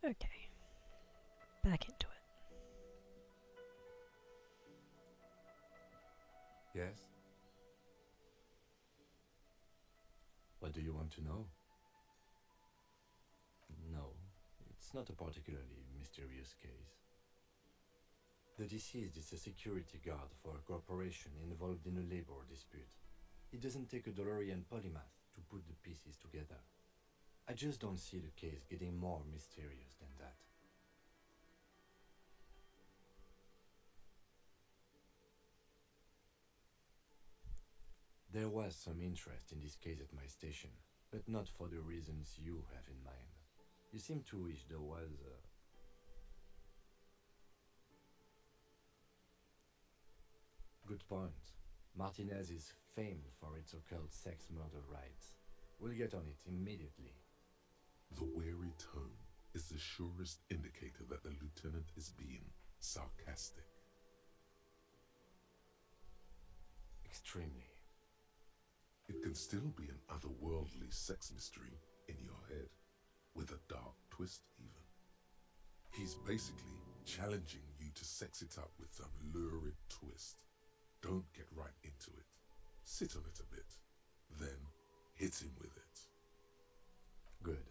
Okay, back into it. Yes? What do you want to know? No, it's not a particularly mysterious case. The deceased is a security guard for a corporation involved in a labor dispute. He doesn't take a DeLorean polymath to put the pieces together. I just don't see the case getting more mysterious than that. There was some interest in this case at my station, but not for the reasons you have in mind. You seem to wish there was a... Good point. Martinez is famed for its occult sex murder rights. We'll get on it immediately. The wary tone is the surest indicator that the lieutenant is being sarcastic. Extremely. It can still be an otherworldly sex mystery in your head, with a dark twist even. He's basically challenging you to sex it up with some lurid twist. Don't get right into it. Sit on it a bit, then hit him with it. Good.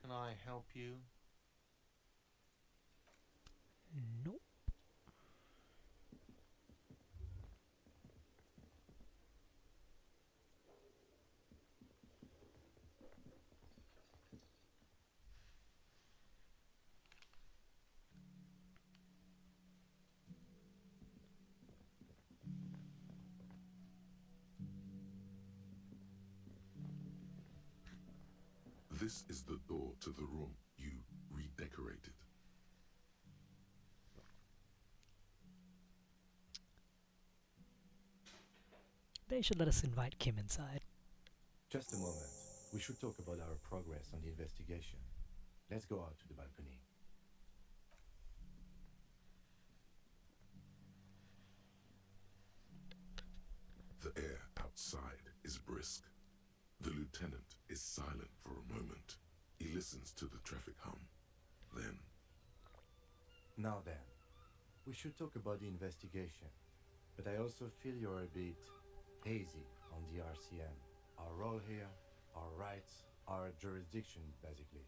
Can I help you? Nope. This is the door to the room you redecorated. They should let us invite Kim inside. Just a moment. We should talk about our progress on the investigation. Let's go out to the balcony. The air outside is brisk. The lieutenant is silent for a moment. He listens to the traffic hum. Then, Now then, we should talk about the investigation. But I also feel you're a bit hazy on the RCM. Our role here, our rights, our jurisdiction, basically.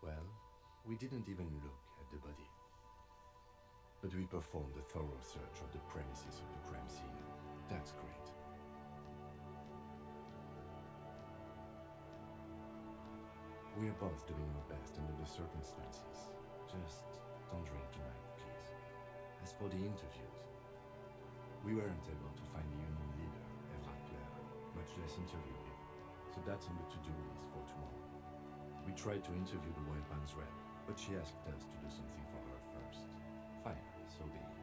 Well, we didn't even look at the body. But we performed a thorough search of the premises of the crime scene. That's great. We are both doing our best under the circumstances. Just don't drink tonight, please. As for the interviews, we weren't able to find the union leader, Everard Clare, much less interview him. So that's on the to-do list for tomorrow. We tried to interview the White Band's rep, but she asked us to do something for her first. Fine, so be it.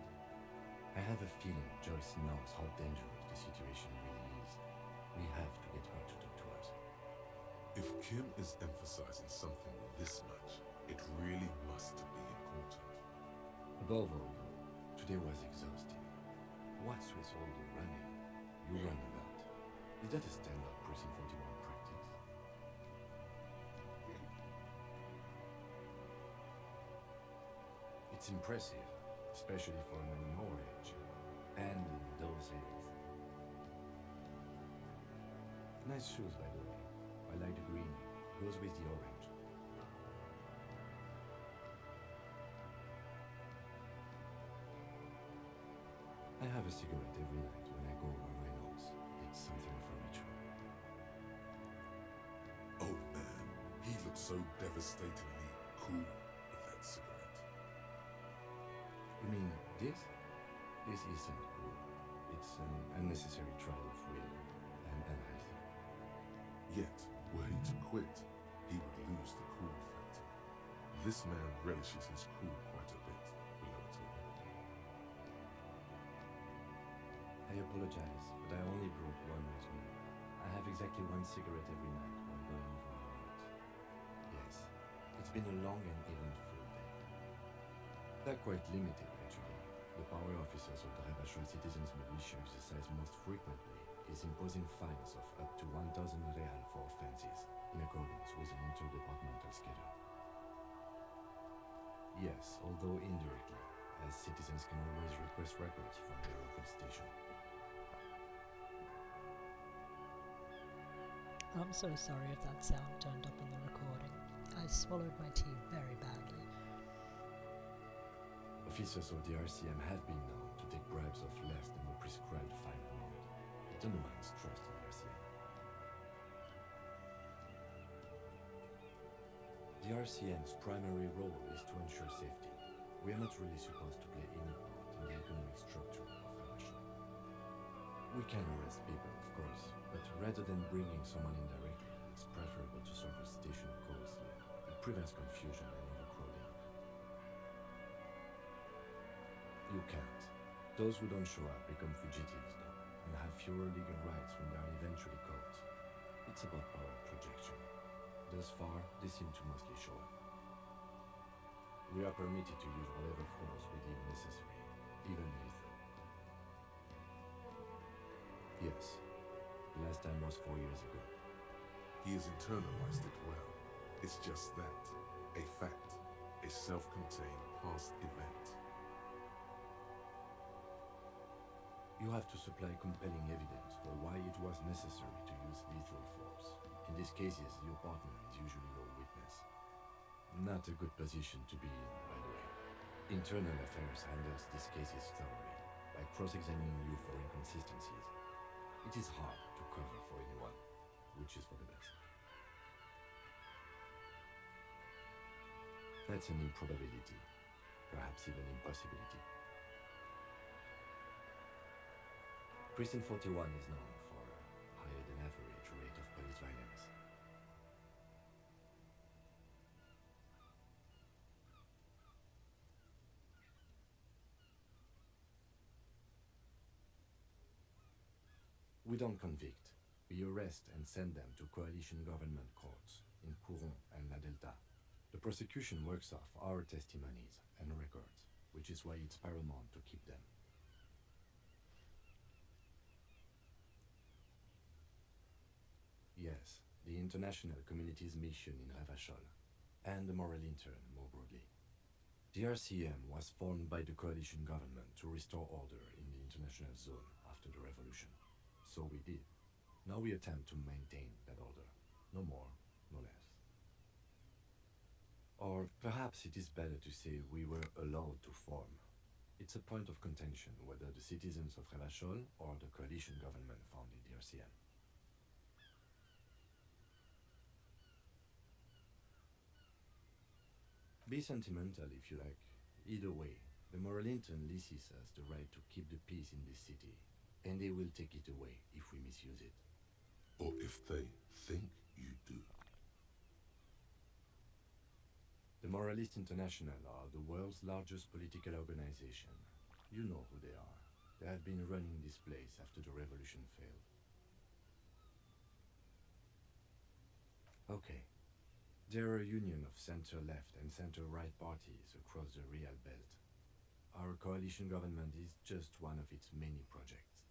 I have a feeling Joyce knows how dangerous the situation really is. We have to get her to talk to us. If Kim is emphasizing something this much, it really must be important. Above all, though, today was exhausting. What's with all the running? You run a lot. Is that a standard Precinct 41 practice? It's impressive, especially for a man your age, and in those days. Nice shoes, by the way. I like the green. Goes with the orange. I have a cigarette every night when I go over my nose. It's something of a ritual. Oh man, he looks so devastatingly cool with that cigarette. You mean this? This isn't cool. It's an unnecessary trial of will and unhealthy. Yet, were he to quit, he would lose the cool factor. This man relishes his cool quite a bit, we know it all. I apologize, but I only brought one with me. I have exactly one cigarette every night while going over my notes. Yes, it's been a long and eventful day. They're quite limited, actually. The power officers of the Rebachol Citizens Militia exercise most frequently is imposing fines of up to 1,000 real for offenses, in accordance with an interdepartmental schedule. Yes, although indirectly, as citizens can always request records from their local station. I'm so sorry if that sound turned up on the recording. I swallowed my tea very badly. Officers of the RCM have been known to take bribes of less than the prescribed fine amount. It undermines trust in the RCM. The RCM's primary role is to ensure safety. We are not really supposed to play any part in the economic structure of Rebachol. We can arrest people, of course, but rather than bringing someone in directly, it's preferable to serve a station closely. It prevents confusion and overcrowding. You can't. Those who don't show up become fugitives, though, and have fewer legal rights when they are eventually caught. It's about power projection. Thus far, they seem to mostly show up. We are permitted to use whatever force we deem necessary, even lethal. Yes, the last time was 4 years ago. He has internalized it well. It's just that. A fact. A self-contained past event. You have to supply compelling evidence for why it was necessary to use lethal force. In these cases, your partner is usually your witness. Not a good position to be in, by the way. Internal Affairs handles these cases thoroughly, by cross-examining you for inconsistencies. It is hard to cover for anyone, which is for the best. That's an improbability, perhaps even impossibility. Precinct 41 is known for a higher than average rate of police violence. We don't convict. We arrest and send them to coalition government courts in Couron and La Delta. The prosecution works off our testimonies and records, which is why it's paramount to keep them. Yes, the international community's mission in Rebachol, and the moral intern more broadly. The RCM was formed by the coalition government to restore order in the international zone after the revolution. So we did. Now we attempt to maintain that order. No more, no less. Or perhaps it is better to say we were allowed to form. It's a point of contention whether the citizens of Revachol or the coalition government founded the RCM. Be sentimental if you like. Either way, the Moralinton leases us the right to keep the peace in this city, and they will take it away if we misuse it. Or if they think you do. The Moralists International are the world's largest political organization. You know who they are. They have been running this place after the revolution failed. Okay. They're a union of center-left and center-right parties across the Real Belt. Our coalition government is just one of its many projects.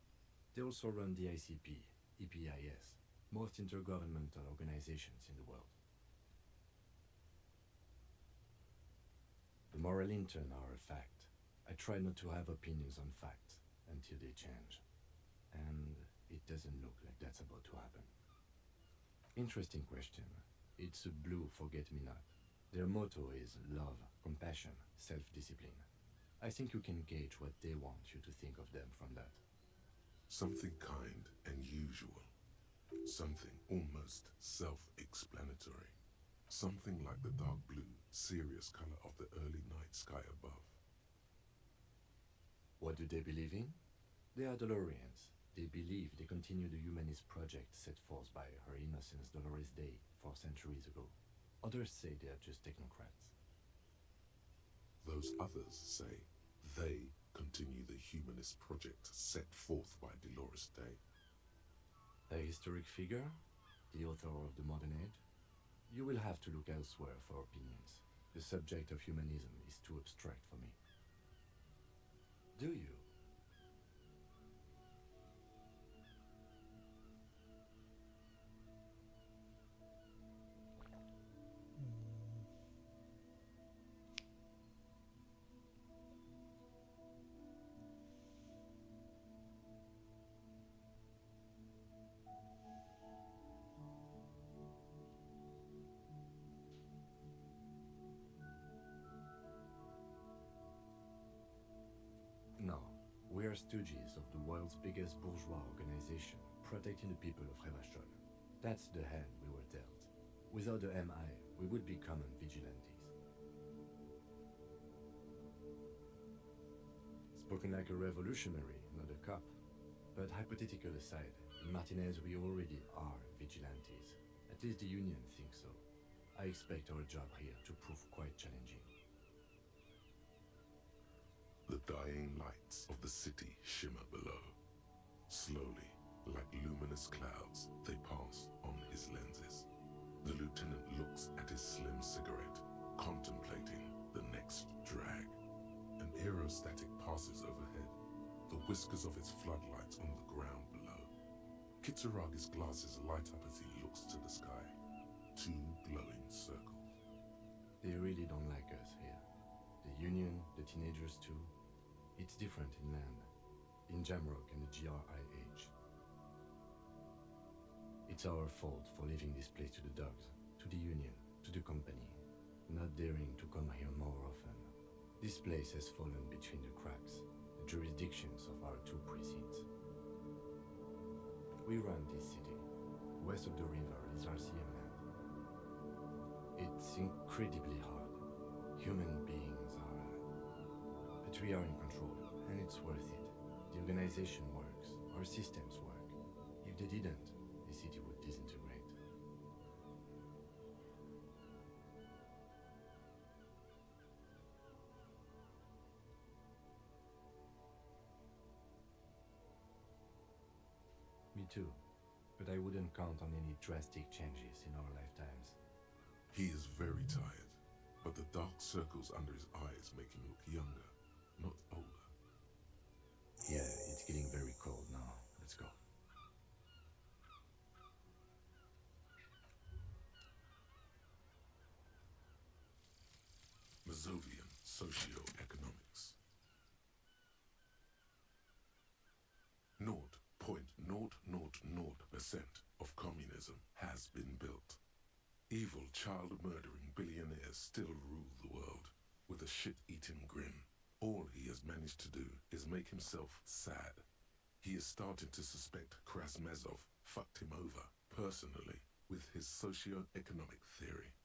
They also run the ICP, EPIS, most intergovernmental organizations in the world. The Moralinton are a fact. I try not to have opinions on facts until they change. And it doesn't look like that's about to happen. Interesting question. It's a blue forget-me-not. Their motto is love, compassion, self-discipline. I think you can gauge what they want you to think of them from that. Something kind and usual. Something almost self-explanatory. Something like the dark blue, serious color of the early night sky above. What do they believe in? They are Dolorians. They believe they continue the humanist project set forth by Her Innocence Dolores Day 4 centuries ago. Others say they are just technocrats. Those others say they continue the humanist project set forth by Dolores Day. A historic figure? The author of the modern age? You will have to look elsewhere for opinions. The subject of humanism is too abstract for me. Do you? No, we are stooges of the world's biggest bourgeois organization, protecting the people of Revachol. That's the hand we were dealt. Without the MI, we would be common vigilantes. Spoken like a revolutionary, not a cop. But hypothetical aside, in Martinez we already are vigilantes. At least the Union thinks so. I expect our job here to prove quite challenging. The dying lights of the city shimmer below. Slowly, like luminous clouds, they pass on his lenses. The lieutenant looks at his slim cigarette, contemplating the next drag. An aerostatic passes overhead, the whiskers of its floodlights on the ground below. Kitsuragi's glasses light up as he looks to the sky. 2 glowing circles. They really don't like us here. The Union, the teenagers too. It's different in land, in Jamrock and the GRIH. It's our fault for leaving this place to the dogs, to the Union, to the company, not daring to come here more often. This place has fallen between the cracks, the jurisdictions of our 2 precincts. We run this city. West of the river is RCM land. It's incredibly hard. Human beings are... But we are in control, and it's worth it. The organization works, our systems work. If they didn't, the city would disintegrate. Me too, but I wouldn't count on any drastic changes in our lifetimes. He is very tired, but the dark circles under his eyes make him look younger, not older. Yeah, it's getting very cold now. Let's go. Mazovian Socioeconomics. 0.000% of communism has been built. Evil, child-murdering billionaires still rule the world with a shit-eating grin. All he has managed to do is make himself sad. He is starting to suspect Krasmazov fucked him over, personally, with his socio-economic theory.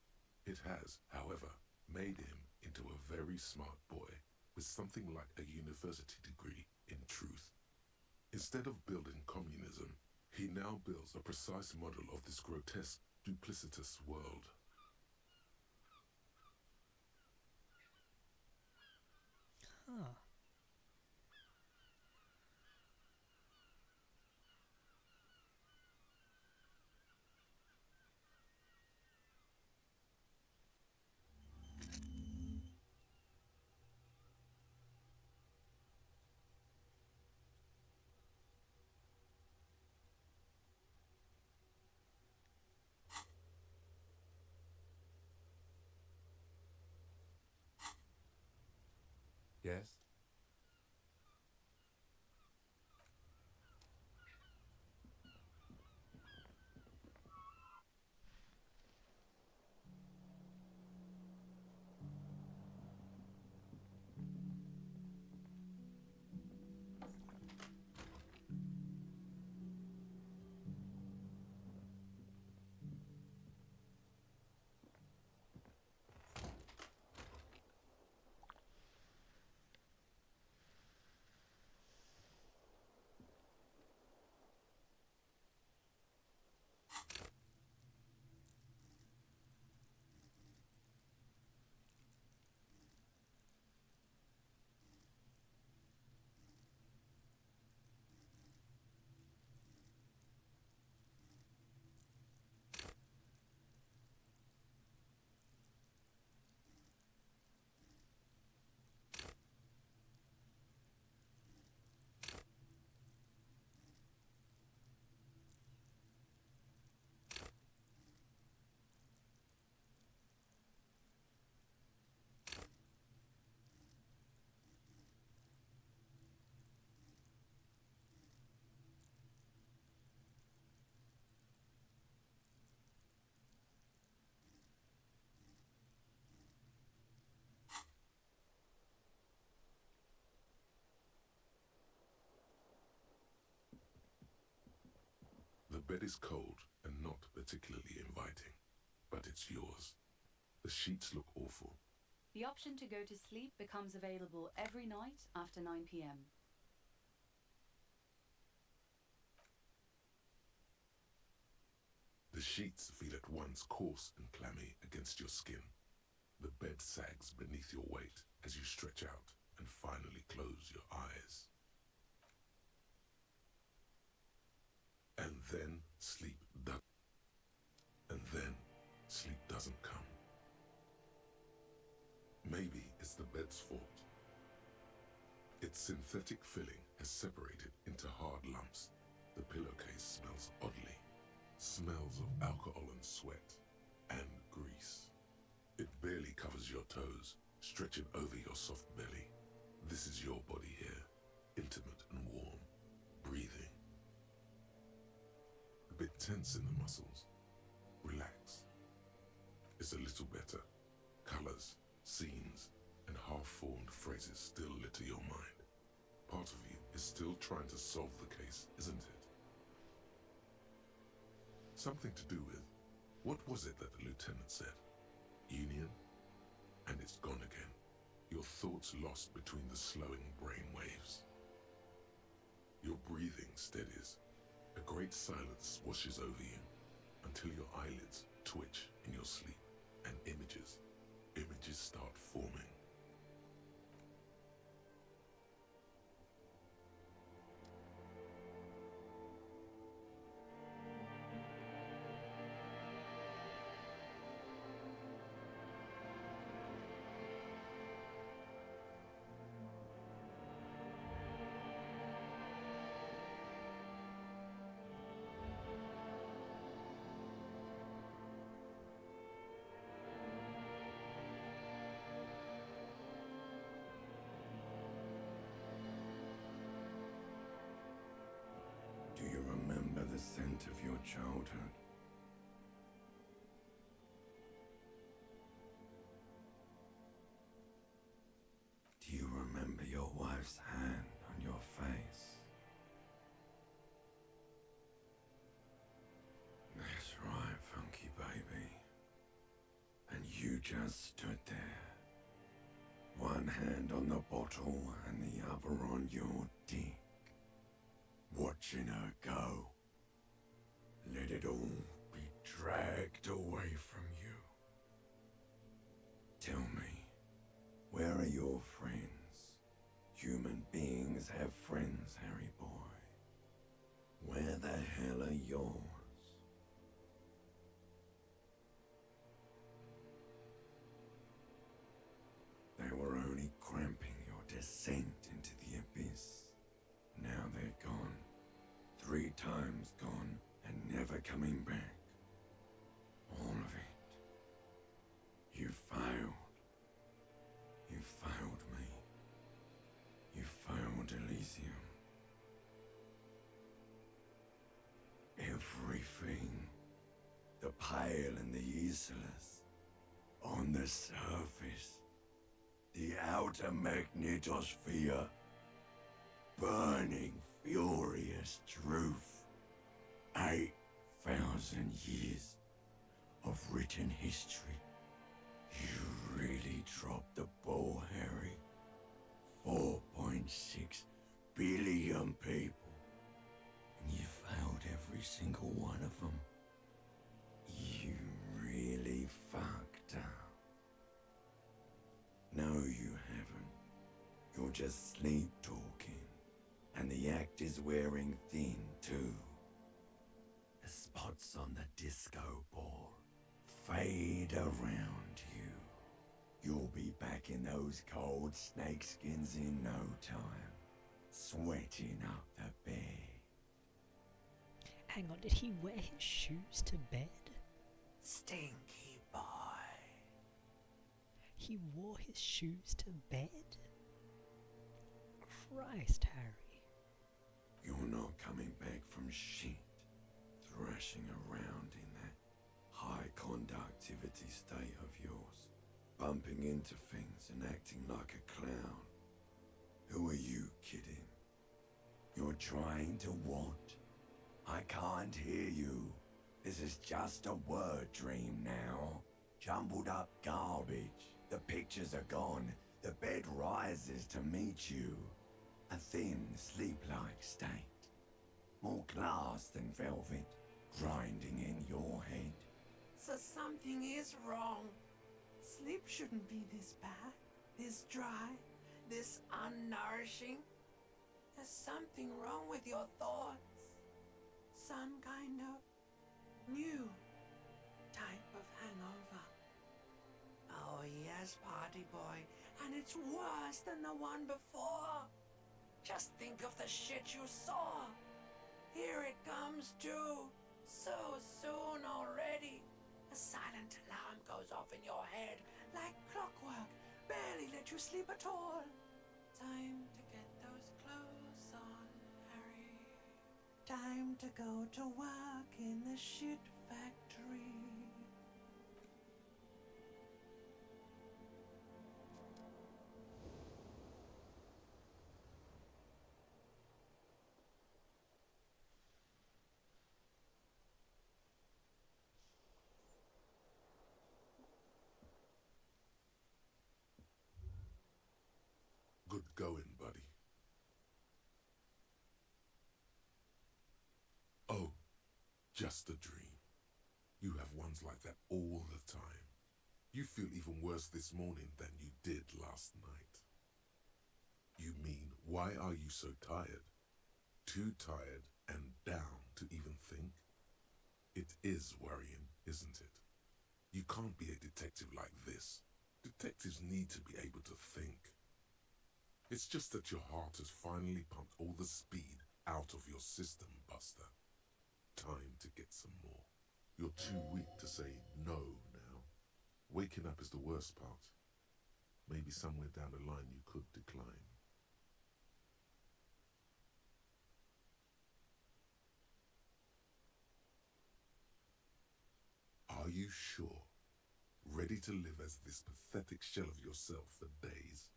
It has, however, made him into a very smart boy with something like a university degree in truth. Instead of building communism, he now builds a precise model of this grotesque, duplicitous world. Huh. Yes? The bed is cold and not particularly inviting, but it's yours. The sheets look awful. The option to go to sleep becomes available every night after 9 p.m. The sheets feel at once coarse and clammy against your skin. The bed sags beneath your weight as you stretch out and finally close your eyes. And then sleep doesn't come. Maybe it's the bed's fault. Its synthetic filling has separated into hard lumps. The pillowcase smells oddly. Smells of alcohol and sweat and grease. It barely covers your toes, stretching over your soft belly. This is your body here, intimate and warm, breathing. A bit tense in the muscles. Relax. It's a little better. Colors, scenes, and half-formed phrases still litter your mind. Part of you is still trying to solve the case, isn't it? Something to do with, what was it that the lieutenant said? Union? And it's gone again. Your thoughts lost between the slowing brain waves. Your breathing steadies. A great silence washes over you until your eyelids twitch in your sleep and images start forming. Do you remember the scent of your childhood? Do you remember just stood there, one hand on the bottle and the other on your dick, watching her go. Let it all be dragged away from you. Tell me, where are your friends? Human beings have friends, Harry boy. Where the hell are yours? They were only cramping your descent into the abyss. Now they're gone. 3 times gone and never coming back. All of it. You failed. You failed me. You failed Elysium. Everything. The Pale and the Islas. On the surface. The outer magnetosphere. Burning, furious truth. 8,000 years of written history. You really dropped the ball, Harry. 4.6 billion people. And you failed every single one of them. You really fucked up. No, you haven't. You're just sleep talking. And the act is wearing thin, too. The spots on the disco ball fade around you. You'll be back in those cold snakeskins in no time, sweating up the bed. Hang on, did he wear his shoes to bed? Stinky boy. He wore his shoes to bed? Christ, Harry. You're not coming back from shit, thrashing around in that high conductivity state of yours, bumping into things and acting like a clown. Who are you kidding? You're trying to what? I can't hear you. This is just a word dream now. Jumbled up garbage. The pictures are gone. The bed rises to meet you. A thin, sleep-like state. More glass than velvet, grinding in your head. So something is wrong. Sleep shouldn't be this bad, this dry, this unnourishing. There's something wrong with your thoughts. Some kind of new type of hangover. Oh yes, party boy, and it's worse than the one before. Just think of the shit you saw. Here it comes too. So soon already. A silent alarm goes off in your head like clockwork. Barely let you sleep at all. Time to get those clothes on, Harry. Time to go to work in the shit factory. Good going, buddy. Oh, just a dream. You have ones like that all the time. You feel even worse this morning than you did last night. You mean, why are you so tired? Too tired and down to even think? It is worrying, isn't it? You can't be a detective like this. Detectives need to be able to think. It's just that your heart has finally pumped all the speed out of your system, Buster. Time to get some more. You're too weak to say no now. Waking up is the worst part. Maybe somewhere down the line you could decline. Are you sure? Ready to live as this pathetic shell of yourself for days?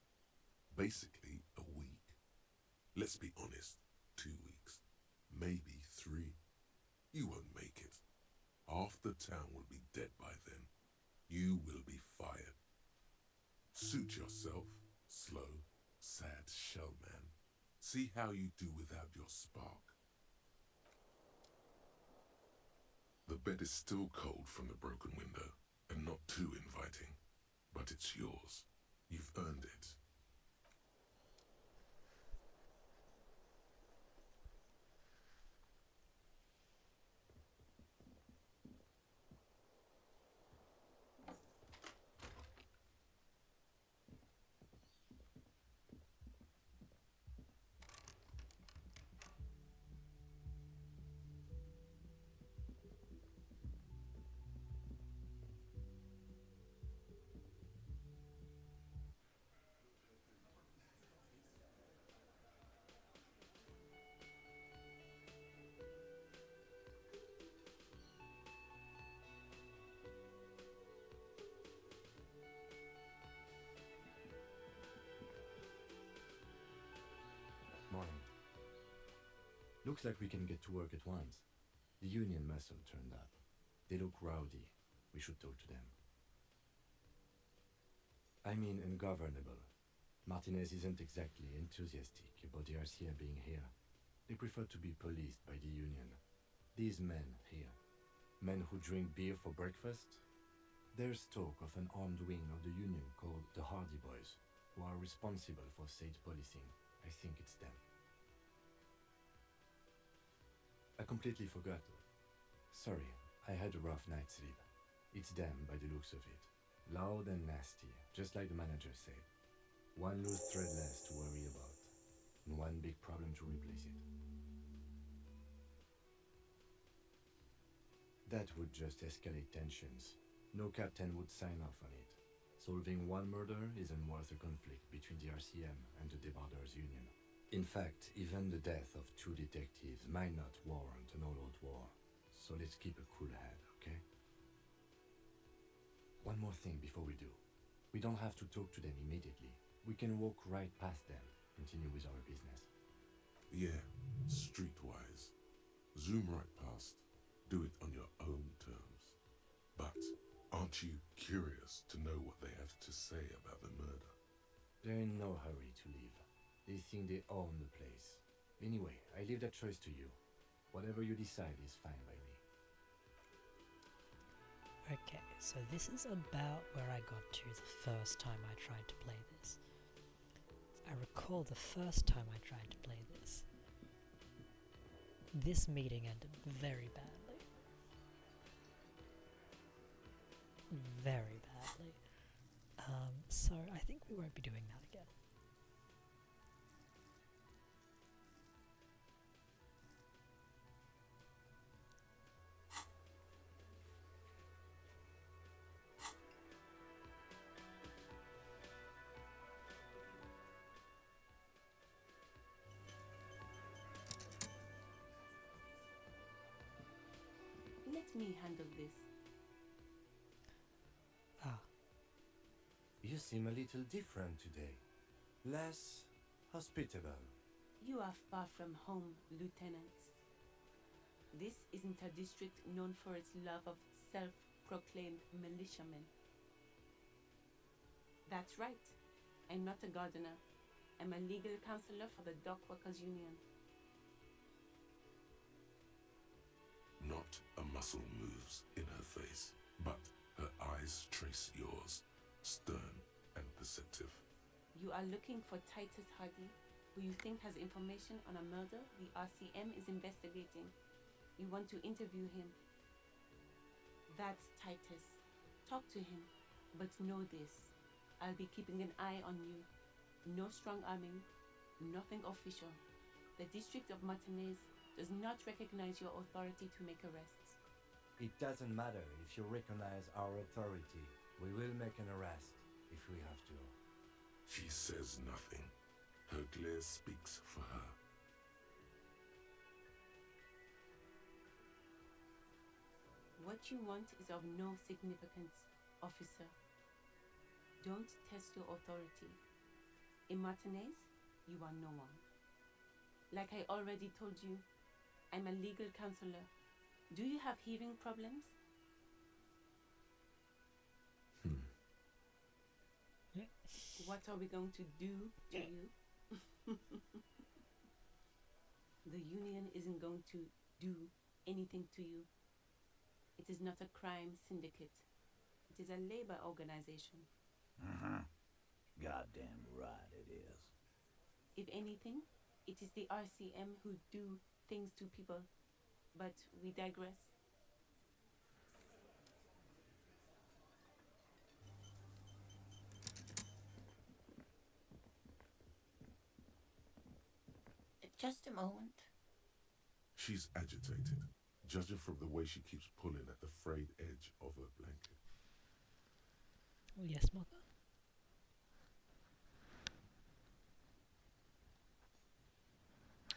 Basically, a week. Let's be honest, 2 weeks. Maybe 3. You won't make it. Half the town will be dead by then. You will be fired. Suit yourself, slow, sad shell man. See how you do without your spark. The bed is still cold from the broken window, and not too inviting, but it's yours. You've earned it. Morning. Looks like we can get to work at once. The Union muscle turned up. They look rowdy. We should talk to them. I mean ungovernable. Martinez isn't exactly enthusiastic about the RCM being here. They prefer to be policed by the Union. These men here, men who drink beer for breakfast, there's talk of an armed wing of the Union called the Hardy Boys, who are responsible for state policing. I think it's them. I completely forgot. Sorry, I had a rough night's sleep. It's them by the looks of it. Loud and nasty, just like the manager said. One loose thread less to worry about, and one big problem to replace it. That would just escalate tensions. No captain would sign off on it. Solving one murder isn't worth a conflict between the RCM and the Debarders Union. In fact, even the death of 2 detectives might not warrant an all-out war. So let's keep a cool head, okay? One more thing before we do. We don't have to talk to them immediately. We can walk right past them, continue with our business. Yeah, streetwise. Zoom right past. Do it on your own terms. But aren't you curious to know what they have to say about the murder? They're in no hurry to leave. They think they own the place. Anyway, I leave that choice to you. Whatever you decide is fine by me. Okay, so this is about where I got to the first time I tried to play this. I recall the first time I tried to play this. This meeting ended very badly. Very badly. So I think we won't be doing that again. Let me handle this. Ah, You seem a little different today. Less hospitable. You are far from home, Lieutenant. This isn't a district known for its love of self-proclaimed militiamen. That's right. I'm not a gardener. I'm a legal counselor for the Dock Workers Union. Not a muscle moves in her face, but her eyes trace yours, stern and perceptive. You are looking for Titus Hardy, who you think has information on a murder the RCM is investigating. You want to interview him. That's Titus. Talk to him, but know this. I'll be keeping an eye on you. No strong arming, nothing official. The District of Martinez does not recognize your authority to make arrests. It doesn't matter if you recognize our authority. We will make an arrest if we have to. She says nothing. Her glare speaks for her. What you want is of no significance, officer. Don't test your authority. In Martinez, you are no one. Like I already told you, I'm a legal counselor. Do you have hearing problems? Hmm. yeah. What are we going to do to you? The Union isn't going to do anything to you. It is not a crime syndicate. It is a labor organization. Goddamn right it is. If anything, it is the RCM who do things to people. But we digress. Just a moment. She's agitated, judging from the way she keeps pulling at the frayed edge of her blanket. Oh, yes, mother.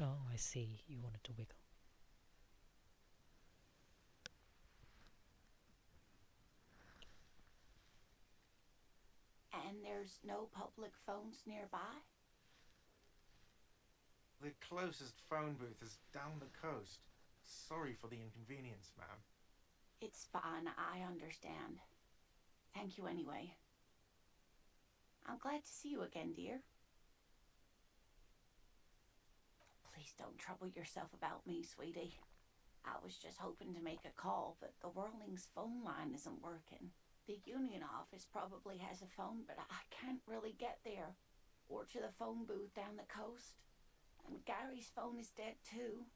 Oh, I see. You wanted to wiggle. And there's no public phones nearby? The closest phone booth is down the coast. Sorry for the inconvenience, ma'am. It's fine, I understand. Thank you anyway. I'm glad to see you again, dear. Please don't trouble yourself about me, sweetie. I was just hoping to make a call, but the Whirling's phone line isn't working. The Union office probably has a phone, but I can't really get there. Or to the phone booth down the coast. And Gary's phone is dead too.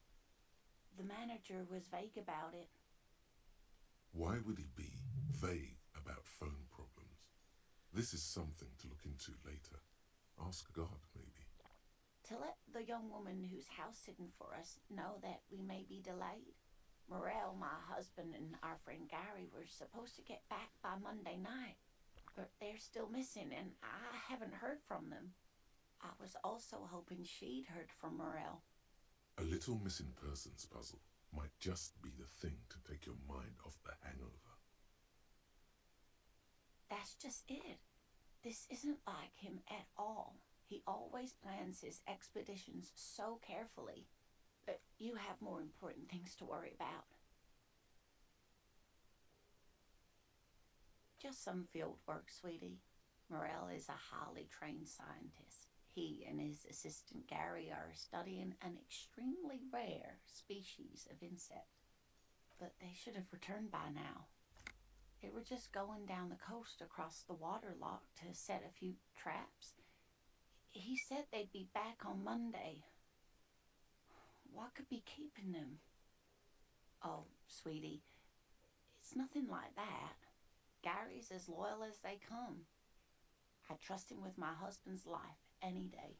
The manager was vague about it. Why would he be vague about phone problems? This is something to look into later. Ask God, maybe. To let the young woman who's house sitting for us know that we may be delayed. Morel, my husband, and our friend Gary were supposed to get back by Monday night, but they're still missing, and I haven't heard from them. I was also hoping she'd heard from Morel. A little missing persons puzzle might just be the thing to take your mind off the hangover. That's just it. This isn't like him at all. He always plans his expeditions so carefully. But you have more important things to worry about. Just some field work, sweetie. Morel is a highly trained scientist. He and his assistant Gary are studying an extremely rare species of insect. But they should have returned by now. They were just going down the coast across the water lock to set a few traps. He said they'd be back on Monday. What could be keeping them? Oh, sweetie, it's nothing like that. Gary's as loyal as they come. I trust him with my husband's life any day.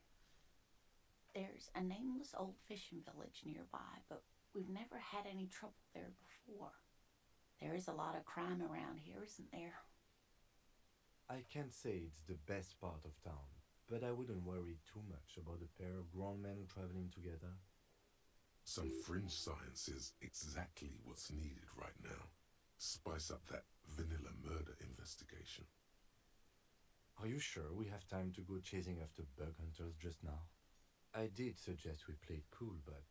There's a nameless old fishing village nearby, but we've never had any trouble there before. There is a lot of crime around here, isn't there? I can't say it's the best part of town, but I wouldn't worry too much about a pair of grown men traveling together. Some fringe science is exactly what's needed right now. Spice up that vanilla murder investigation. Are you sure we have time to go chasing after bug hunters just now? I did suggest we play it cool, but...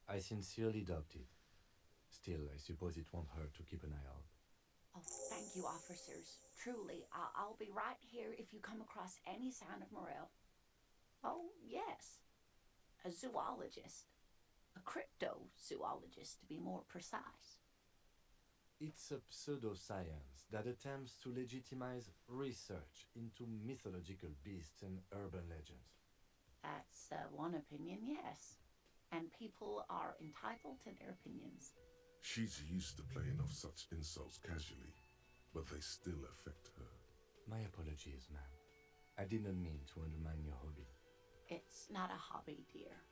I sincerely doubt it. Still, I suppose it won't hurt to keep an eye out. Oh, thank you, officers. Truly, I'll be right here if you come across any sign of Morel. Oh, yes. A zoologist. A cryptozoologist, to be more precise. It's a pseudoscience that attempts to legitimize research into mythological beasts and urban legends. That's one opinion, yes. And people are entitled to their opinions. She's used to playing off such insults casually, but they still affect her. My apologies, ma'am. I did not mean to undermine your hobby. It's not a hobby, dear.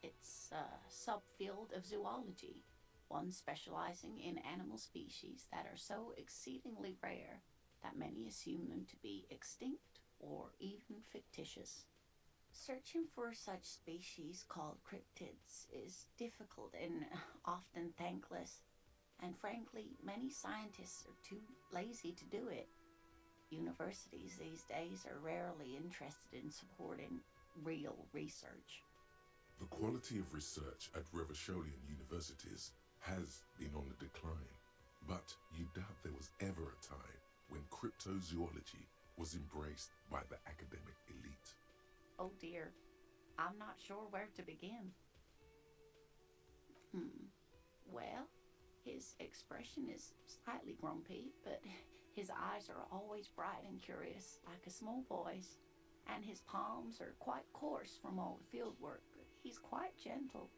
It's a subfield of zoology, one specializing in animal species that are so exceedingly rare that many assume them to be extinct or even fictitious. Searching for such species called cryptids is difficult and often thankless, and frankly, many scientists are too lazy to do it. Universities these days are rarely interested in supporting real research. The quality of research at Revacholian universities has been on the decline, but you doubt there was ever a time when cryptozoology was embraced by the academic elite. Oh dear, I'm not sure where to begin. Well, his expression is slightly grumpy, but his eyes are always bright and curious, like a small boy's, and his palms are quite coarse from all the field work, but he's quite gentle.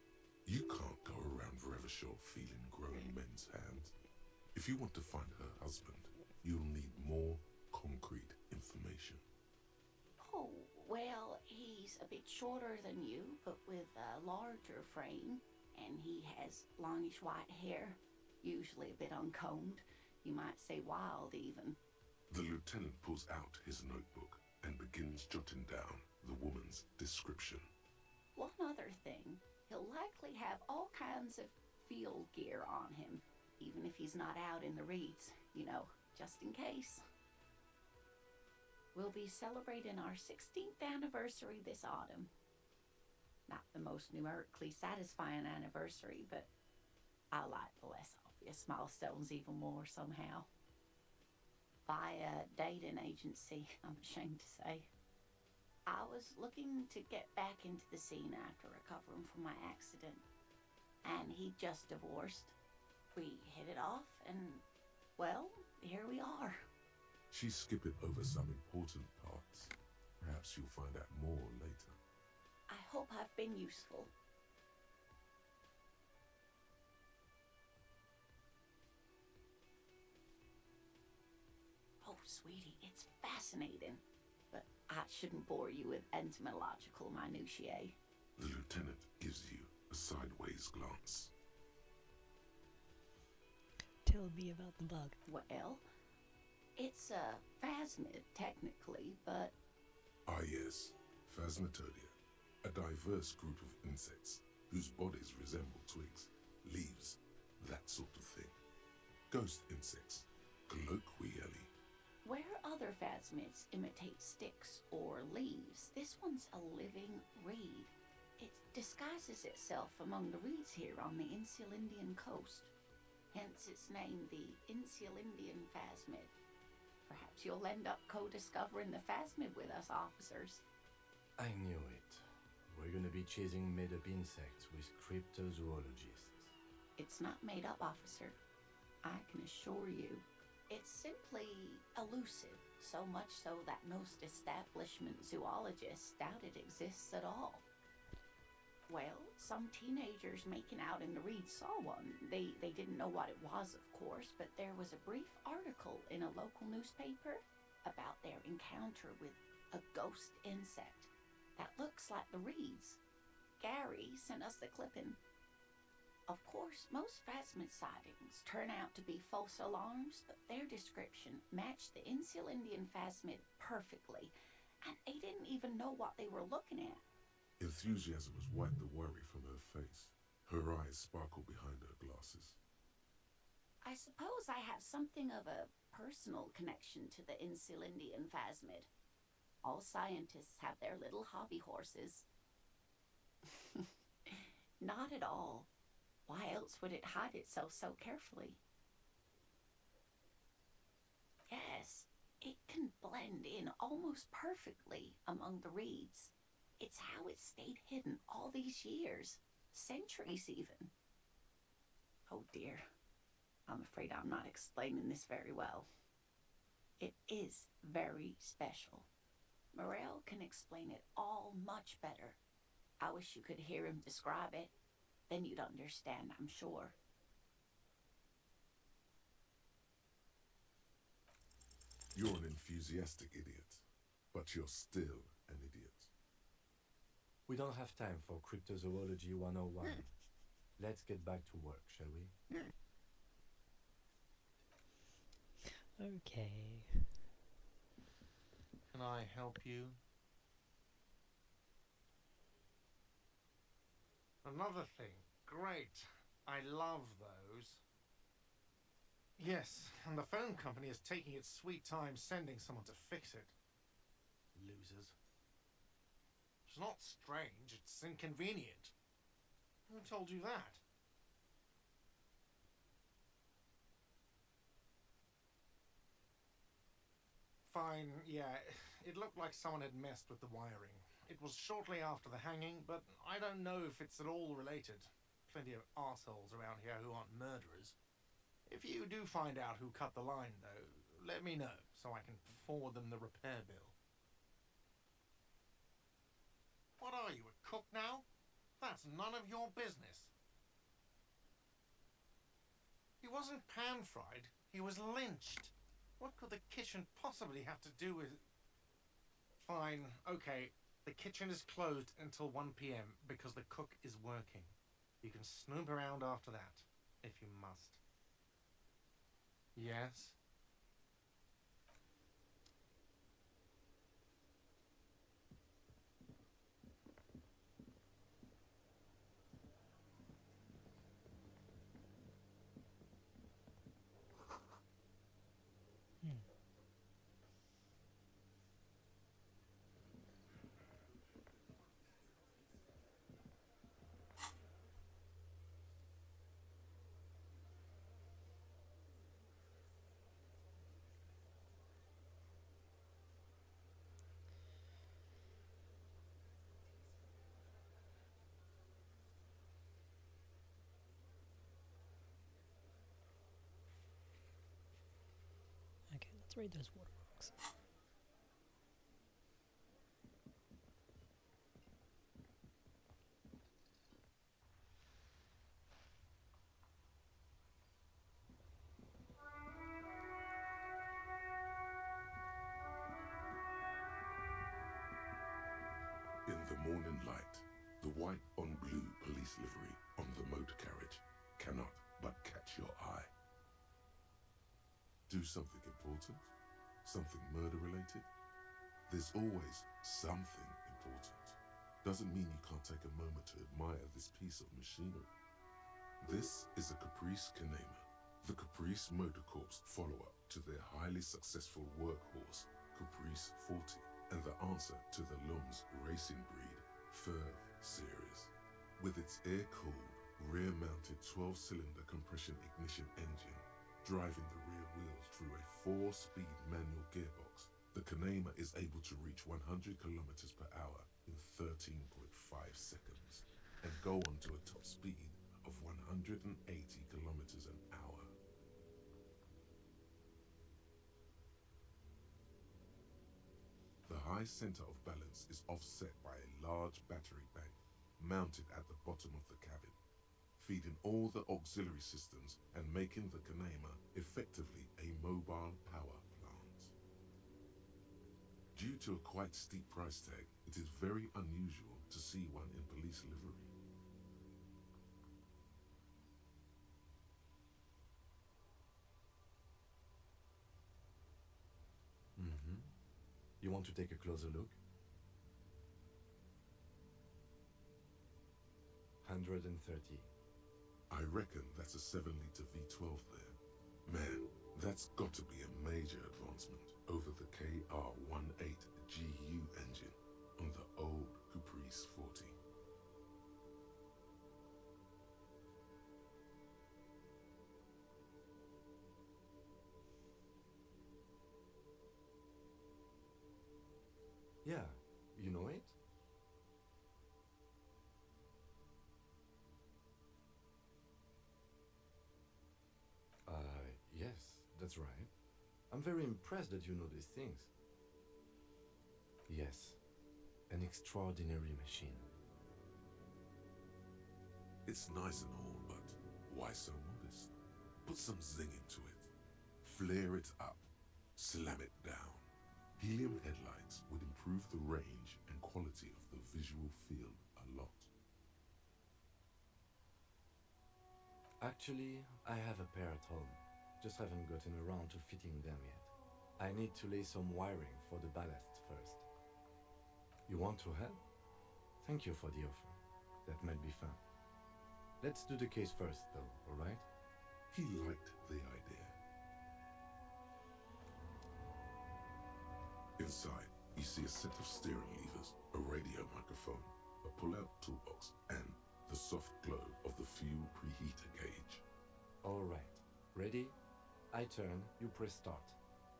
You can't go around Revachol feeling grown men's hands. If you want to find her husband, you'll need more concrete information. Oh, well, he's a bit shorter than you, but with a larger frame, and he has longish white hair, usually a bit uncombed. You might say wild, even. The lieutenant pulls out his notebook and begins jotting down the woman's description. One other thing, he'll likely have all kinds of field gear on him, even if he's not out in the reeds, you know, just in case. We'll be celebrating our 16th anniversary this autumn. Not the most numerically satisfying anniversary, but I like the less obvious milestones even more somehow. By a dating agency, I'm ashamed to say. I was looking to get back into the scene after recovering from my accident, and he just divorced. We hit it off, and, well, here we are. She's skipping over some important parts. Perhaps you'll find out more later. I hope I've been useful. Oh, sweetie, it's fascinating, but I shouldn't bore you with entomological minutiae. The lieutenant gives you a sideways glance. Tell me about the bug. Well, it's a phasmid, technically, but... Ah yes, Phasmatodea, a diverse group of insects whose bodies resemble twigs, leaves, that sort of thing. Ghost insects, colloquially. Where other phasmids imitate sticks or leaves, this one's a living reed. It disguises itself among the reeds here on the Insulindian coast. Hence its name, the Insulindian phasmid. Perhaps you'll end up co-discovering the phasmid with us, officers. I knew it. We're gonna be chasing made-up insects with cryptozoologists. It's not made up, officer. I can assure you. It's simply elusive, so much so that most establishment zoologists doubt it exists at all. Well, some teenagers making out in the reeds saw one. They didn't know what it was, of course, but there was a brief article in a local newspaper about their encounter with a ghost insect that looks like the reeds. Gary sent us the clipping. Of course, most phasmid sightings turn out to be false alarms, but their description matched the Insulindian phasmid perfectly, and they didn't even know what they were looking at. Enthusiasm has wiped the worry from her face. Her eyes sparkle behind her glasses. I suppose I have something of a personal connection to the Insulindian phasmid. All scientists have their little hobby horses. Not at all. Why else would it hide itself so carefully? Yes, it can blend in almost perfectly among the reeds. It's how it stayed hidden all these years, centuries even. Oh dear, I'm afraid I'm not explaining this very well. It is very special. Morel can explain it all much better. I wish you could hear him describe it. Then you'd understand, I'm sure. You're an enthusiastic idiot, but you're still an idiot. We don't have time for Cryptozoology 101. Let's get back to work, shall we? Okay. Can I help you? Another thing. Great. I love those. Yes, and the phone company is taking its sweet time sending someone to fix it. Losers. It's not strange, it's inconvenient. Who told you that? Fine, yeah, it looked like someone had messed with the wiring. It was shortly after the hanging, but I don't know if it's at all related. Plenty of arseholes around here who aren't murderers. If you do find out who cut the line, though, let me know, so I can forward them the repair bill. What are you, a cook now? That's none of your business. He wasn't pan-fried, he was lynched. What could the kitchen possibly have to do with... Fine, okay. The kitchen is closed until 1 p.m. because the cook is working. You can snoop around after that, if you must. Yes? Hmm. Okay, let's read those watermarks. In the morning light, the white on blue police livery on the motor carriage cannot but catch your eye. Do something important? Something murder-related? There's always something important. Doesn't mean you can't take a moment to admire this piece of machinery. This is a Caprice Canema, the Caprice Motor Corps follow-up to their highly successful workhorse, Caprice 40, and the answer to the Lum's racing breed, Furth series. With its air-cooled, rear-mounted 12-cylinder compression ignition engine, driving the rear wheels through a 4-speed manual gearbox, the Canema is able to reach 100 kilometers per hour in 13.5 seconds and go on to a top speed of 180 kilometers an hour. The high center of balance is offset by a large battery bank mounted at the bottom of the cabin, feeding all the auxiliary systems and making the Canema effectively a mobile power plant. Due to a quite steep price tag, it is very unusual to see one in police livery. You want to take a closer look? 130. I reckon that's a 7-liter V12 there. Man, that's got to be a major advancement over the KR18 GU engine on the old Caprice 40. Yeah, you know it? Yes, that's right. I'm very impressed that you know these things. Yes, an extraordinary machine. It's nice and all, but why so modest? Put some zing into it. Flare it up. Slam it down. Helium headlights would improve the range and quality of the visual field a lot. Actually, I have a pair at home. Just haven't gotten around to fitting them yet. I need to lay some wiring for the ballast first. You want to help? Thank you for the offer. That might be fun. Let's do the case first, though, alright? He liked the idea. Inside, you see a set of steering levers, a radio microphone, microphone, a pull-out toolbox, and the soft glow of the fuel preheater gauge. Alright. Ready? I turn, you press start.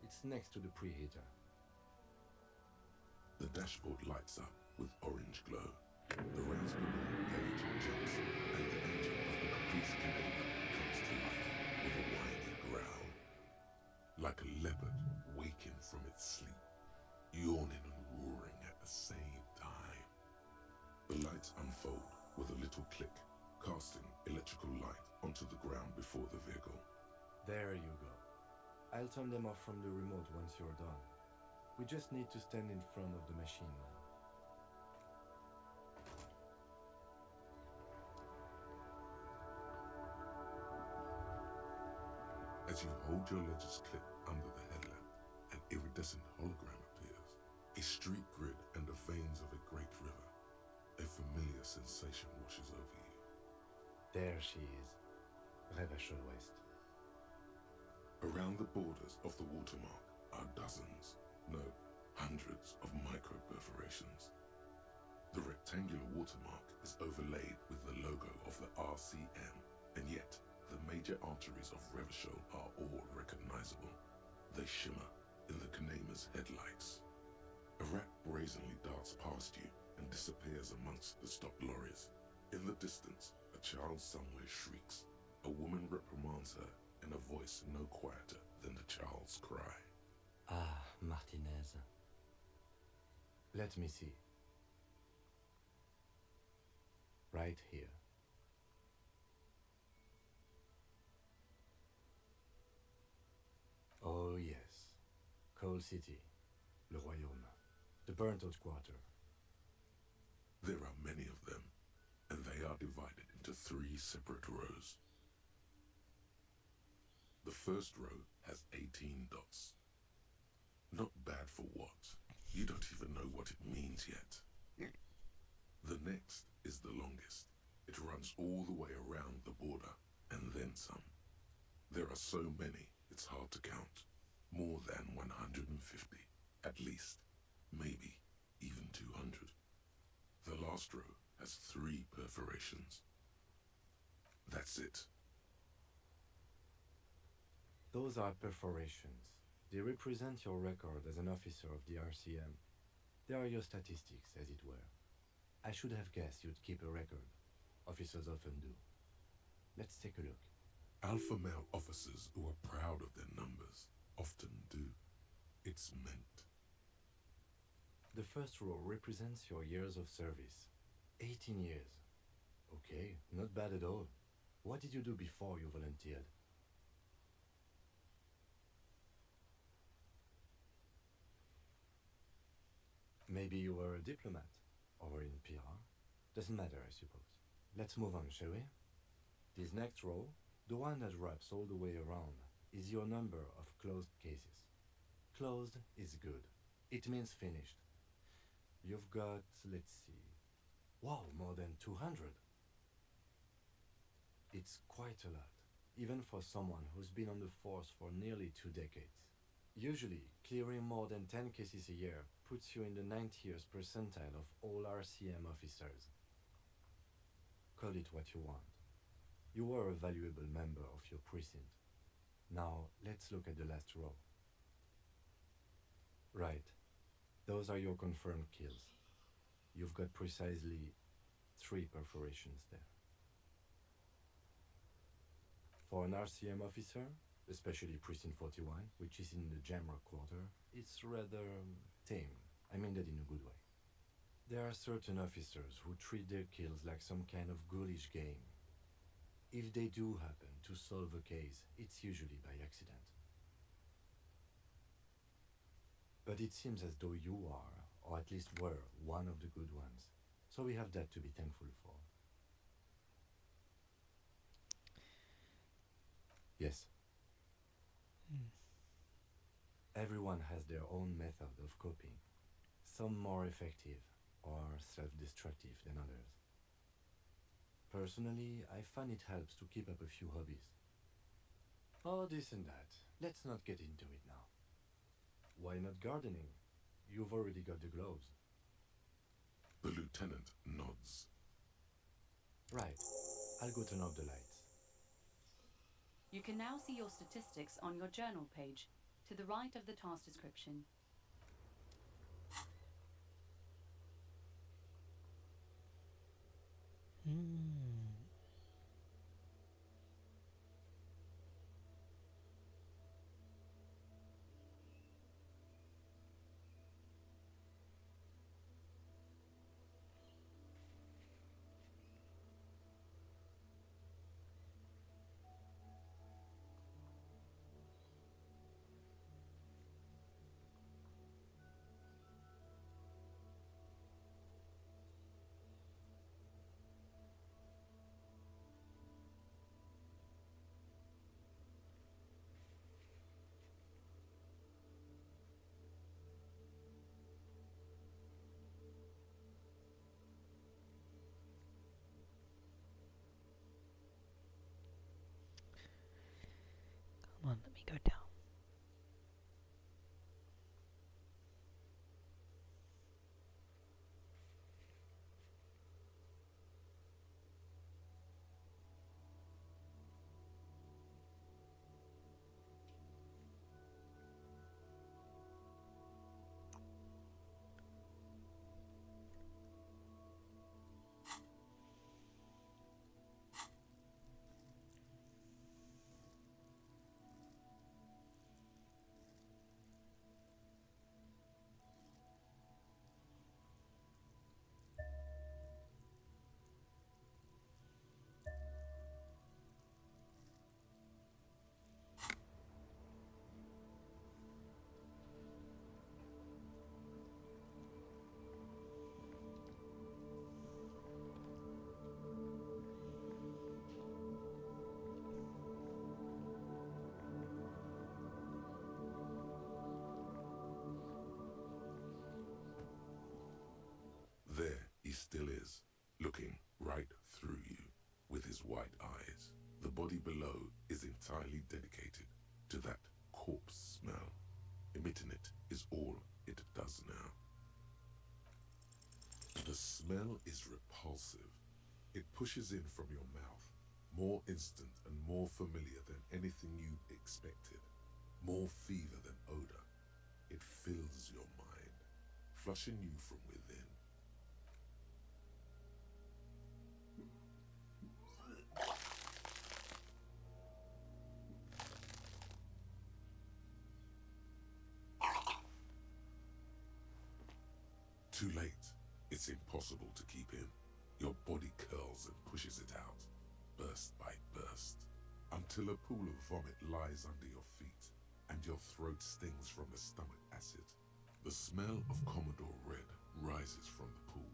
It's next to the preheater. The dashboard lights up with orange glow. The raspberry gauge jumps, and the engine of the Caprice Canadian comes to life with a whiny growl. Like a leopard waking from its sleep, yawning and roaring at the same time. The lights unfold with a little click, casting electrical light onto the ground before the vehicle. There you go. I'll turn them off from the remote once you're done. We just need to stand in front of the machine now. As you hold your ledger's clip under the headlamp, an iridescent hologram appears. A street grid and the veins of a great river. A familiar sensation washes over you. There she is. Revachol West. Around the borders of the watermark are dozens, no, hundreds of micro-perforations. The rectangular watermark is overlaid with the logo of the RCM, and yet the major arteries of Revachol are all recognizable. They shimmer in the Kanema's headlights. A rat brazenly darts past you and disappears amongst the stopped lorries. In the distance, a child somewhere shrieks. A woman reprimands her in a voice no quieter than the child's cry. Ah, Martinez. Let me see. Right here. Oh yes. Coal City. Le Royaume. The burnt-out quarter. There are many of them, and they are divided into 3 separate rows. The first row has 18 dots. Not bad for what? You don't even know what it means yet. The next is the longest. It runs all the way around the border, and then some. There are so many, it's hard to count. More than 150, at least. Maybe even 200. The last row has 3 perforations. That's it. Those are perforations. They represent your record as an officer of the RCM. They are your statistics, as it were. I should have guessed you'd keep a record. Officers often do. Let's take a look. Alpha male officers who are proud of their numbers often do. It's meant. The first row represents your years of service. 18 years. Okay, not bad at all. What did you do before you volunteered? Maybe you were a diplomat, or in PR. Doesn't matter, I suppose. Let's move on, shall we? This next row, the one that wraps all the way around, is your number of closed cases. Closed is good. It means finished. You've got, let's see, wow, more than 200. It's quite a lot, even for someone who's been on the force for nearly 2 decades. Usually, clearing more than 10 cases a year puts you in the 90th percentile of all RCM officers. Call it what you want. You were a valuable member of your precinct. Now, let's look at the last row. Right. Those are your confirmed kills. You've got precisely 3 perforations there. For an RCM officer, especially Precinct 41, which is in the Jamrock quarter, it's rather tame. I mean that in a good way. There are certain officers who treat their kills like some kind of ghoulish game. If they do happen to solve a case, it's usually by accident. But it seems as though you are, or at least were, one of the good ones. So we have that to be thankful for. Yes. Everyone has their own method of coping, some more effective or self-destructive than others. Personally, I find it helps to keep up a few hobbies. Oh, this and that. Let's not get into it now. Why not gardening? You've already got the gloves. The lieutenant lieutenant nods. Right. I'll go turn off the lights. You can now see your statistics on your journal page, to the right of the task description. Come on, let me go down. There he still is, looking right through you with his white eyes. The body below is entirely dedicated to that corpse smell. Emitting it is all it does now. The smell is repulsive. It pushes in from your mouth, more instant and more familiar than anything you expected, more fever than odor. It fills your mind, flushing you from within. Too late. It's impossible to keep in. Your body curls and pushes it out, burst by burst, until a pool of vomit lies under your feet and your throat stings from the stomach acid. The smell of Commodore Red rises from the pool.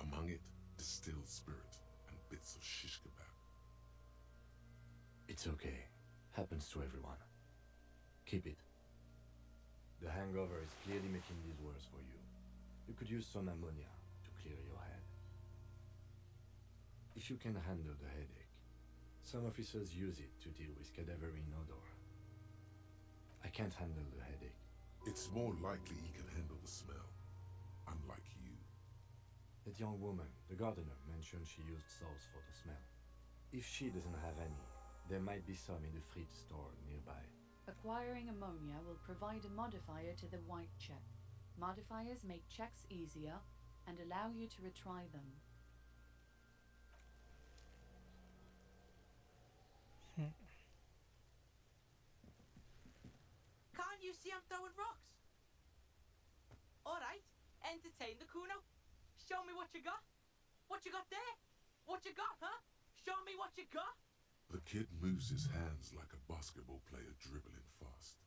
Among it, distilled spirit and bits of shish kebab. It's okay. Happens to everyone. Keep it. The hangover is clearly making these worse for you. You could use some ammonia to clear your head. If you can handle the headache, some officers use it to deal with cadaverine odor. I can't handle the headache. It's more likely he can handle the smell, unlike you. That young woman, the gardener, mentioned she used salts for the smell. If she doesn't have any, there might be some in the fridge store nearby. Acquiring ammonia will provide a modifier to the white check. Modifiers make checks easier and allow you to retry them. Can't you see I'm throwing rocks? Alright, entertain the Kuno. Show me what you got. What you got there? What you got, huh? Show me what you got. The kid moves his hands like a basketball player dribbling fast.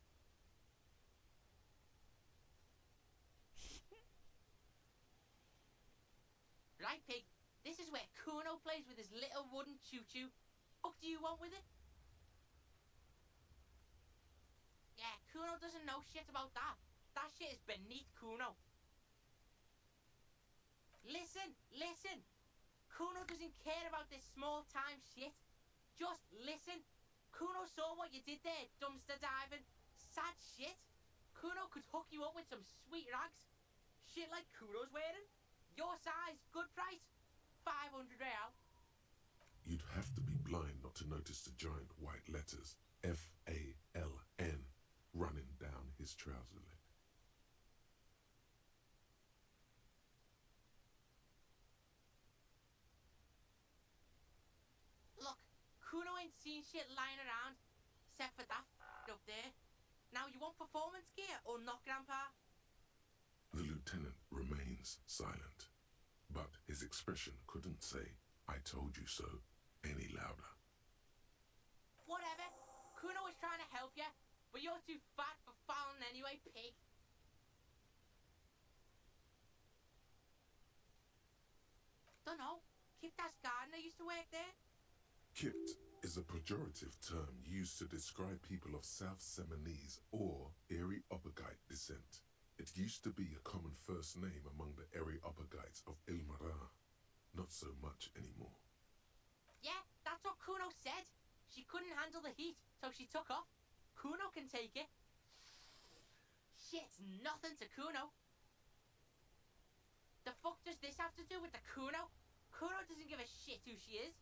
Right, pig. This is where Kuno plays with his little wooden choo-choo. What do you want with it? Yeah, Kuno doesn't know shit about that. That shit is beneath Kuno. Listen, listen. Kuno doesn't care about this small-time shit. Just listen. Kuno saw what you did there, dumpster diving. Sad shit. Kuno could hook you up with some sweet rags. Shit like Kuno's wearing. Your size, good 500 real. You'd have to be blind not to notice the giant white letters FALN running down his trouser leg. Look, Kuno ain't seen shit lying around, except for that up there. Now, you want performance gear or not, Grandpa? The lieutenant remains silent, but his expression couldn't say, "I told you so," any louder. Whatever. Kuno was trying to help you, but you're too fat for fouling anyway, pig. Dunno. Kiptas gardener used to work there. Kipt is a pejorative term used to describe people of South Seminese or Areopagite descent. It used to be a common first name among the Areopagites of Ilmarar. Not so much anymore. Yeah, that's what Kuno said. She couldn't handle the heat, so she took off. Kuno can take it. Shit's nothing to Kuno. The fuck does this have to do with the Kuno? Kuno doesn't give a shit who she is.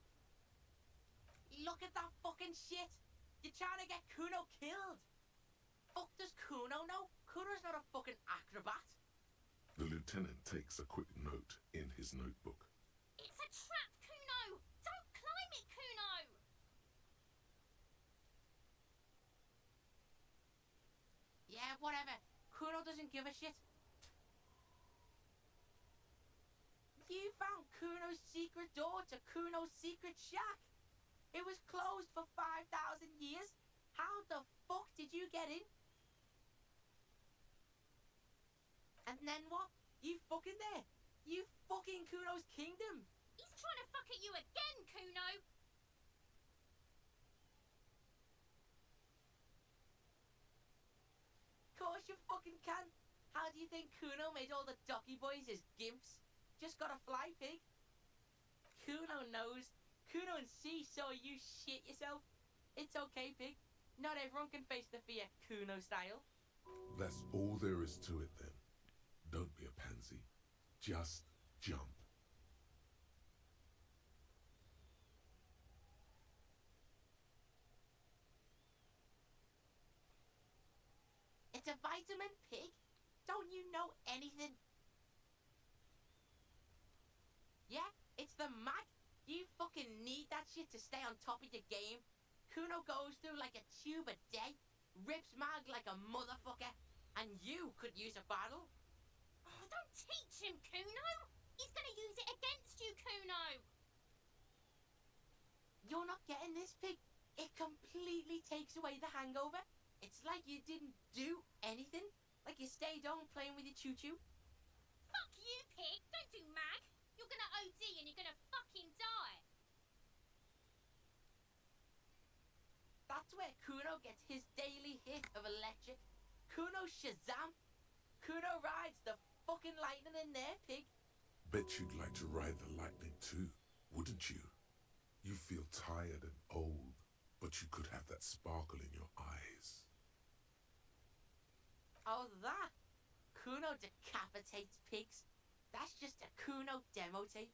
Look at that fucking shit. You're trying to get Kuno killed. Fuck does Kuno know? Kuno's not a fucking acrobat. The lieutenant takes a quick note in his notebook. It's a trap, Kuno! Don't climb it, Kuno! Yeah, whatever. Kuno doesn't give a shit. You found Kuno's secret door to Kuno's secret shack. It was closed for 5,000 years. How the fuck did you get in? And then what? You fucking there. You fucking Kuno's kingdom. He's trying to fuck at you again, Kuno! Course you fucking can. How do you think Kuno made all the Ducky boys his gimps? Just got a fly, pig. Kuno knows. Kuno and C saw you shit yourself. It's okay, pig. Not everyone can face the fear Kuno style. That's all there is to it then. Don't be a pansy. Just jump. It's a vitamin, pig. Don't you know anything? Yeah, it's the mag. You fucking need that shit to stay on top of your game. Kuno goes through like a tube a day, rips mag like a motherfucker, and you could use a battle. Oh, don't teach him, Kuno! He's gonna use it against you, Kuno! You're not getting this, pig. It completely takes away the hangover. It's like you didn't do anything. Like you stayed on playing with your choo-choo. Fuck you, pig! Don't do mag! You're gonna OD and you're gonna fucking die! That's where Kuno gets his daily hit of electric. Kuno Shazam. Kuno rides the fucking lightning in there, pig. Bet you'd like to ride the lightning too, wouldn't you? You feel tired and old, but you could have that sparkle in your eyes. Oh, that? Kuno decapitates pigs. That's just a Kuno demo tape.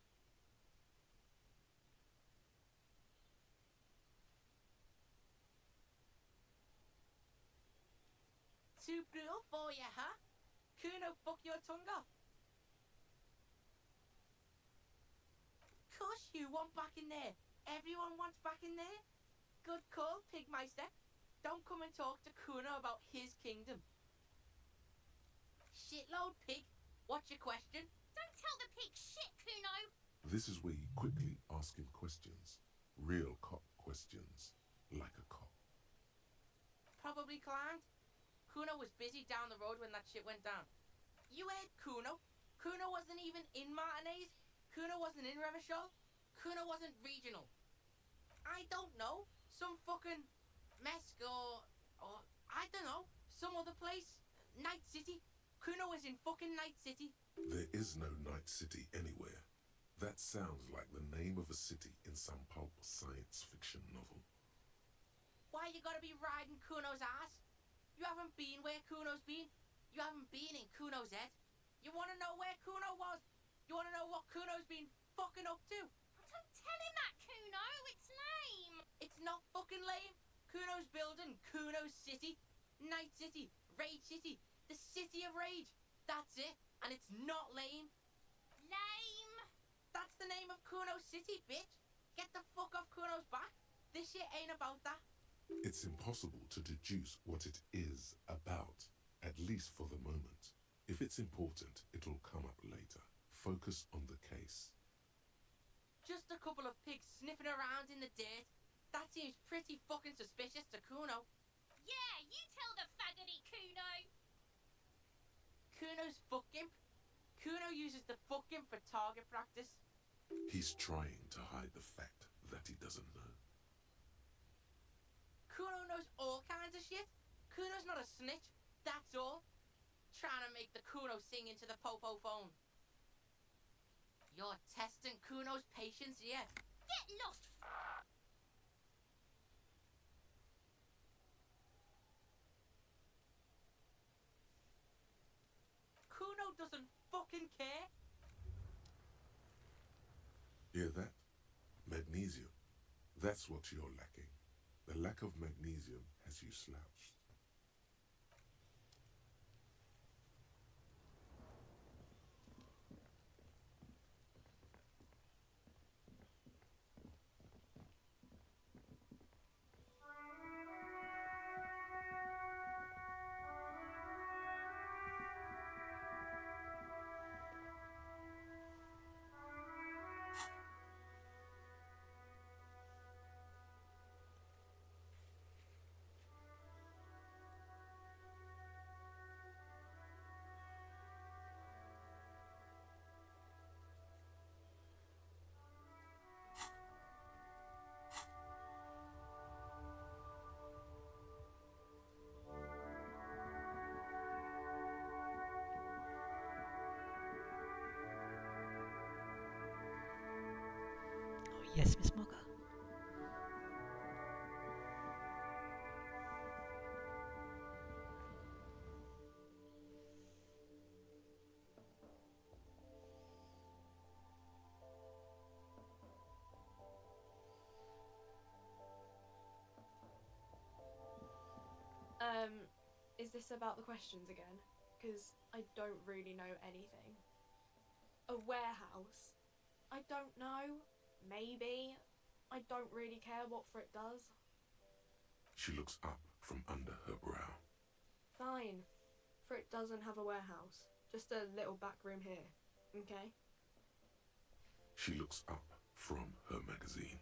Too brutal for you, huh? Kuno fuck your tongue off. Of course you want back in there. Everyone wants back in there. Good call, Pigmeister. Don't come and talk to Kuno about his kingdom. Shitload, pig. What's your question? Don't tell the pig shit, Kuno! This is where you quickly ask him questions. Real cop questions. Like a cop. Probably climbed. Kuno was busy down the road when that shit went down. You heard Kuno. Kuno wasn't even in Martinez. Kuno wasn't in Revachol. Kuno wasn't regional. I don't know. Some fucking Mesk or I don't know. Some other place. Night City. Kuno was in fucking Night City. There is no Night City anywhere. That sounds like the name of a city in some pulp science fiction novel. Why you gotta be riding Kuno's ass? You haven't been where Kuno's been. You haven't been in Kuno's head. You wanna know where Kuno was? You wanna know what Kuno's been fucking up to? Don't tell him that, Kuno. It's lame. It's not fucking lame. Kuno's building Kuno's City. Night City. Rage City. The City of Rage. That's it. And it's not lame. Lame. That's the name of Kuno City, bitch. Get the fuck off Kuno's back. This shit ain't about that. It's impossible to deduce what it is about, at least for the moment. If it's important, it'll come up later. Focus on the case. Just a couple of pigs sniffing around in the dirt. That seems pretty fucking suspicious to Kuno. Yeah, you tell the faggoty, Kuno. Kuno's fucking. Kuno uses the fucking for target practice. He's trying to hide the fact that he doesn't know. Kuno knows all kinds of shit. Kuno's not a snitch, that's all. Trying to make the Kuno sing into the popo phone. You're testing Kuno's patience here. Get lost. Kuno doesn't fucking care. Hear that? Magnesium. That's what you're lacking. The lack of magnesium has you slouched. Oh, yes, Miss Mocha. Is this about the questions again? Because I don't really know anything. A warehouse? I don't know. Maybe. I don't really care what Frit does. She looks up from under her brow. Fine. Frit doesn't have a warehouse. Just a little back room here. Okay? She looks up from her magazine,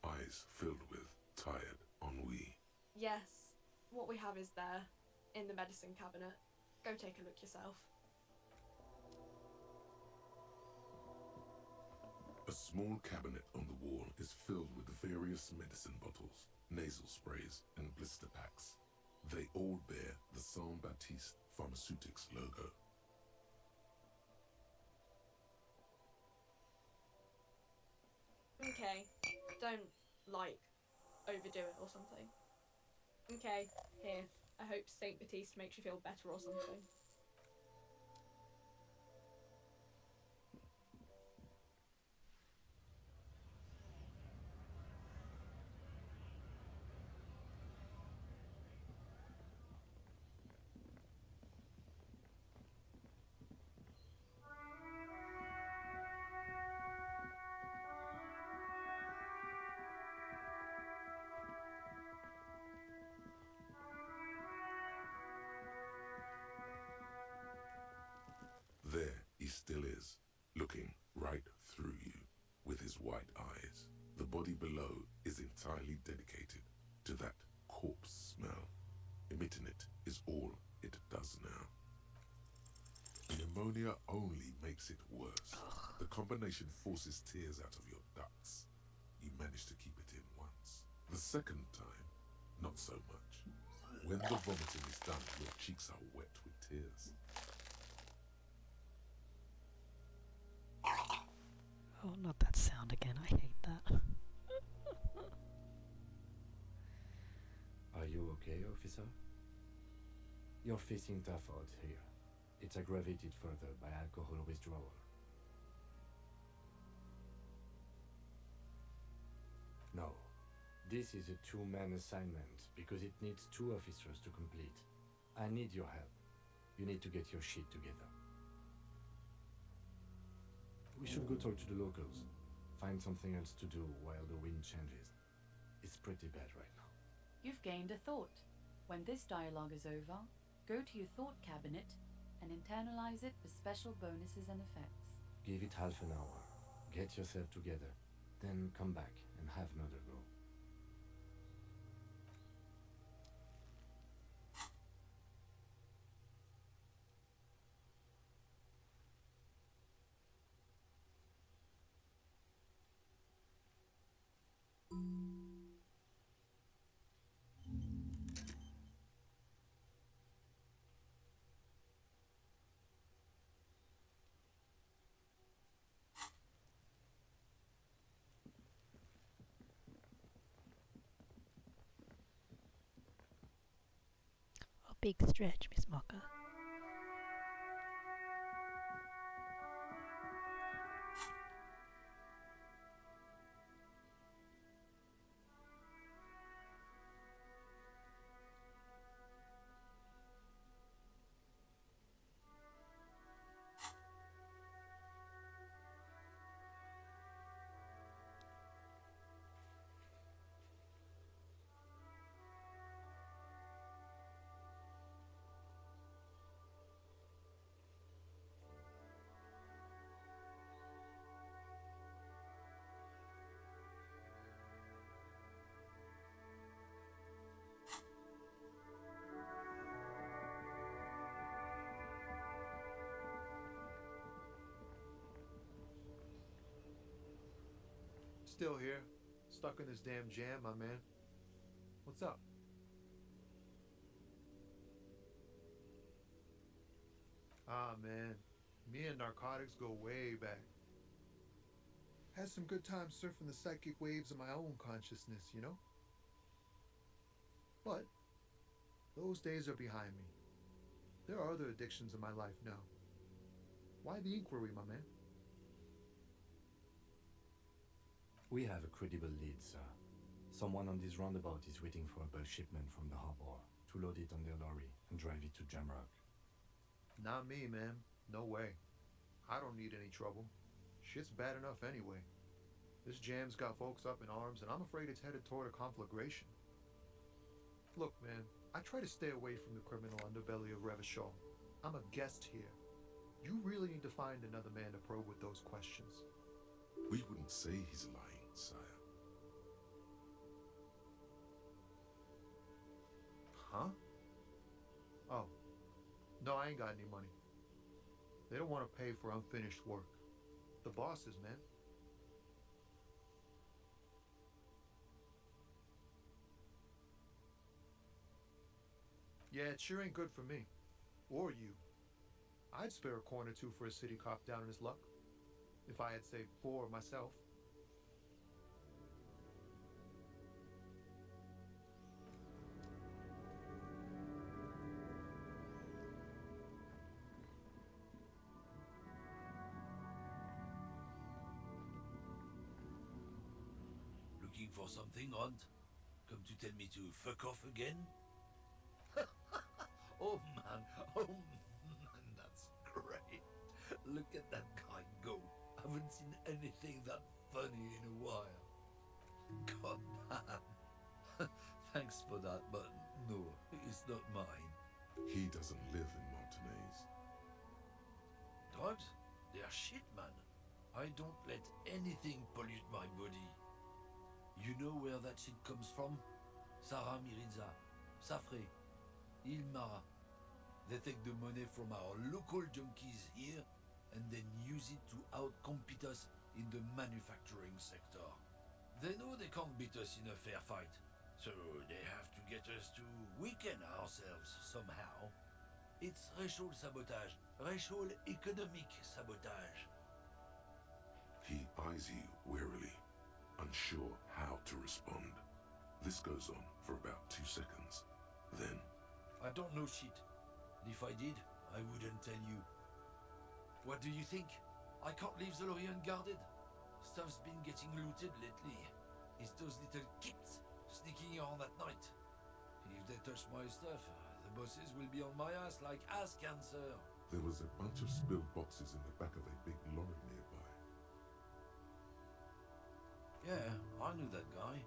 eyes filled with tired ennui. Yes. What we have is there. In the medicine cabinet. Go take a look yourself. A small cabinet on the wall is filled with various medicine bottles, nasal sprays, and blister packs. They all bear the Saint Baptiste Pharmaceutics logo. Okay. Don't, overdo it or something. Okay, here. I hope Saint Baptiste makes you feel better or something. There he still is, looking right through you with his white eyes. The body below is entirely dedicated to that corpse smell. Emitting it is all it does now. Pneumonia only makes it worse. The combination forces tears out of your ducts. You manage to keep it in once. The second time, not so much. When the vomiting is done, your cheeks are wet with tears. Oh, not that sound again. I hate that. Are you okay, officer? You're facing tough odds here. It's aggravated further by alcohol withdrawal. This is a two-man assignment because it needs 2 officers to complete. I need your help. You need to get your shit together. We should go talk to the locals. Find something else to do while the wind changes. It's pretty bad right now. You've gained a thought. When this dialogue is over, go to your thought cabinet and internalize it for special bonuses and effects. Give it half an hour. Get yourself together. Then come back and have another go. A big stretch, Miss Mocha. Still here, stuck in this damn jam, my man. What's up? Ah, man, me and narcotics go way back. Had some good times surfing the psychic waves of my own consciousness, you know? But those days are behind me. There are other addictions in my life now. Why the inquiry, my man? We have a credible lead, sir. Someone on this roundabout is waiting for a bulk shipment from the harbor to load it on their lorry and drive it to Jamrock. Not me, man. No way. I don't need any trouble. Shit's bad enough anyway. This jam's got folks up in arms, and I'm afraid it's headed toward a conflagration. Look, man, I try to stay away from the criminal underbelly of Revachol. I'm a guest here. You really need to find another man to probe with those questions. We wouldn't say he's lying, sire. Huh? Oh. No, I ain't got any money. They don't want to pay for unfinished work. The bosses, man. Yeah, it sure ain't good for me. Or you. I'd spare a coin or two for a city cop down in his luck. If I had saved 4 myself. Looking for something, Hunt? Come to tell me to fuck off again? Oh man, that's great. Look at that guy go. Haven't seen anything that funny in a while. God man. Thanks for that, but no, it's not mine. He doesn't live in Montanez. Drugs? They are shit, man. I don't let anything pollute my body. You know where that shit comes from? Sarah Miriza, Safre, Ilmara. They take the money from our local junkies here and then use it to outcompete us in the manufacturing sector. They know they can't beat us in a fair fight, so they have to get us to weaken ourselves somehow. It's racial sabotage, racial economic sabotage. He eyes you warily, unsure how to respond. This goes on for about 2 seconds. Then, I don't know shit. And if I did, I wouldn't tell you. What do you think? I can't leave the lorry unguarded. Stuff's been getting looted lately. It's those little kids sneaking around at night. If they touch my stuff, the bosses will be on my ass like ass cancer. There was a bunch of spilled boxes in the back of a big lorry nearby. Yeah, I knew that guy.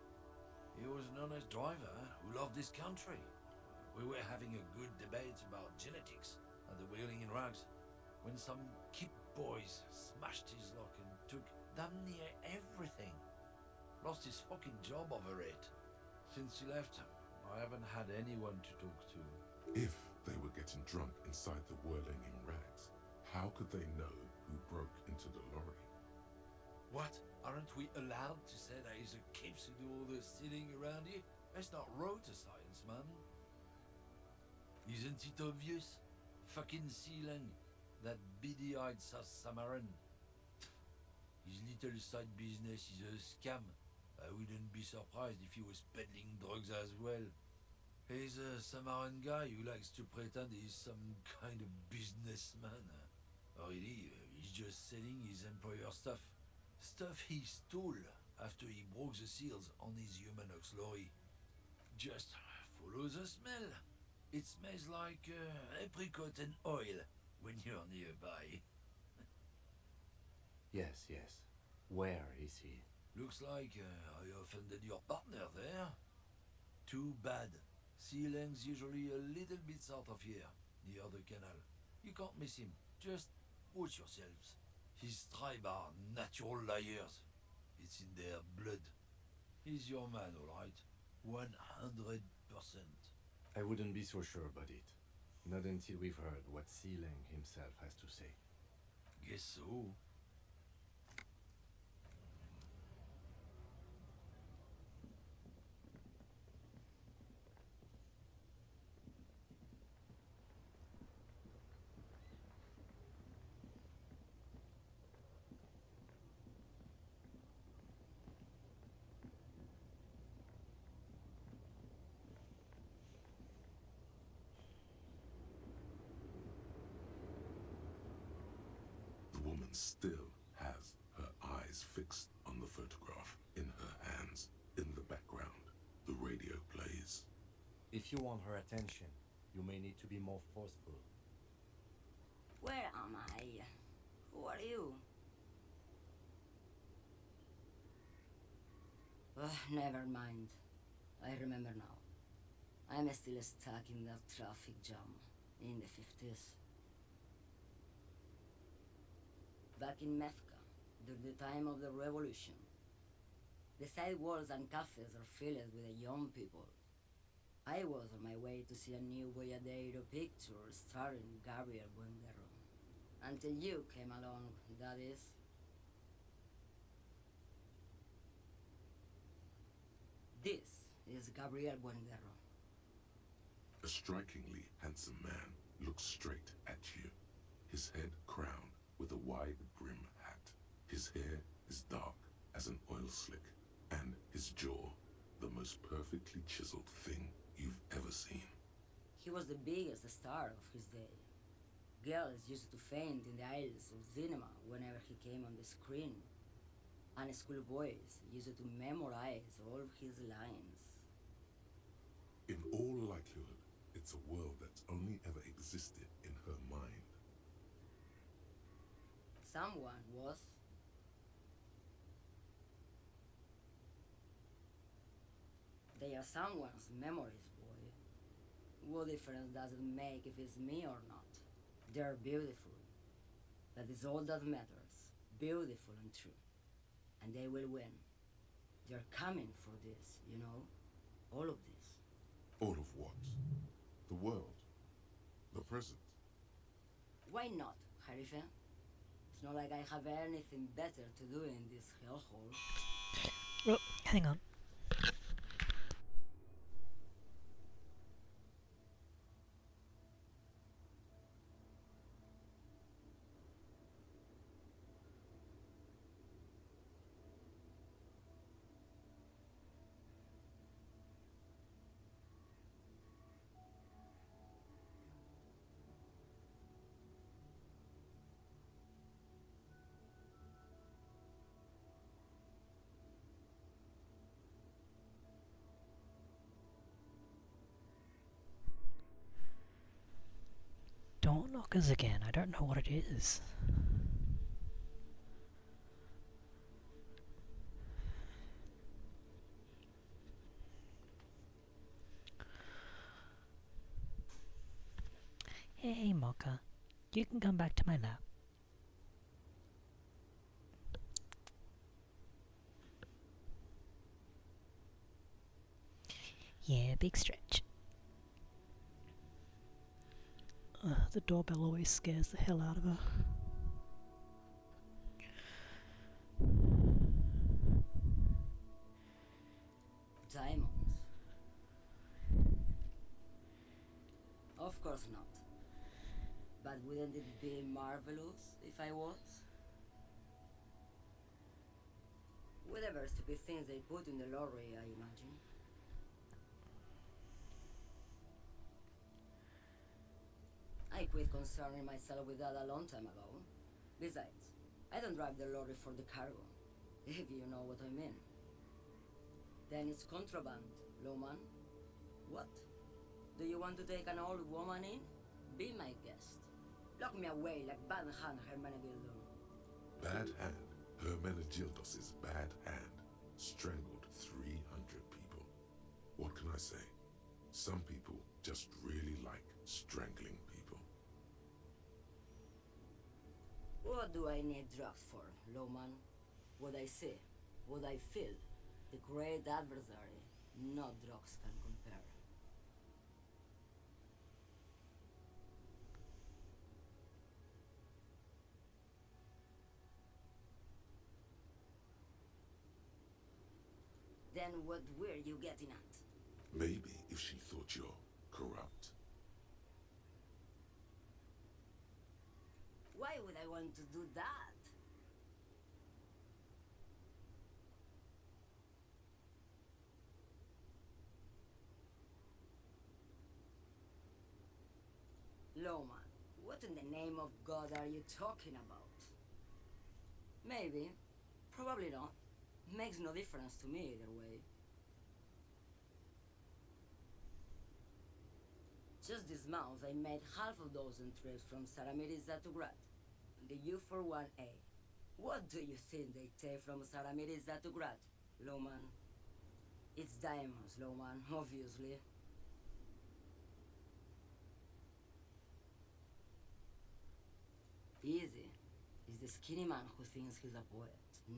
He was an honest driver who loved this country. We were having a good debate about genetics at the Wheeling in Rags when some kip boys smashed his lock and took damn near everything. Lost his fucking job over it. Since he left, I haven't had anyone to talk to. If they were getting drunk inside the Whirling in Rags, how could they know who broke into the lorry? What? Aren't we allowed to say there is a kips who do all the stealing around here? That's not road to science, man. Isn't it obvious? Fucking Sealang, that beady-eyed South Samaran. His little side business is a scam. I wouldn't be surprised if he was peddling drugs as well. He's a Samaran guy who likes to pretend he's some kind of businessman. Really, he's just selling his employer stuff. Stuff he stole after he broke the seals on his Humanox lorry. Just follow the smell. It smells like apricot and oil when you're nearby. Yes, yes. Where is he? Looks like I offended your partner there. Too bad. Sealang's usually a little bit south of here, near the canal. You can't miss him. Just watch yourselves. His tribe are natural liars. It's in their blood. He's your man, all right? 100%. I wouldn't be so sure about it. Not until we've heard what Sealang himself has to say. Guess so. The woman still has her eyes fixed on the photograph in her hands. In the background, the radio plays. If you want her attention, you may need to be more forceful. Where am I? Who are you? Never mind. I remember now. I'm still stuck in that traffic jam in the 50s. Back in Methka, during the time of the revolution, the sidewalks and cafes are filled with the young people. I was on my way to see a new Boyadero picture starring Gabriel Buenguerro. Until you came along, that is. This is Gabriel Buenguerro. A strikingly handsome man looks straight at you, his head crowned with a wide brim hat. His hair is dark as an oil slick, and his jaw the most perfectly chiseled thing you've ever seen. He was the biggest star of his day. Girls used to faint in the aisles of cinema whenever he came on the screen, and schoolboys used to memorize all of his lines. In all likelihood, it's a world that's only ever existed in her mind. Someone was. They are someone's memories, boy. What difference does it make if it's me or not? They're beautiful. That is all that matters. Beautiful and true. And they will win. They're coming for this, you know? All of this. All of what? The world? The present? Why not, Harife? It's not like I have anything better to do in this hellhole. Well, hang on. knockers again. I don't know what it is. Hey, Mocha. You can come back to my lap. Yeah, big stretch. The doorbell always scares the hell out of her. Diamonds? Of course not. But wouldn't it be marvelous if I was? Whatever stupid things they put in the lorry, I imagine. I quit concerning myself with that a long time ago. Besides, I don't drive the lorry for the cargo, if you know what I mean. Then it's contraband, Lowman. What? Do you want to take an old woman in? Be my guest. Lock me away like Bad Hand Hermenegildo. Bad Hand Hermenegildos' bad hand strangled 300 people. What can I say? Some people just really like strangling people. What do I need drugs for, Lowman? What I see, what I feel, the great adversary, no drugs can compare. Then what were you getting at? Maybe if she thought you're corrupt. Why would I want to do that? Lowman, what in the name of God are you talking about? Maybe. Probably not. Makes no difference to me either way. Just this month, I made half a dozen trips from Saramiriza to Grad, the U41A. What do you think they take from Saramiriza to Grad, Lowman? It's diamonds, Lowman, obviously. Easy. It's the skinny man who thinks he's a poet.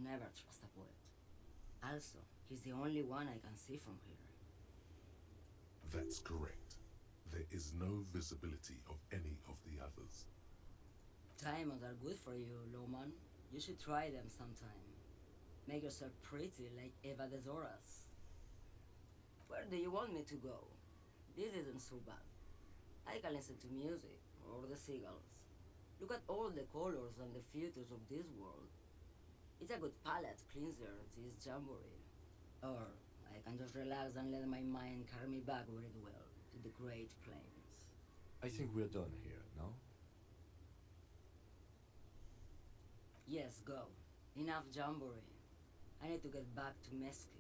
Never trust a poet. Also, he's the only one I can see from here. That's correct. There is no visibility of any of the others. Diamonds are good for you, Lowman. You should try them sometime. Make yourself pretty like Eva de Zoras. Where do you want me to go? This isn't so bad. I can listen to music, or the seagulls. Look at all the colors and the features of this world. It's a good palate cleanser, this jamboree. Or I can just relax and let my mind carry me back where it will, to the Great Plains. I think we're done here, no? Yes, go. Enough jamboree. I need to get back to Mesquite.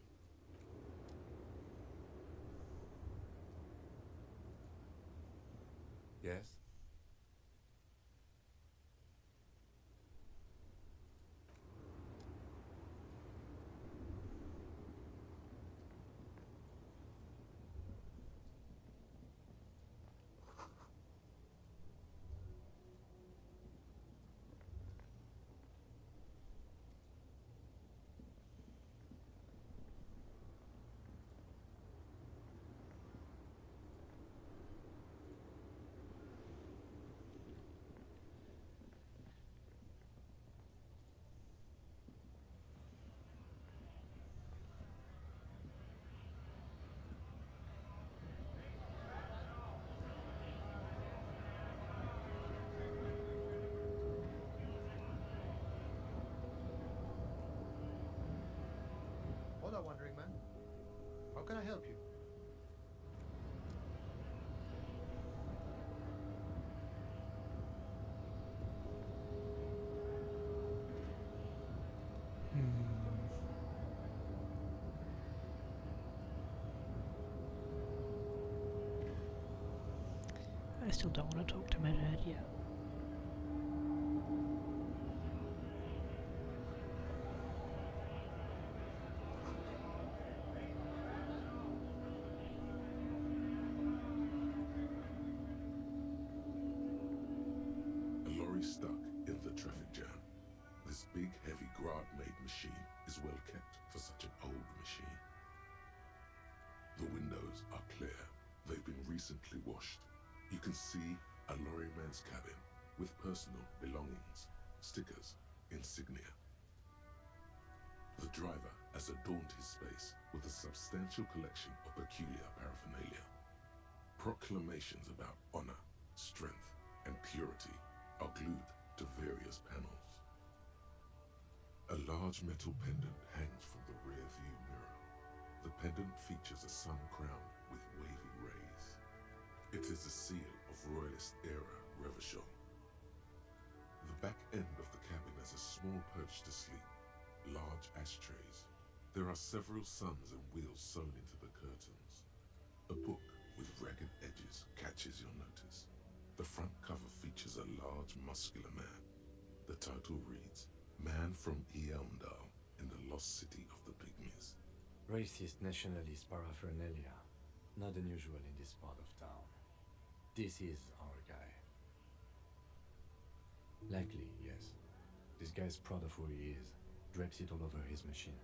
Yes? Hola, Wandering Man. How can I help you? I still don't want to talk to Measurhead yet. very stuck in the traffic jam. This big, heavy Grad-made machine is well kept for such an old machine. The windows are clear. They've been recently washed. You can see a lorryman's cabin with personal belongings, stickers, insignia. The driver has adorned his space with a substantial collection of peculiar paraphernalia. Proclamations about honor, strength, and purity are glued to various panels. A large metal pendant hangs from the rear view mirror. The pendant features a sun crown with wavy rays. It is a seal of Royalist era Revachol. The back end of the cabin has a small perch to sleep, large ashtrays. There are several suns and wheels sewn into the curtains. A book with ragged edges catches your notice. The front cover features a large muscular man. The title reads, Man from Eamdal in the Lost City of the Pygmies. Racist nationalist paraphernalia, not unusual in this part of town. This is our guy. Likely, yes. This guy's proud of who he is, drapes it all over his machine.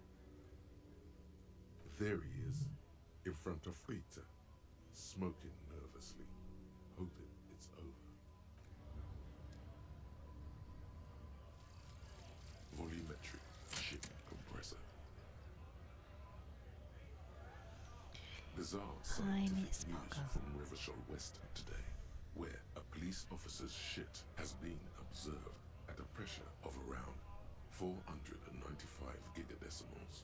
There he is, in front of Rita, smoking nervously, hoping it's over. Volumetric ship compressor. Bizarre scientific Miss news Mocha. from Revachol West today, where a police officer's shit has been observed at a pressure of around 495 gigadecimals.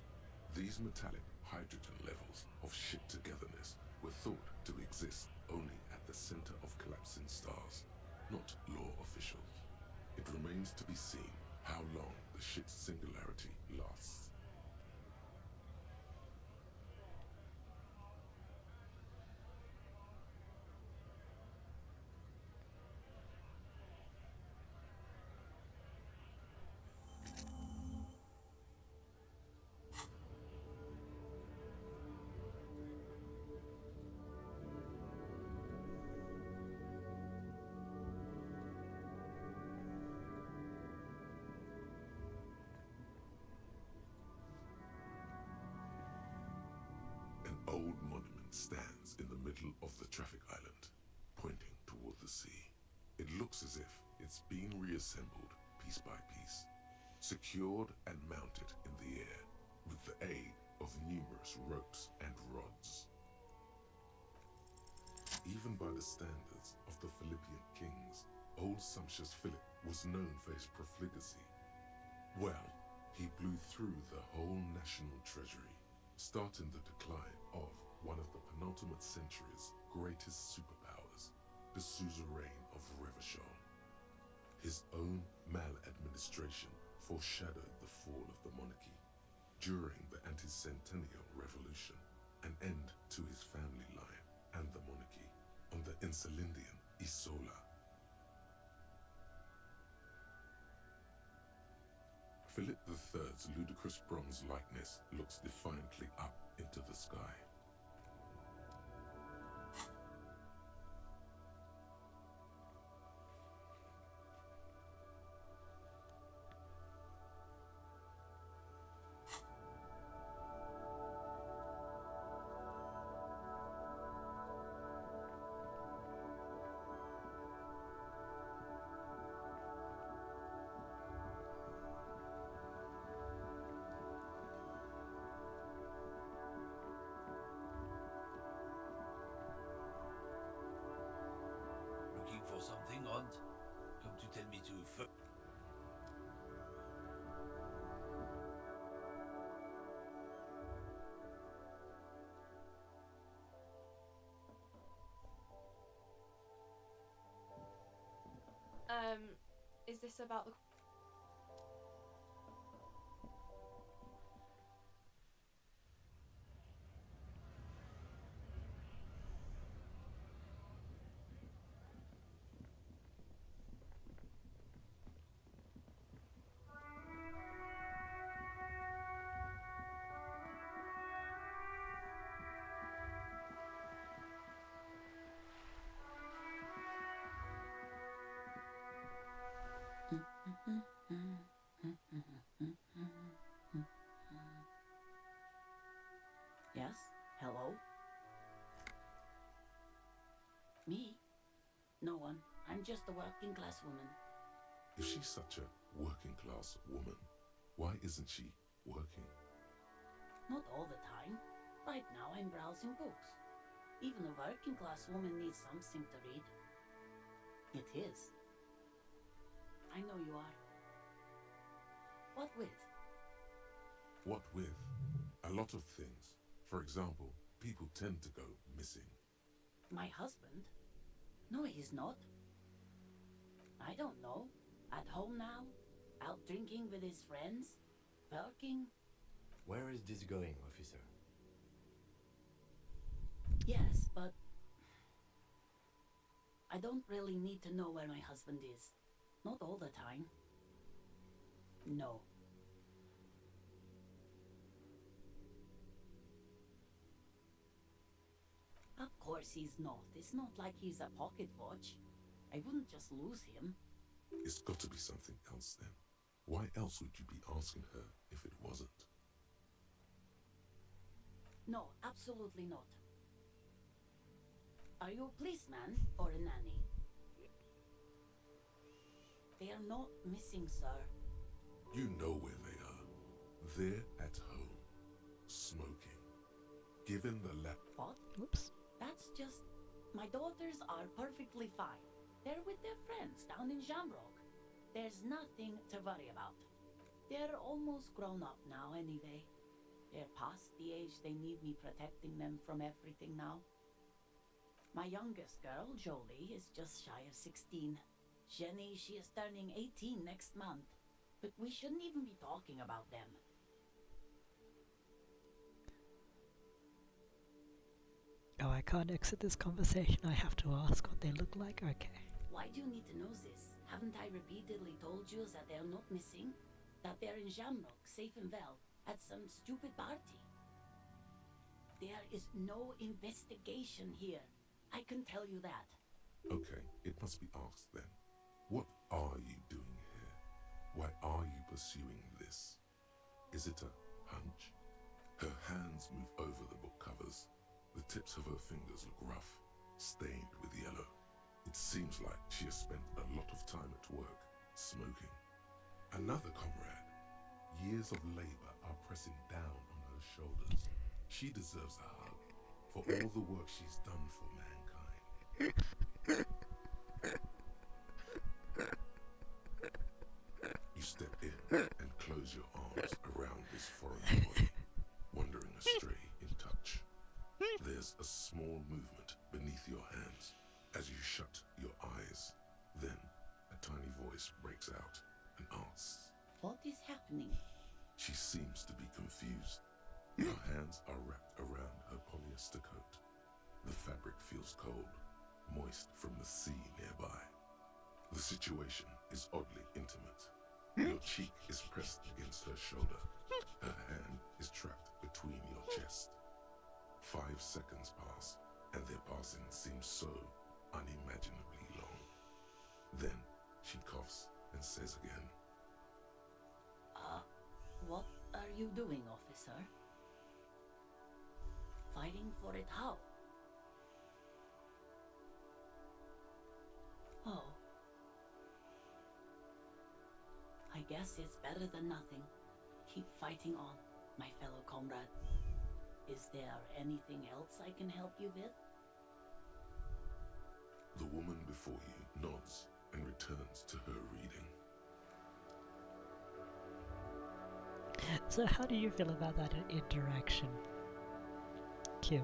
These metallic hydrogen levels of shit togetherness were thought to exist only at the center of collapsing stars, not law officials. It remains to be seen how long the shit singularity lasts. An old monument stands in the middle of the traffic island, pointing toward the sea. It looks as if it's been reassembled piece by piece, secured and mounted in the air with the aid of numerous ropes and rods. Even by the standards of the Philippian kings, old sumptuous Philip was known for his profligacy. Well, he blew through the whole national treasury, starting the decline of one of the penultimate century's greatest superpowers, the suzerain of Revachol. His own maladministration foreshadowed the fall of the monarchy. During the anti-centennial revolution, an end to his family line and the monarchy on the Insulindian Isola. Philip III's ludicrous bronze likeness looks defiantly up into the sky. Looking for something, Aunt? Come to tell me to Is this about the... I'm just a working class woman. If she's such a working class woman, why isn't she working? Not all the time. Right now I'm browsing books. Even a working class woman needs something to read. It is. I know you are. What with? What with? A lot of things. For example, people tend to go missing. My husband? No, he's not. I don't know. At home now? Out drinking with his friends? Working? Where is this going, officer? Yes, but I don't really need to know where my husband is. Not all the time. No. Of course he's not. It's not like he's a pocket watch. I wouldn't just lose him. It's got to be something else then. Why else would you be asking her if it wasn't? No, absolutely not. Are you a policeman or a nanny? They are not missing, sir. You know where they are. They're at home, smoking. Given the lap. What? Whoops. That's just... My daughters are perfectly fine. They're with their friends down in Shamrock. There's nothing to worry about. They're almost grown up now anyway. They're past the age they need me protecting them from everything now. My youngest girl, Jolie, is just shy of 16. Jenny, she is turning 18 next month. But we shouldn't even be talking about them. Oh, I can't exit this conversation. I have to ask what they look like? Okay. Why do you need to know this? Haven't I repeatedly told you that they're not missing? That they're in Shamrock, safe and well, at some stupid party? There is no investigation here. I can tell you that. Okay, it must be asked then. What are you doing here? Why are you pursuing this? Is it a hunch? Her hands move over the book covers. The tips of her fingers look rough, stained with yellow. It seems like she has spent a lot of time at work, smoking. Another comrade. Years of labor are pressing down on her shoulders. She deserves a hug for all the work she's done for mankind. You step in and close your arms around this foreign body, wandering astray in touch. There's a small movement beneath your hands as you shut your eyes. Then a tiny voice breaks out and asks, What is happening? She seems to be confused. Your hands are wrapped around her polyester coat. The fabric feels cold, moist from the sea nearby. The situation is oddly intimate. Your cheek is pressed against her shoulder. Her hand is trapped between your chest. 5 seconds pass, and their passing seems so unimaginably long. Then she coughs and says again, What are you doing, officer? Fighting for it how? Oh. I guess it's better than nothing. Keep fighting on, my fellow comrade. Is there anything else I can help you with? The woman before you nods and returns to her reading. So how do you feel about that interaction, Kim?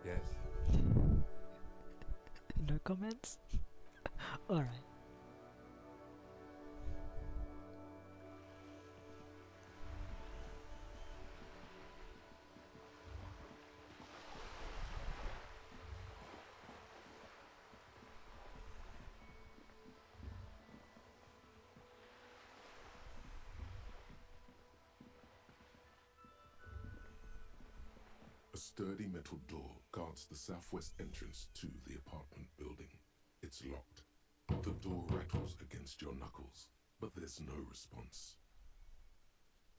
Yes. No comments? Alright. A sturdy metal door guards the southwest entrance to the apartment building. It's locked. The door rattles against your knuckles, but there's no response.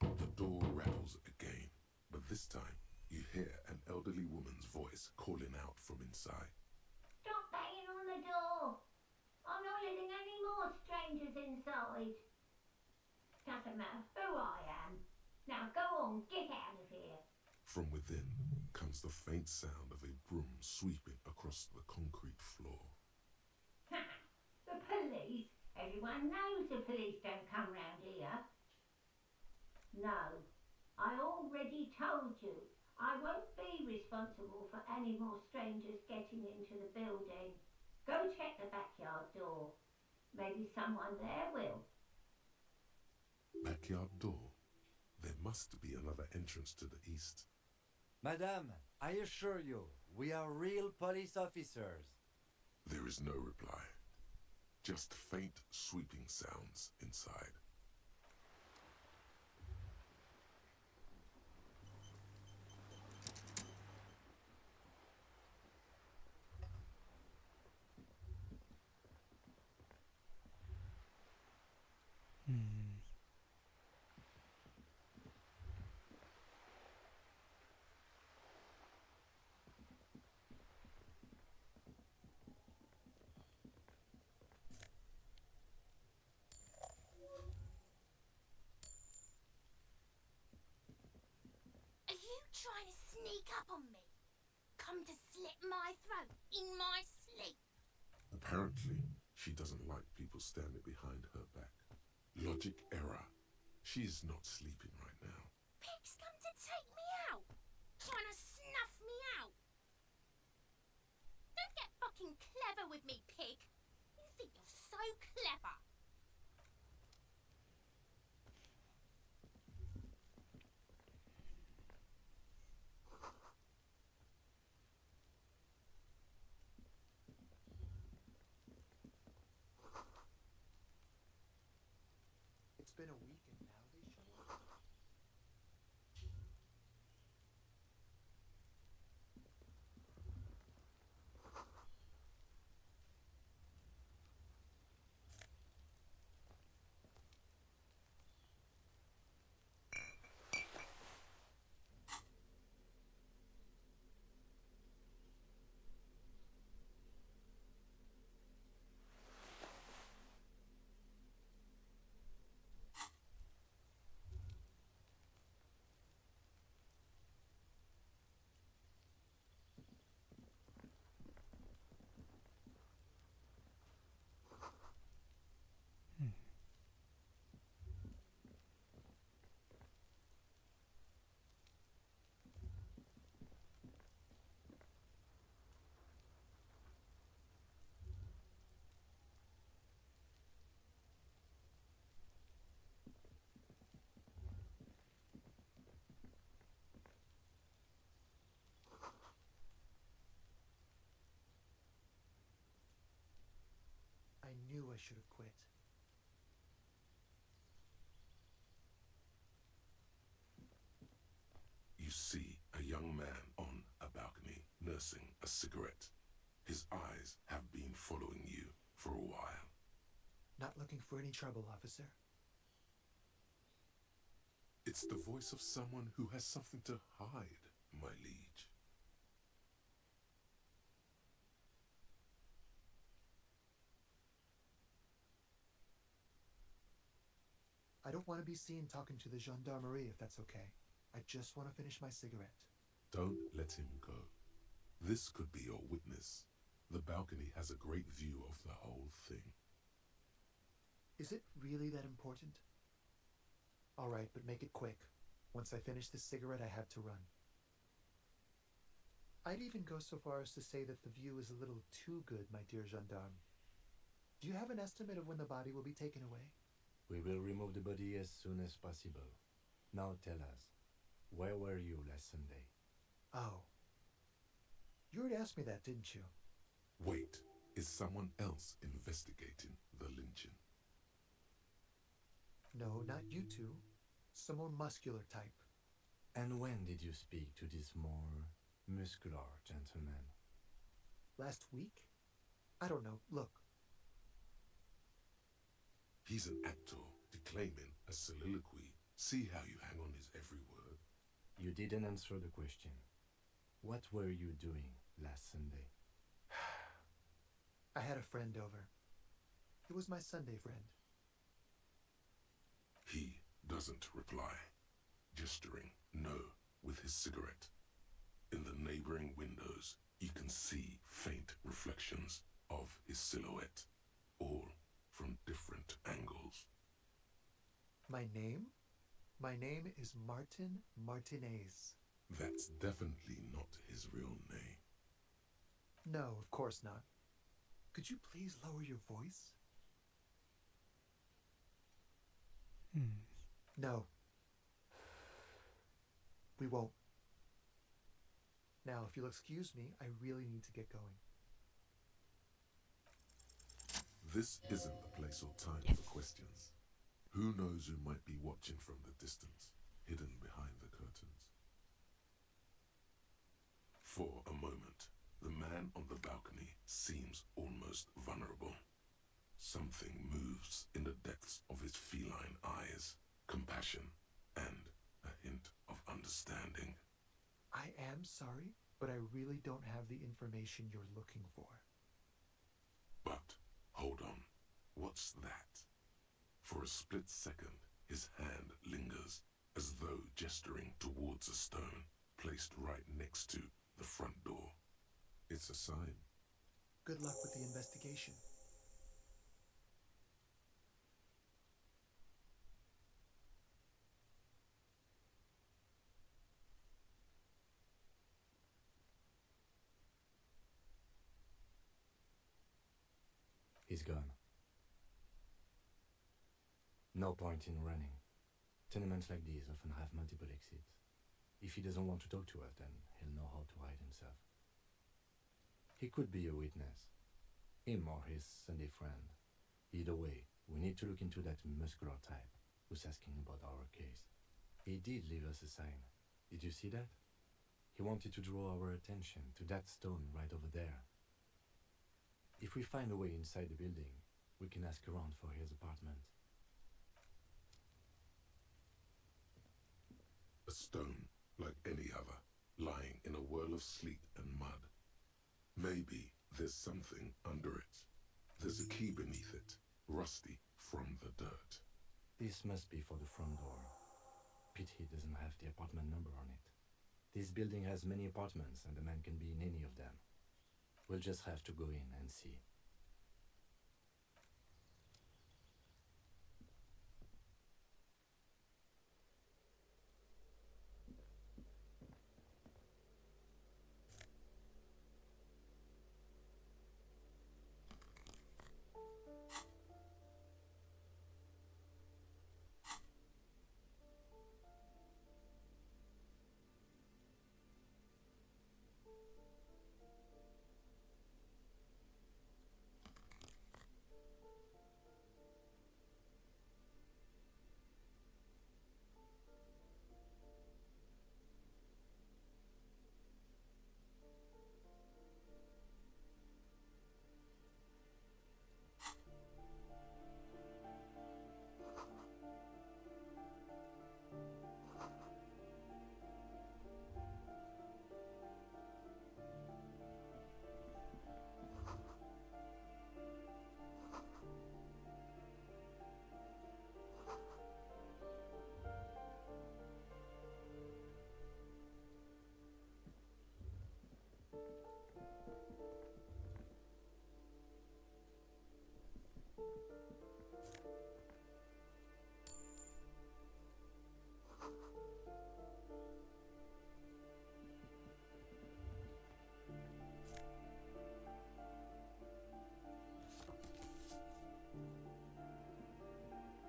The door rattles again, but this time you hear an elderly woman's voice calling out from inside. Stop banging on the door! not letting any more strangers inside. Doesn't matter who I am. Now go on, get out of here. From within comes the faint sound of a broom sweeping across the concrete floor. The police? Everyone knows the police don't come round here. No, I already told you. I won't be responsible for any more strangers getting into the building. Go check the backyard door. Maybe someone there will. Backyard door. There must be another entrance to the east. Madame, I assure you, we are real police officers. There is no reply. Just faint sweeping sounds inside. Are you trying to sneak up on me? Come to slit my throat in my sleep? Apparently, she doesn't like people standing behind her back. Logic error. She's not sleeping right now. Pig's come to take me out. Trying to snuff me out. Don't get fucking clever with me, pig. You think you're so clever. It's been a week and now they show up? I knew I should have quit. You see a young man on a balcony nursing a cigarette. His eyes have been following you for a while. Not looking for any trouble, officer. It's the voice of someone who has something to hide, my liege. I don't want to be seen talking to the gendarmerie if that's okay. I just want to finish my cigarette. Don't let him go. This could be your witness. The balcony has a great view of the whole thing. Is it really that important? All right, but make it quick. Once I finish this cigarette, I have to run. I'd even go so far as to say that the view is a little too good, my dear gendarme. Do you have an estimate of when the body will be taken away? We will remove the body as soon as possible. Now tell us, where were you last Sunday? Oh. You already asked me that, didn't you? Wait, is someone else investigating the lynching? No, not you two. Some more muscular type. And when did you speak to this more muscular gentleman? Last week? I don't know. Look. He's an actor declaiming a soliloquy. See how you hang on his every word. You didn't answer the question. What were you doing last Sunday? I had a friend over. It was my Sunday friend. He doesn't reply, gesturing no with his cigarette. In the neighboring windows, you can see faint reflections of his silhouette, all from different angles. My name? My name is Martin Martinez. That's definitely not his real name. No, of course not. Could you please lower your voice? No. We won't. Now, if you'll excuse me, I really need to get going. This isn't the place or time for questions. Who knows who might be watching from the distance, hidden behind the curtains? For a moment, the man on the balcony seems almost vulnerable. Something moves in the depths of his feline eyes, compassion and a hint of understanding. I am sorry, but I really don't have the information you're looking for. But, hold on, what's that? For a split second, his hand lingers, as though gesturing towards a stone placed right next to the front door. It's a sign. Good luck with the investigation. He's gone. No point in running. Tenements like these often have multiple exits. If he doesn't want to talk to us, then he'll know how to hide himself. He could be a witness. Him or his Sunday friend. Either way, we need to look into that muscular type who's asking about our case. He did leave us a sign. Did you see that? He wanted to draw our attention to that stone right over there. If we find a way inside the building, we can ask around for his apartment. A stone, like any other, lying in a whirl of sleet and mud. Maybe there's something under it. There's a key beneath it, rusty from the dirt. This must be for the front door. Pity doesn't have the apartment number on it. This building has many apartments and the man can be in any of them. We'll just have to go in and see.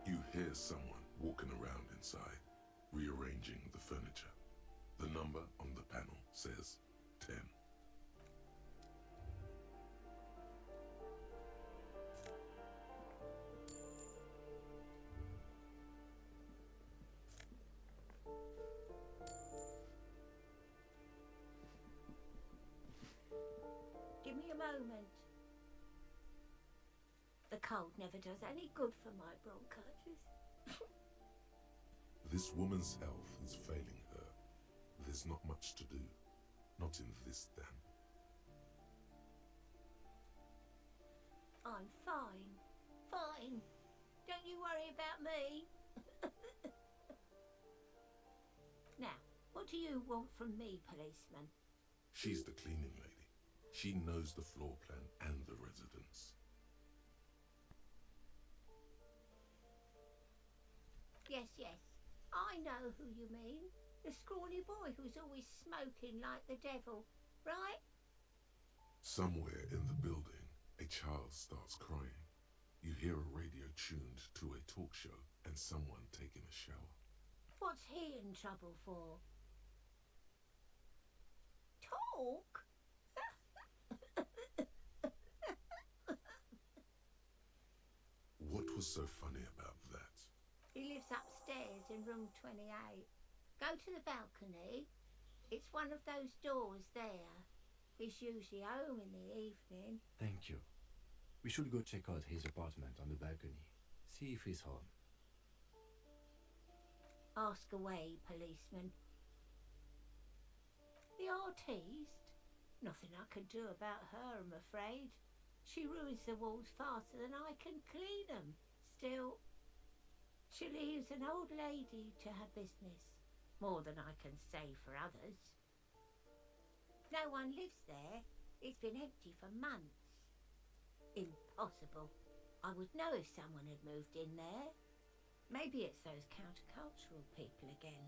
You hear someone walking around inside, rearranging the furniture. The number on the panel says 10. Give me a moment. The cold never does any good for my bronchitis. This woman's health is failing her. There's not much to do. Not in this den. I'm fine. Fine. Don't you worry about me. Now, what do you want from me, policeman? She's the cleaning lady. She knows the floor plan and the residence. Yes, yes. I know who you mean. The scrawny boy who's always smoking like the devil, right? Somewhere in the building, a child starts crying. You hear a radio tuned to a talk show and someone taking a shower. What's he in trouble for? Talk? What was so funny about that? He lives upstairs in room 28. Go to the balcony. It's one of those doors there. He's usually home in the evening. Thank you. We should go check out his apartment on the balcony. See if he's home. Ask away, policeman. The artiste? Nothing I can do about her, I'm afraid. She ruins the walls faster than I can clean them. Still, she leaves an old lady to her business. More than I can say for others. No one lives there. It's been empty for months. Impossible. I would know if someone had moved in there. Maybe it's those countercultural people again.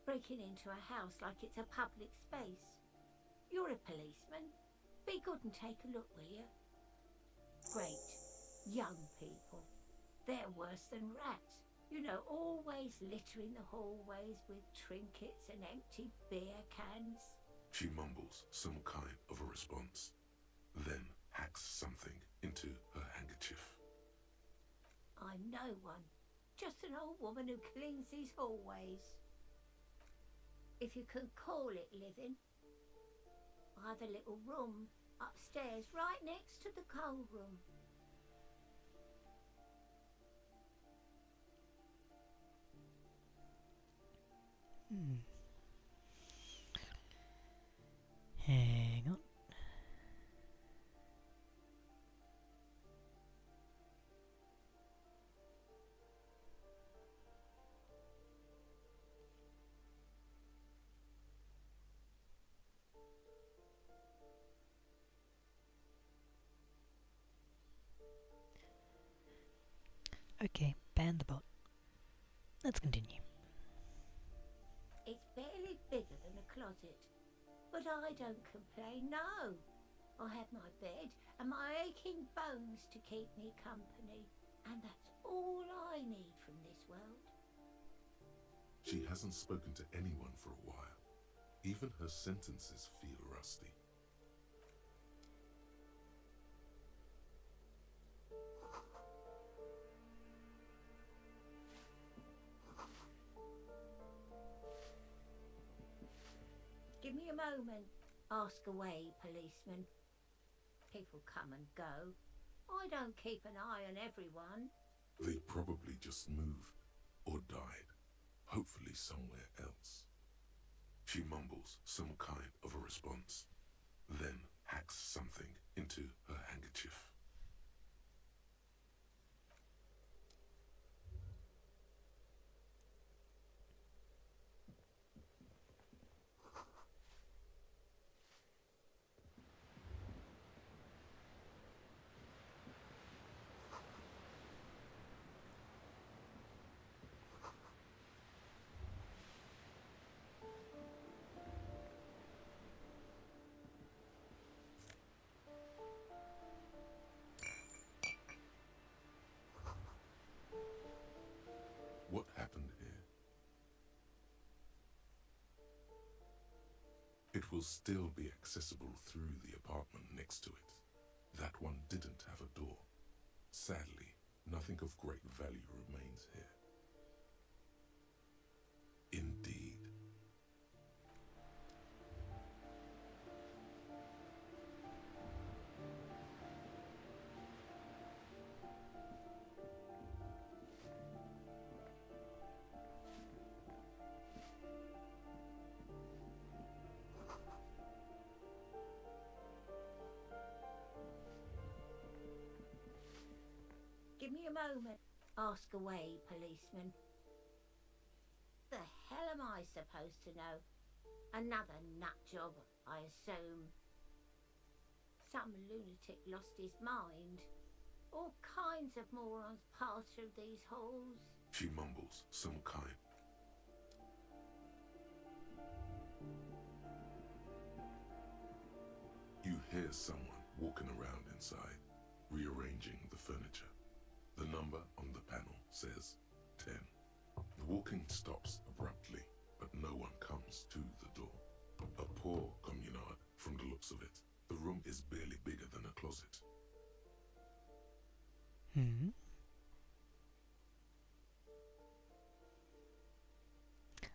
Breaking into a house like it's a public space. You're a policeman. Be good and take a look, will you? Great. Young people. They're worse than rats. You know, always littering the hallways with trinkets and empty beer cans. She mumbles some kind of a response, then hacks something into her handkerchief. I'm no one. Just an old woman who cleans these hallways. If you can call it living. I have a little room upstairs right next to the coal room. Hang on. Okay, ban the bot. Let's continue. It's barely bigger than a closet. But I don't complain, no. I have my bed and my aching bones to keep me company. And that's all I need from this world. She hasn't spoken to anyone for a while. Even her sentences feel rusty. Give me a moment. Ask away, policeman. People come and go. I don't keep an eye on everyone. They probably just moved or died, hopefully somewhere else. She mumbles some kind of a response, then hacks something into her handkerchief. What happened here? It will still be accessible through the apartment next to it. That one didn't have a door. Sadly, nothing of great value remains here. Indeed. Give moment. Ask away, policeman. The hell am I supposed to know? Another nut job, I assume. Some lunatic lost his mind. All kinds of morons pass through these halls. She mumbles some kind. You hear someone walking around inside, rearranging the furniture. The number on the panel says 10. The walking stops abruptly, but no one comes to the door. A poor communard, from the looks of it. The room is barely bigger than a closet.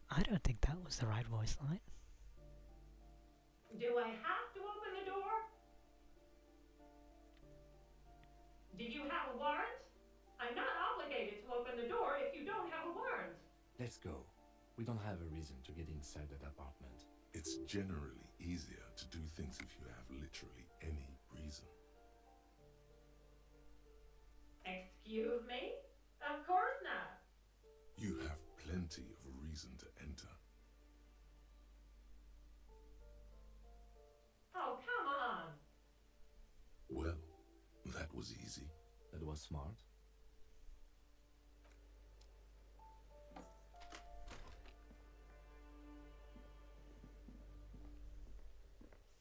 I don't think that was the right voice line. Do I have to open the door? Do you have a warrant? I'm not obligated to open the door if you don't have a warrant. Let's go. We don't have a reason to get inside that apartment. It's generally easier to do things if you have literally any reason. Excuse me? Of course not. You have plenty of reason to enter. Oh, come on. Well, that was easy. That was smart.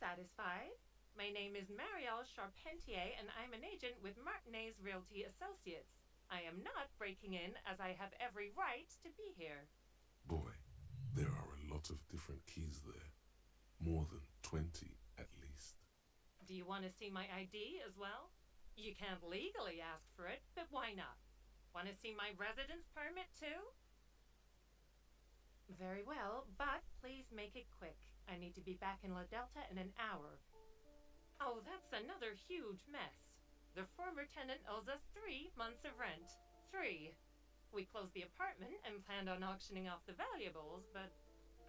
Satisfied? My name is Marielle Charpentier, and I'm an agent with Martinez Realty Associates. I am not breaking in, as I have every right to be here. Boy, there are a lot of different keys there. More than 20, at least. Do you want to see my ID as well? You can't legally ask for it, but why not? Want to see my residence permit too? Very well, but please make it quick. I need to be back in La Delta in an hour. Oh, that's another huge mess. The former tenant owes us 3 months of rent. 3. We closed the apartment and planned on auctioning off the valuables, but...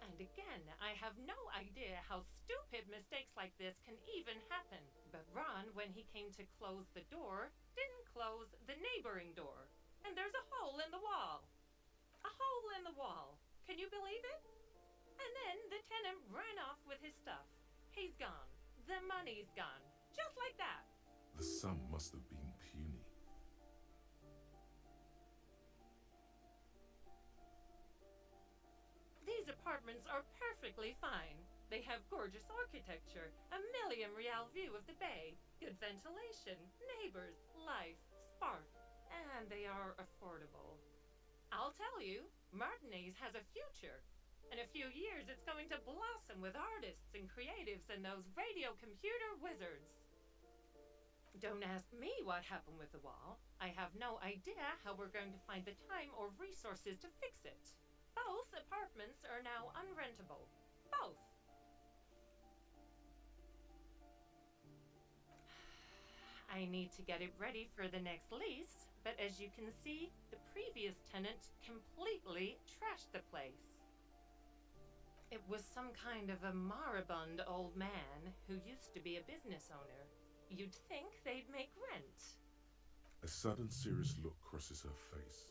And again, I have no idea how stupid mistakes like this can even happen. But Ron, when he came to close the door, didn't close the neighboring door. And there's a hole in the wall. A hole in the wall. Can you believe it? And then the tenant ran off with his stuff. He's gone. The money's gone. Just like that. The sum must have been puny. These apartments are perfectly fine. They have gorgeous architecture, a million-real view of the bay, good ventilation, neighbors, life, spark, and they are affordable. I'll tell you, Martinez has a future. In a few years, it's going to blossom with artists and creatives and those radio computer wizards. Don't ask me what happened with the wall. I have no idea how we're going to find the time or resources to fix it. Both apartments are now unrentable. Both. I need to get it ready for the next lease, but as you can see, the previous tenant completely trashed the place. It was some kind of a moribund old man who used to be a business owner. You'd think they'd make rent. A sudden serious look crosses her face.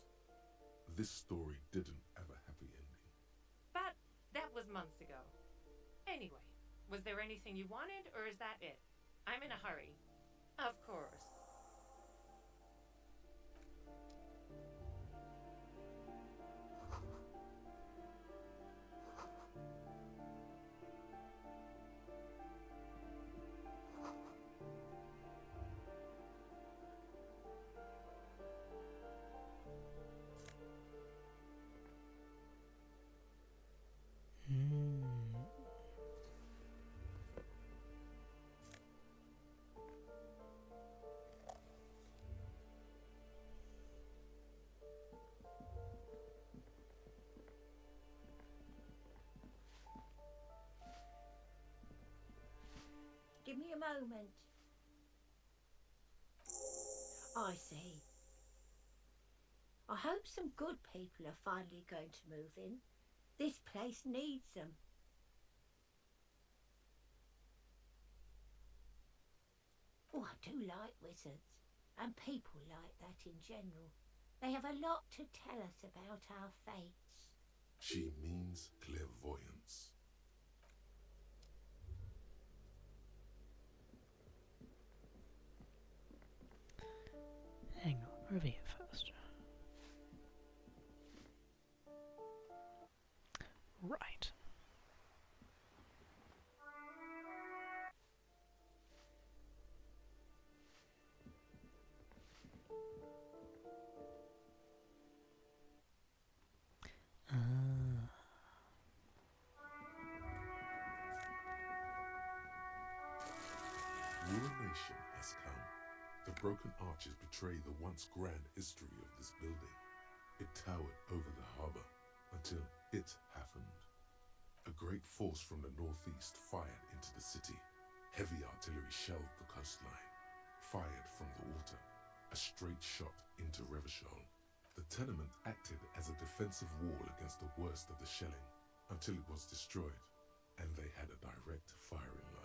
This story didn't have a happy ending. But that was months ago. Anyway, was there anything you wanted, or is that it? I'm in a hurry. Of course. Give me a moment. I see. I hope some good people are finally going to move in. This place needs them. Oh, I do like wizards. And people like that in general. They have a lot to tell us about our fates. She means clairvoyance. Hang on, over here first. Right. Ruination has come. The broken arches betray the once grand history of this building. It towered over the harbor until it happened. A great force from the northeast fired into the city. Heavy artillery shelled the coastline, fired from the water, a straight shot into Revachol. The tenement acted as a defensive wall against the worst of the shelling until it was destroyed, and they had a direct firing line.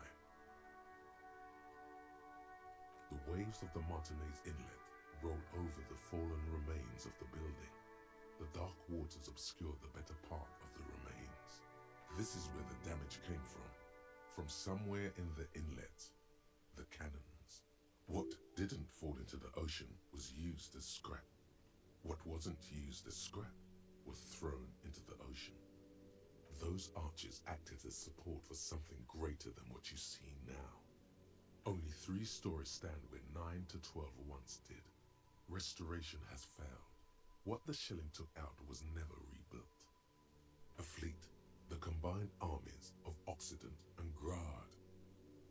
The waves of the Martinez Inlet rolled over the fallen remains of the building. The dark waters obscured the better part of the remains. This is where the damage came from. From somewhere in the inlet, the cannons. What didn't fall into the ocean was used as scrap. What wasn't used as scrap was thrown into the ocean. Those arches acted as support for something greater than what you see now. Only 3 stories stand where 9 to 12 once did. Restoration has failed. What the shelling took out was never rebuilt. A fleet, the combined armies of Occident and Grad,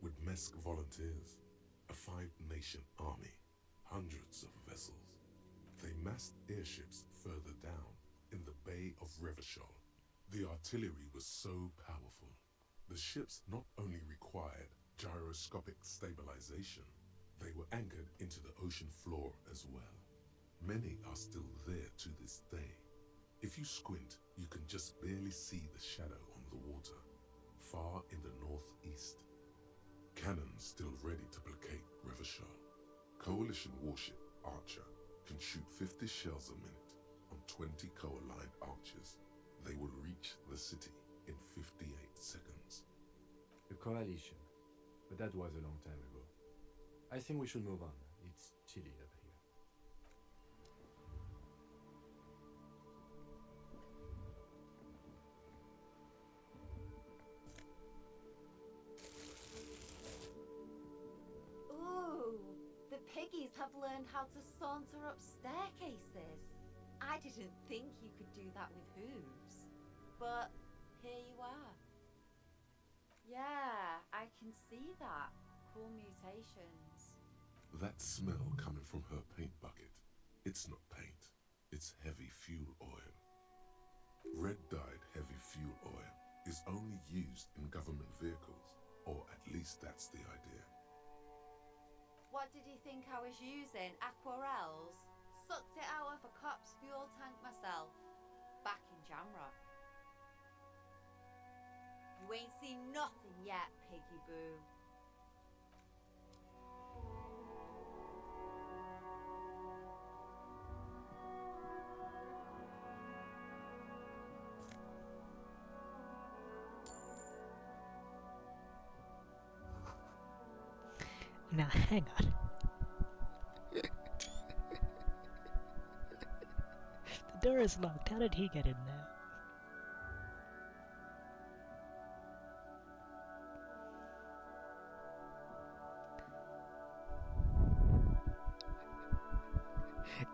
with Mesk volunteers, a 5-nation army, hundreds of vessels. They massed airships further down in the Bay of Revachol. The artillery was so powerful. The ships not only required gyroscopic stabilization, they were anchored into the ocean floor as well. Many are still there to this day. If you squint, you can just barely see the shadow on the water, far in the northeast. Cannons still ready to placate Revachol. Coalition warship Archer can shoot 50 shells a minute on 20 co-aligned archers. They will reach the city in 58 seconds. The coalition. But that was a long time ago. I think we should move on. It's chilly up here. Ooh, the piggies have learned how to saunter up staircases. I didn't think you could do that with hooves. But here you are. Yeah, I can see that. Cool mutations. That smell coming from her paint bucket. It's not paint. It's heavy fuel oil. Red-dyed heavy fuel oil is only used in government vehicles, or at least that's the idea. What did you think I was using? Aquarels? Sucked it out of a cop's fuel tank myself. Back in Jamrock. You ain't seen nothing yet, Piggy Boo. Now hang on. The door is locked. How did he get in there?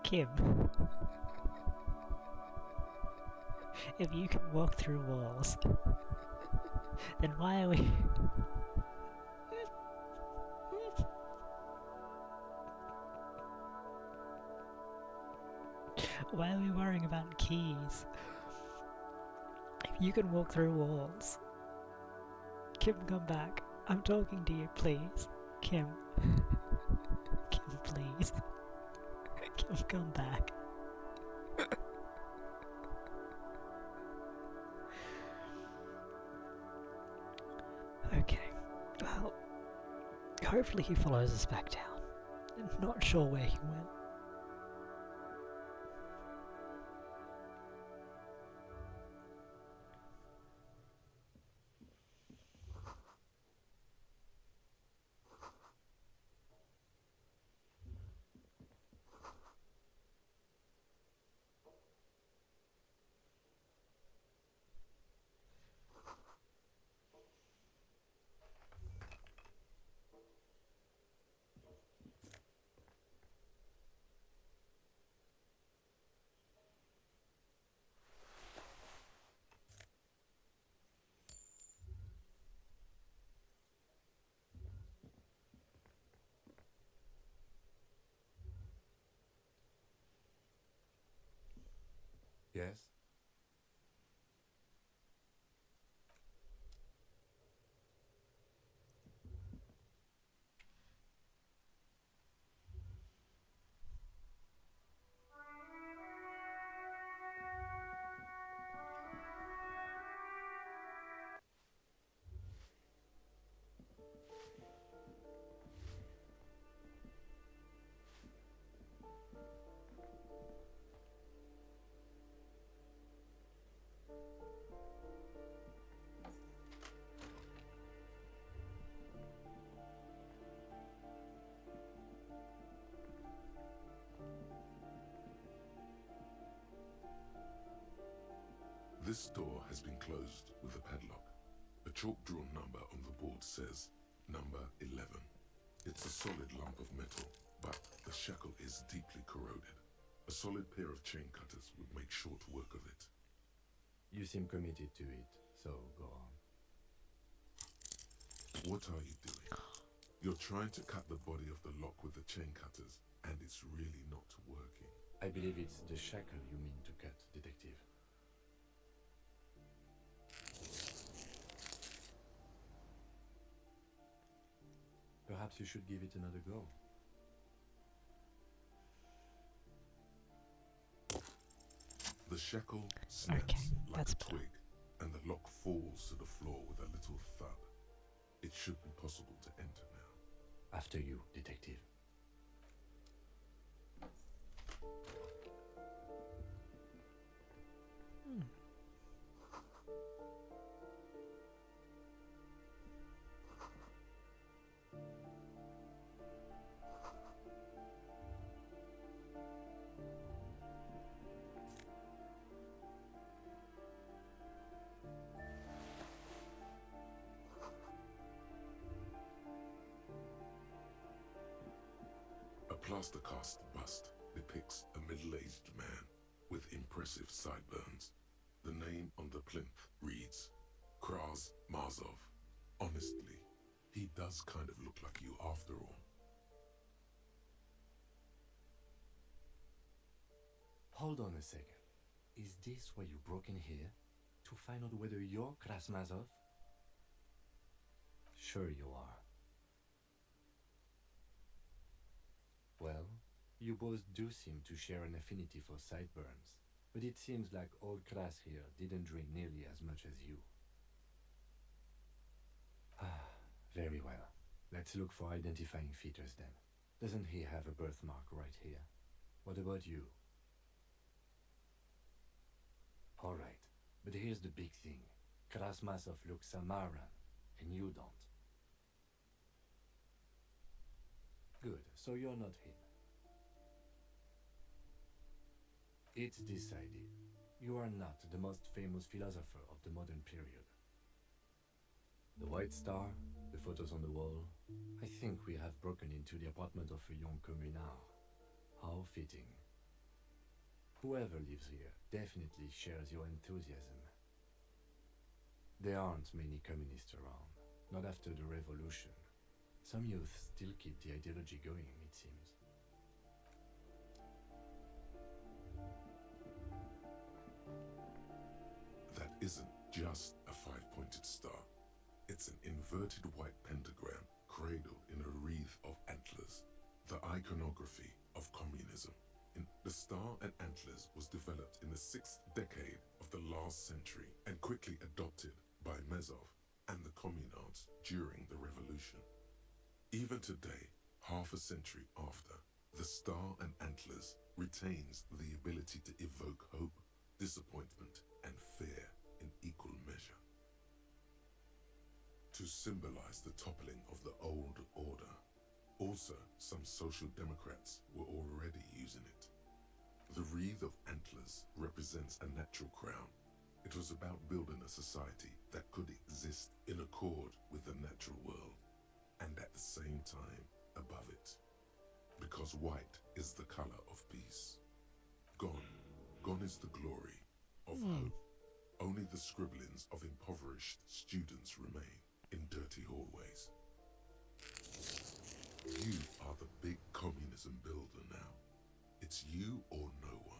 Kim. If you can walk through walls, then why are we... Why are we worrying about keys? If you can walk through walls... Kim, come back. I'm talking to you, please. Kim. Kim, please. Kim, come back. Okay, well, hopefully he follows us back down. I'm not sure where he went. Yes? This door has been closed with a padlock. A chalk-drawn number on the board says number 11. It's a solid lump of metal, but the shackle is deeply corroded. A solid pair of chain cutters would make short work of it. You seem committed to it, so go on. What are you doing? You're trying to cut the body of the lock with the chain cutters, and it's really not working. I believe it's the shackle you mean to cut, Detective. Perhaps you should give it another go. The shackle snaps Okay, like that's a better. twig, and the lock falls to the floor with a little thud. It should be possible to enter now. After you, Detective. A plaster cast bust depicts a middle-aged man with impressive sideburns. The name on the plinth reads Kraz Marzov. Honestly, he does kind of look like you after all. Hold on a second. Is this why you broke in here? To find out whether you're Krasmazov? Sure you are. Well, you both do seem to share an affinity for sideburns, but it seems like old Kras here didn't drink nearly as much as you. Very well. Let's look for identifying features then. Doesn't he have a birthmark right here? What about you? Alright, but here's the big thing. Krasmazov looks Samaran, and you don't. Good, so you're not him. It's decided. You are not the most famous philosopher of the modern period. The White Star, the photos on the wall. I think we have broken into the apartment of a young communard. How fitting. Whoever lives here definitely shares your enthusiasm. There aren't many communists around, not after the revolution. Some youth still keep the ideology going, it seems. That isn't just a five-pointed star. It's an inverted white pentagram cradled in a wreath of antlers, the iconography of communism. The star and antlers was developed in the 6th decade of the last century and quickly adopted by Mezov and the communards during the revolution. Even today, half a century after, the star and antlers retains the ability to evoke hope, disappointment, and fear in equal measure. To symbolize the toppling of the old order. Also, some social democrats were already using it. The wreath of antlers represents a natural crown. It was about building a society that could exist in accord with the natural world, and at the same time above it. Because white is the color of peace. Gone is the glory of hope. Only the scribblings of impoverished students remain in dirty hallways. You are the big communism builder now. It's you or no one.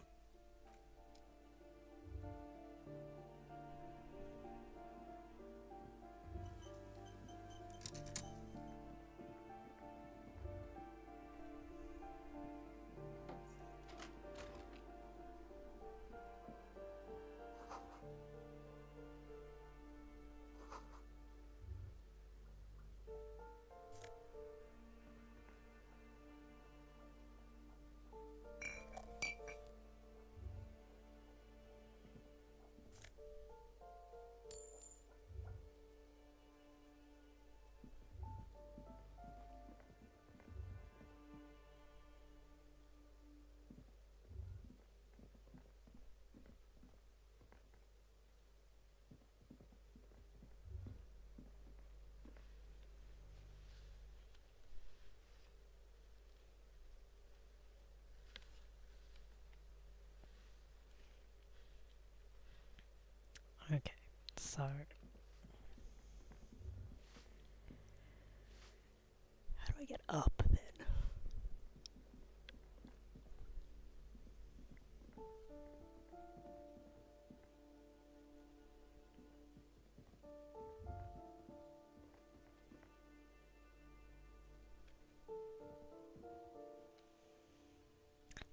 So, how do I get up then?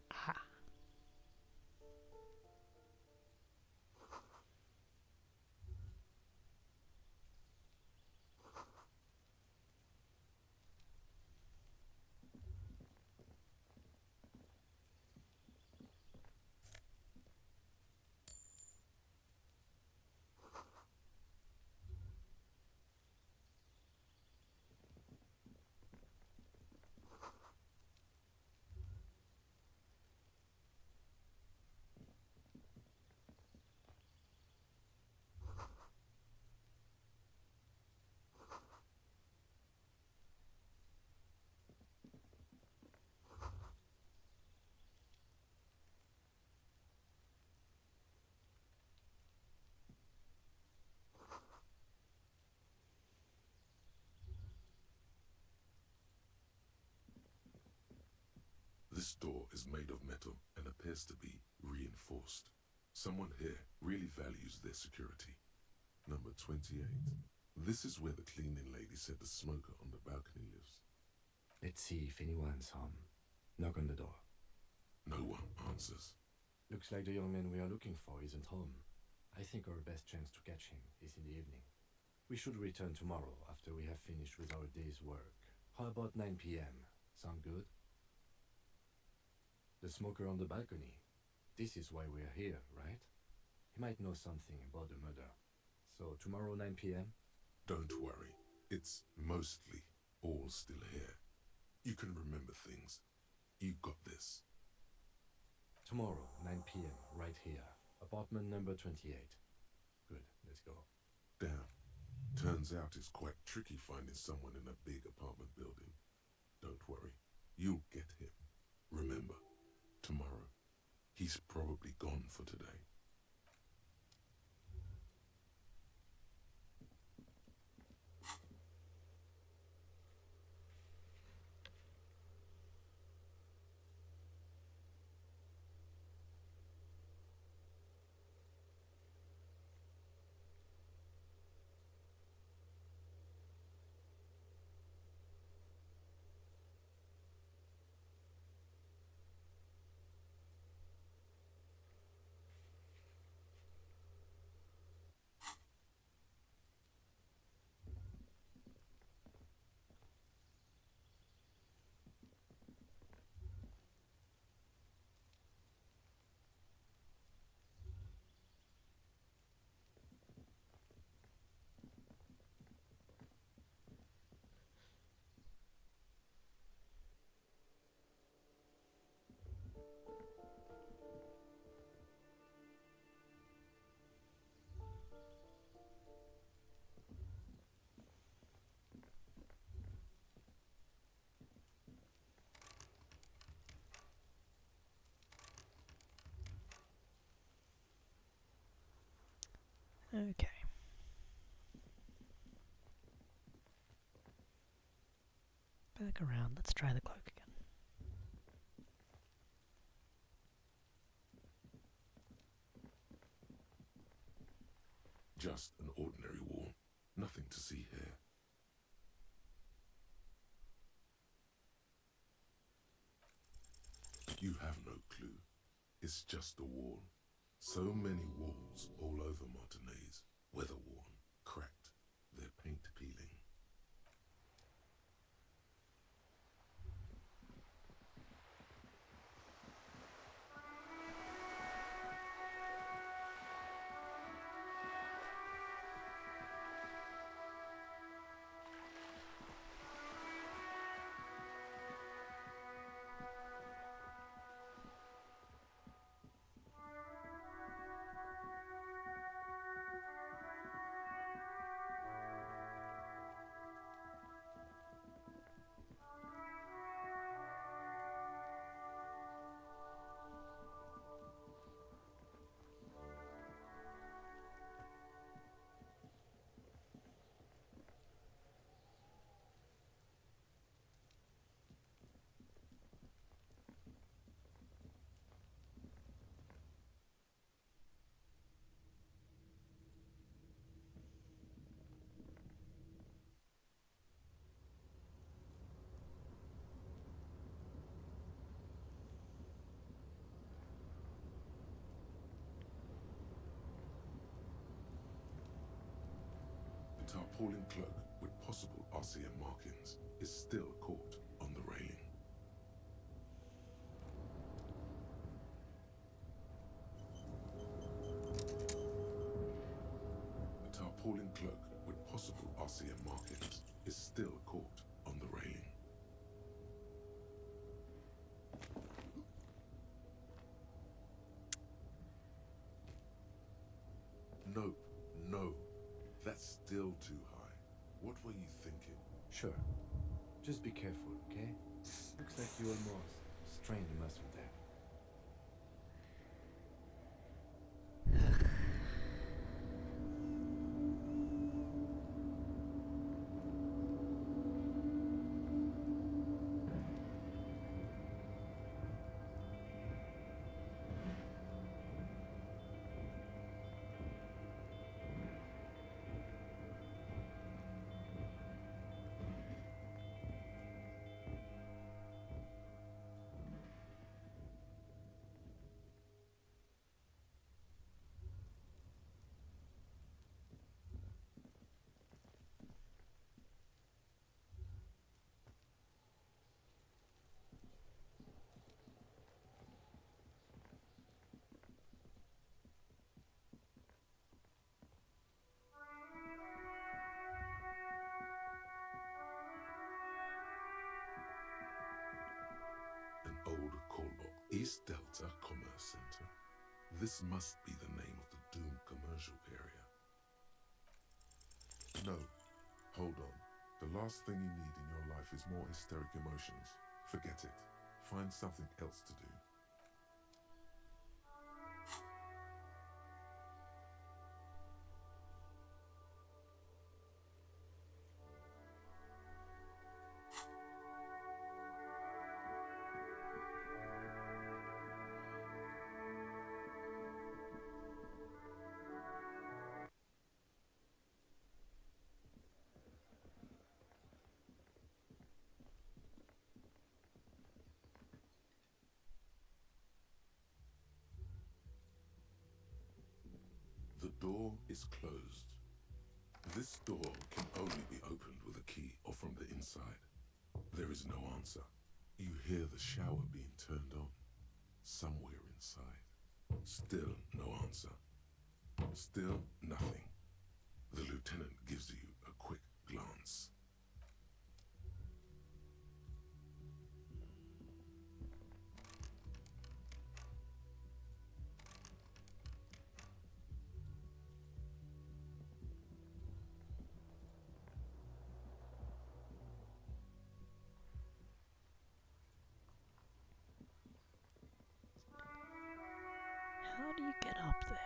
Ah. This door is made of metal and appears to be reinforced. Someone here really values their security. Number 28. This is where the cleaning lady said the smoker on the balcony lives. Let's see if anyone's home. Knock on the door. No one answers. Looks like the young man we are looking for isn't home. I think our best chance to catch him is in the evening. We should return tomorrow after we have finished with our day's work. How about 9 p.m.? Sound good? The smoker on the balcony. This is why we're here, right? He might know something about the murder. So tomorrow 9 p.m.? Don't worry. It's mostly all still here. You can remember things. You got this. Tomorrow, 9 p.m., right here. Apartment number 28. Good, let's go. Damn. Turns out it's quite tricky finding someone in a big apartment building. Don't worry. You'll get him. Remember, tomorrow. He's probably gone for today. Okay. Back around, let's try the cloak again. Just an ordinary wall. Nothing to see here. You have no clue. It's just a wall. So many walls all over Martinez. Weather-worn, cracked, their paint peeling. tarpaulin cloak with possible RCM markings is still caught on the railing. A tarpaulin cloak with possible RCM markings is still caught on the railing. Nope, no. That's still too high. What were you thinking? Sure. Just be careful, okay? Looks like you almost strained a muscle there. An old callbook. East Delta Commerce Center. This must be the name of the doomed commercial area. No, hold on. The last thing you need in your life is more hysteric emotions. Forget it. Find something else to do. The door is closed. This door can only be opened with a key or from the inside. There is no answer. You hear the shower being turned on. Somewhere inside. Still no answer. Still nothing. The lieutenant gives you a quick glance. How do you get up there?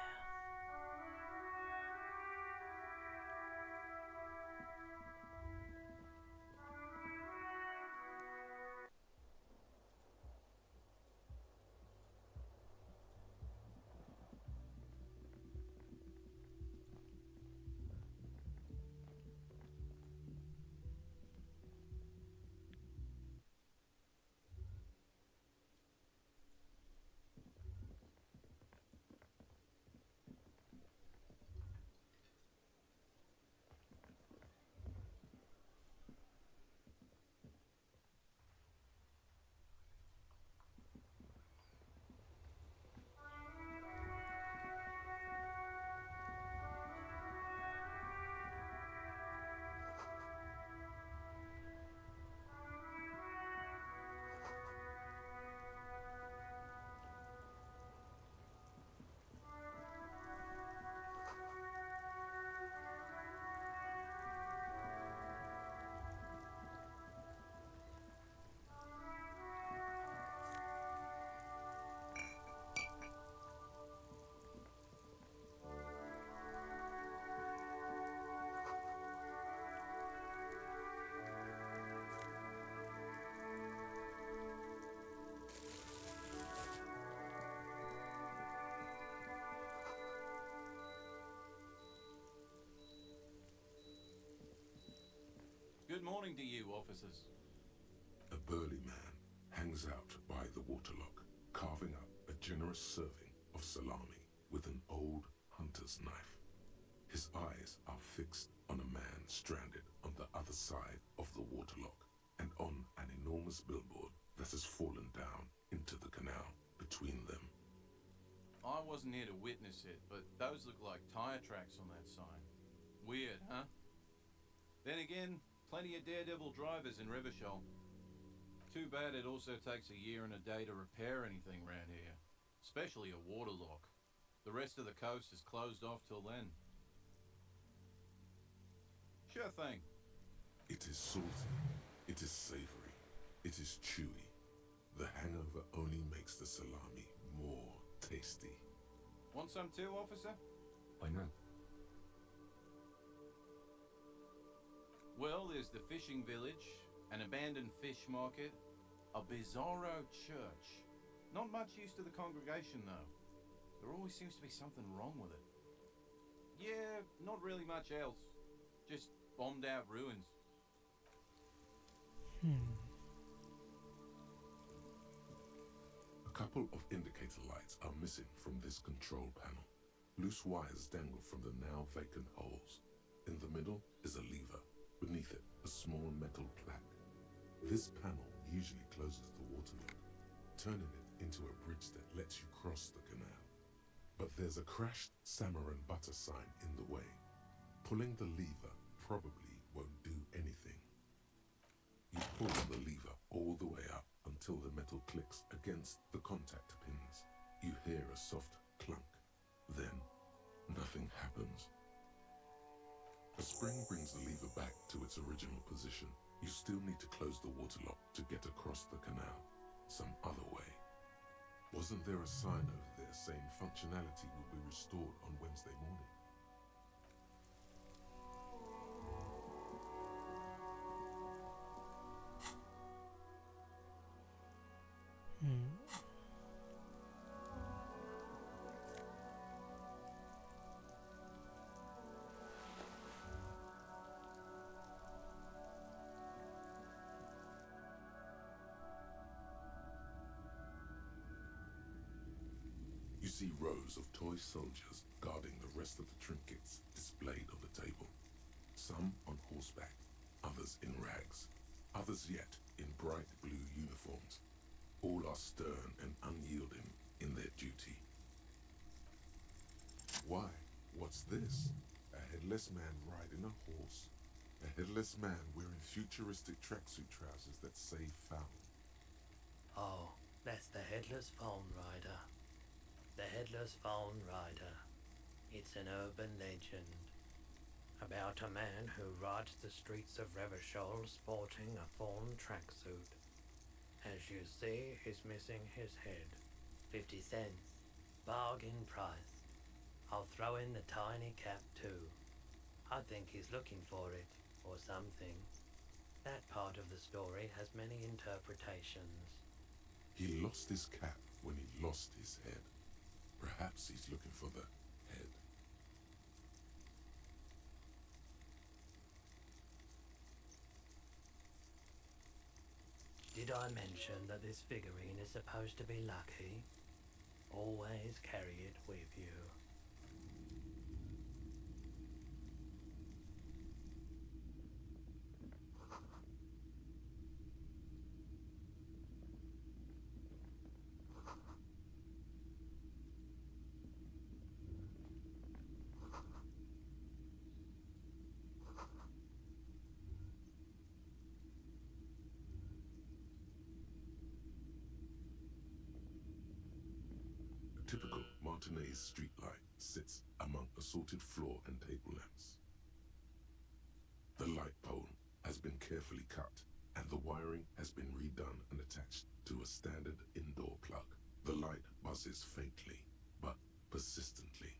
Good morning to you, officers. A burly man hangs out by the waterlock, carving up a generous serving of salami with an old hunter's knife. His eyes are fixed on a man side of the waterlock and on an enormous billboard that has fallen down into the canal between them. I wasn't here to witness it, but those look like tire tracks on that sign. Weird, huh? Then again, plenty of daredevil drivers in Revachol. Too bad it also takes a year and a day to repair anything around here, especially a waterlock. The rest of the coast is closed off till then. Sure thing. It is salty, it is savory, it is chewy. The hangover only makes the salami more tasty. Want some too, officer? Why not? Well, there's the fishing village, an abandoned fish market, a bizarro church. Not much use to the congregation, though. There always seems to be something wrong with it. Yeah, not really much else. Just bombed out ruins. A couple of indicator lights are missing from this control panel. Loose wires dangle from the now vacant holes. In the middle is a lever. Beneath it, a small metal plaque. This panel usually closes the waterlock, turning it into a bridge that lets you cross the canal. But there's a crashed salmon and butter sign in the way. Pulling the lever probably won't do anything. You pull the lever all the way up until the metal clicks against the contact pins. You hear a soft clunk. Then, nothing happens. A spring brings the lever back to its original position. You still need to close the waterlock to get across the canal, some other way. Wasn't there a sign over there saying functionality will be restored on Wednesday morning? You see rows of toy soldiers guarding the rest of the trinkets displayed on the table. Some on horseback, others in rags, others yet in bright blue uniforms. All are stern and unyielding in their duty. Why? What's this? A headless man riding a horse? A headless man wearing futuristic tracksuit trousers that say foul? Oh, that's the Headless Phone Rider. The Headless Phone Rider. It's an urban legend about a man who rides the streets of Revachol sporting a fawn tracksuit. As you see, he's missing his head. 50 cents. Bargain price. I'll throw in the tiny cap too. I think he's looking for it, or something. That part of the story has many interpretations. He lost his cap when he lost his head. Perhaps he's looking for the head. Did I mention that this figurine is supposed to be lucky? Always carry it with you. A typical Martinez streetlight sits among assorted floor and table lamps. The light pole has been carefully cut, and the wiring has been redone and attached to a standard indoor plug. The light buzzes faintly, but persistently.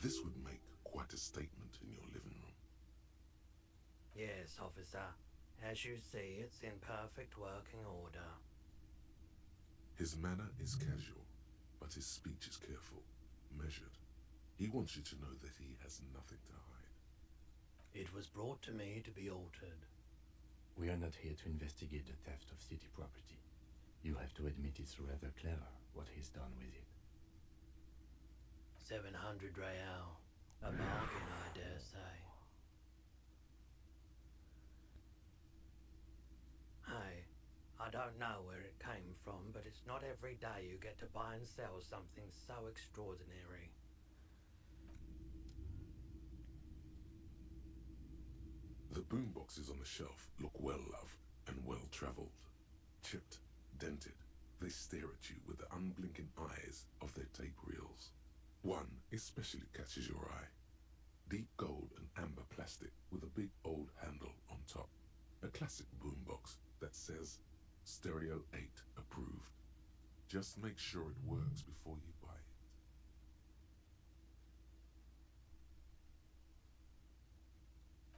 This would make quite a statement in your living room. Yes, officer. As you see, it's in perfect working order. His manner is casual, but his speech is careful, measured. He wants you to know that he has nothing to hide. It was brought to me to be altered. We are not here to investigate the theft of city property. You have to admit it's rather clever what he's done with it. 700 real. A bargain, I dare say. don't know where it came from, but it's not every day you get to buy and sell something so extraordinary. The boomboxes on the shelf look well loved and well travelled. Chipped, dented, they stare at you with the unblinking eyes of their tape reels. One especially catches your eye. Deep gold and amber plastic with a big old handle on top. A classic boombox that says Stereo 8 approved. Just make sure it works before you buy it.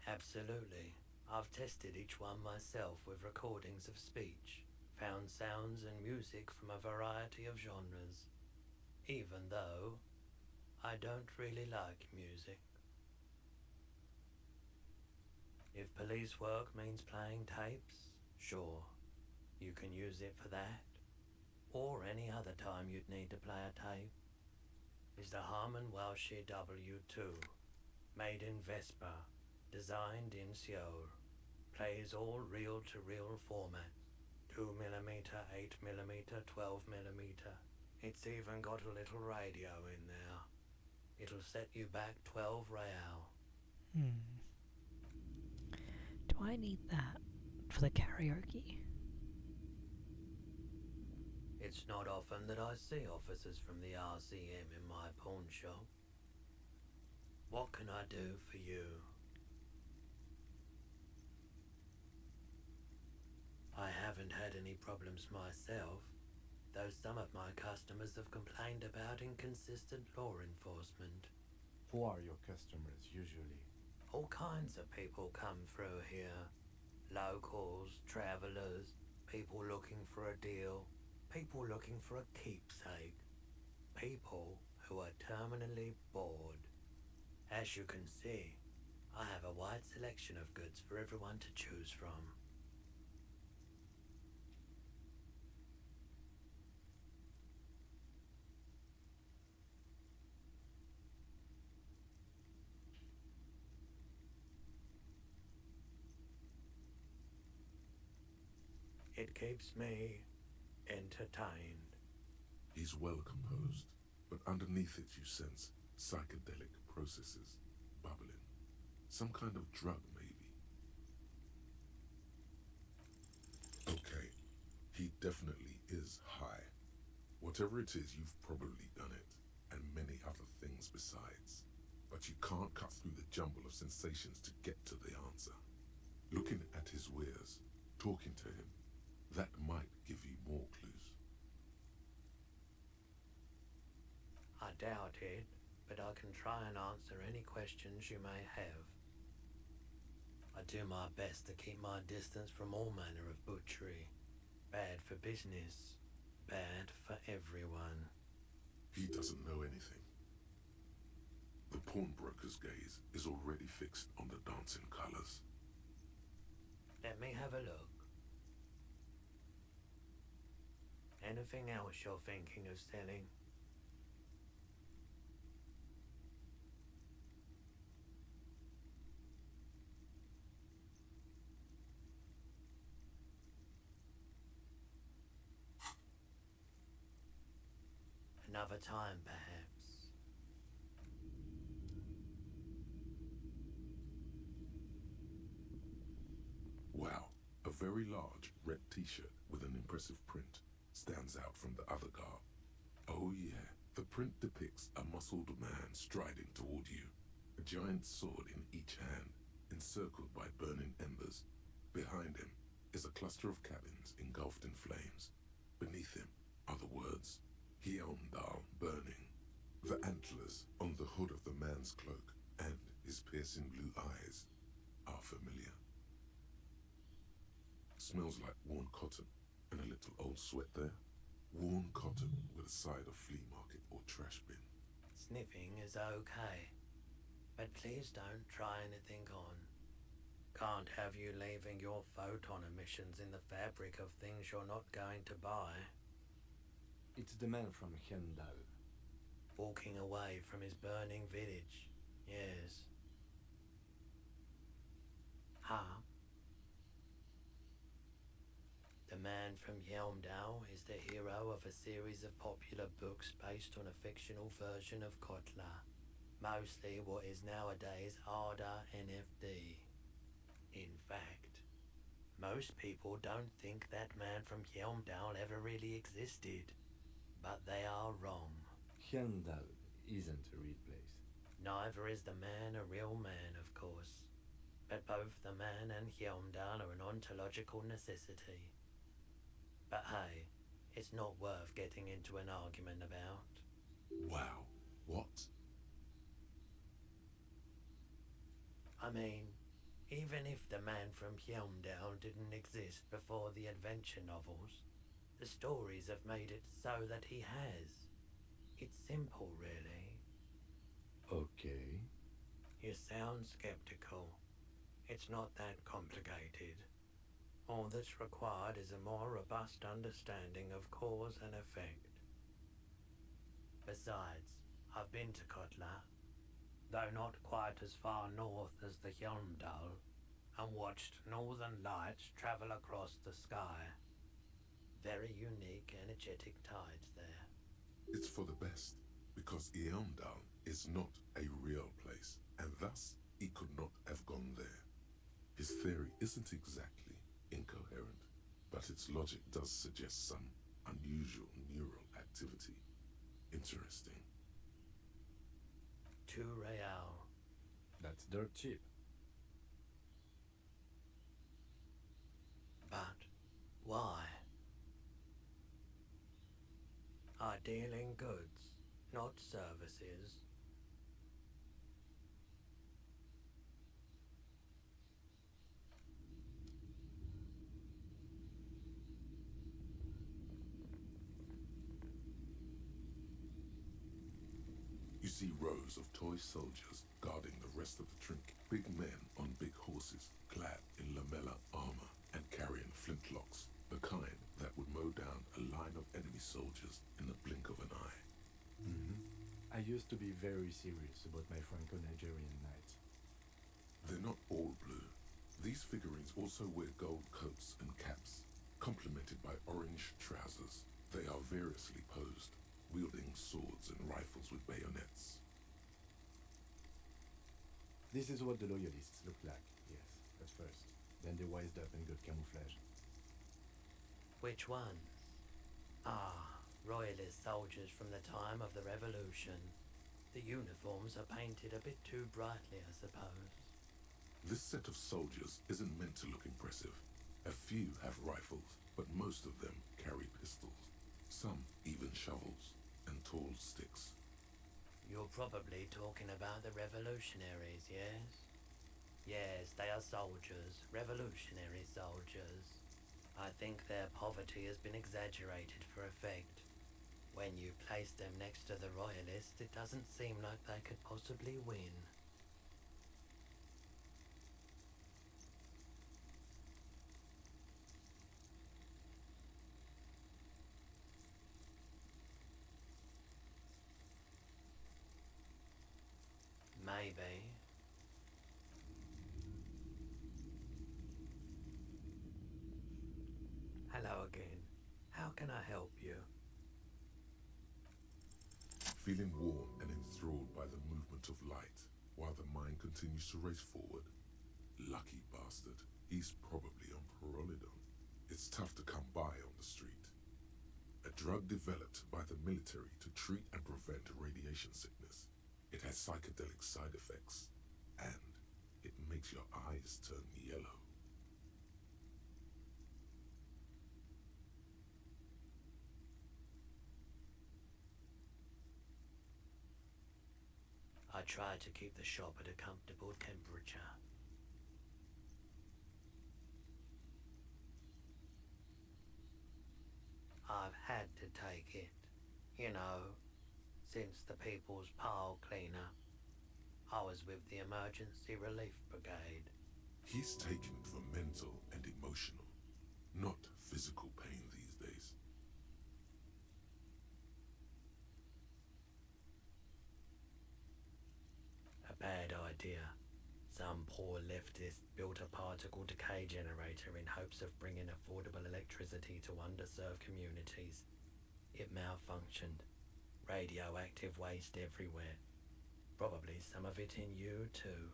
Absolutely. I've tested each one myself with recordings of speech, found sounds and music from a variety of genres, even though I don't really like music. If police work means playing tapes, sure, you can use it for that, or any other time you'd need to play a tape. Is the Harman Welshie W2, made in Vespa, designed in Seoul, plays all reel-to-reel formats, 2mm, 8mm, 12mm. It's even got a little radio in there. It'll set you back 12 real. Do I need that for the karaoke? It's not often that I see officers from the RCM in my pawn shop. What can I do for you? I haven't had any problems myself, though some of my customers have complained about inconsistent law enforcement. Who are your customers usually? All kinds of people come through here. Locals, travellers, people looking for a deal, people looking for a keepsake, people who are terminally bored. As you can see, I have a wide selection of goods for everyone to choose from. It keeps me entertained. He's well composed, but underneath it you sense psychedelic processes bubbling. Some kind of drug, maybe. Okay, he definitely is high. Whatever it is, you've probably done it, and many other things besides. But you can't cut through the jumble of sensations to get to the answer. Looking at his wares, talking to him, that might give you more clues. I doubt it, but I can try and answer any questions you may have. I do my best to keep my distance from all manner of butchery. Bad for business, bad for everyone. He doesn't know anything. The pawnbroker's gaze is already fixed on the dancing colors. Let me have a look. Anything else you're thinking of selling? Another time, perhaps. Wow, a very large red t-shirt with an impressive print stands out from the other garb. Oh yeah, the print depicts a muscled man striding toward you, a giant sword in each hand, encircled by burning embers. Behind him is a cluster of cabins engulfed in flames. Beneath him are the words, Hyundal burning. The antlers on the hood of the man's cloak and his piercing blue eyes are familiar. Smells like worn cotton and a little old sweat there. Worn cotton with a side of flea market or trash bin. Sniffing is okay, but please don't try anything on. Can't have you leaving your photon emissions in the fabric of things you're not going to buy. It's the man from Hyundai. Walking away from his burning village, yes. The man from Yelmdale is the hero of a series of popular books based on a fictional version of Kotla, mostly what is nowadays Arda NFD. In fact, most people don't think that man from Yelmdale ever really existed, but they are wrong. Hyandal isn't a real place. Neither is the man a real man, of course, but both the man and Hyomdal are an ontological necessity. But hey, it's not worth getting into an argument about. Wow, what? I mean, even if the man from Hyomdal didn't exist before the adventure novels, the stories have made it so that he has. It's simple, really. Okay. You sound skeptical. It's not that complicated. All that's required is a more robust understanding of cause and effect. Besides, I've been to Kotla, though not quite as far north as the Hyondal, and watched northern lights travel across the sky. Very unique, energetic tides there. It's for the best, because Eamdal is not a real place, and thus he could not have gone there. His theory isn't exactly incoherent, but its logic does suggest some unusual neural activity. Interesting. 2 real. That's dirt cheap. But why? I deal in goods, not services. You see rows of toy soldiers guarding the rest of the trinket. Big men on big horses, clad in lamella armor and carrying flintlocks, the kind that would mow down a line of enemy soldiers in the blink of an eye. I used to be very serious about my Franco-Nigerian knights. They're not all blue. These figurines also wear gold coats and caps, complemented by orange trousers. They are variously posed, wielding swords and rifles with bayonets. This is what the loyalists look like, yes, at first. Then they wised up and got camouflage. Which ones? Ah, royalist soldiers from the time of the revolution. The uniforms are painted a bit too brightly, I suppose. This set of soldiers isn't meant to look impressive. A few have rifles, but most of them carry pistols. Some even shovels and tall sticks. You're probably talking about the revolutionaries, yes? Yes, they are soldiers, revolutionary soldiers. I think their poverty has been exaggerated for effect. When you place them next to the royalists, it doesn't seem like they could possibly win. Maybe. Hello again. How can I help you? Feeling warm and enthralled by the movement of light, while the mind continues to race forward. Lucky bastard. He's probably on Parolidon. It's tough to come by on the street. A drug developed by the military to treat and prevent radiation sickness. It has psychedelic side effects, and it makes your eyes turn yellow. I try to keep the shop at a comfortable temperature. I've had to take it, you know, since the People's Pile cleanup. I was with the Emergency Relief Brigade. He's taken it for mental and emotional, not physical pain these days. A bad idea. Some poor leftist built a particle decay generator in hopes of bringing affordable electricity to underserved communities. It malfunctioned. Radioactive waste everywhere. Probably some of it in you too.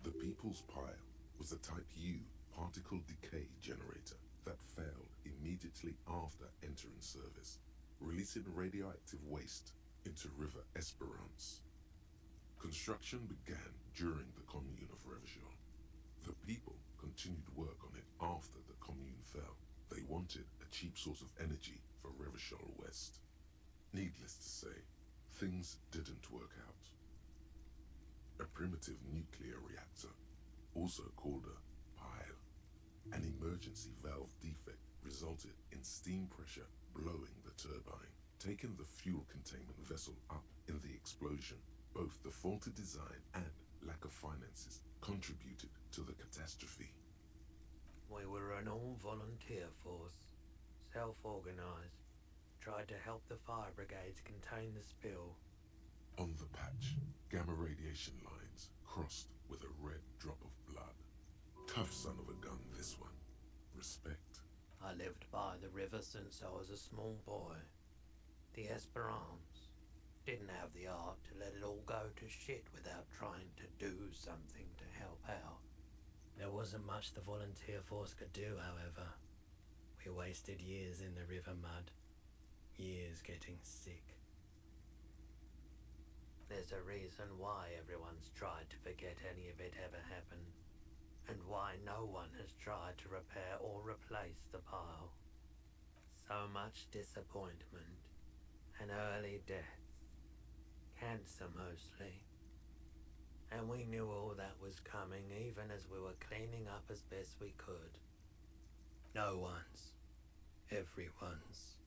The People's Pile was a Type U particle decay generator that failed immediately after entering service, releasing radioactive waste into River Esperance. Construction began during the Commune of Revachol. The people continued work on it after the Commune fell. They wanted a cheap source of energy for Revachol West. Needless to say, things didn't work out. A primitive nuclear reactor, also called a pile, an emergency valve defect resulted in steam pressure blowing the turbine, taking the fuel containment vessel up in the explosion. Both the faulty design and lack of finances contributed to the catastrophe. We were an all-volunteer force, self-organized, tried to help the fire brigades contain the spill. On the patch, gamma radiation lines crossed with a red drop of blood. Tough son of a gun, this one. Respect. I lived by the river since I was a small boy. The Esperance. Didn't have the art to let it all go to shit without trying to do something to help out. There wasn't much the volunteer force could do, however. We wasted years in the river mud. Years getting sick. There's a reason why everyone's tried to forget any of it ever happened, and why no one has tried to repair or replace the pile. So much disappointment, and early deaths. Cancer mostly. And we knew all that was coming even as we were cleaning up as best we could. No one's. Everyone's.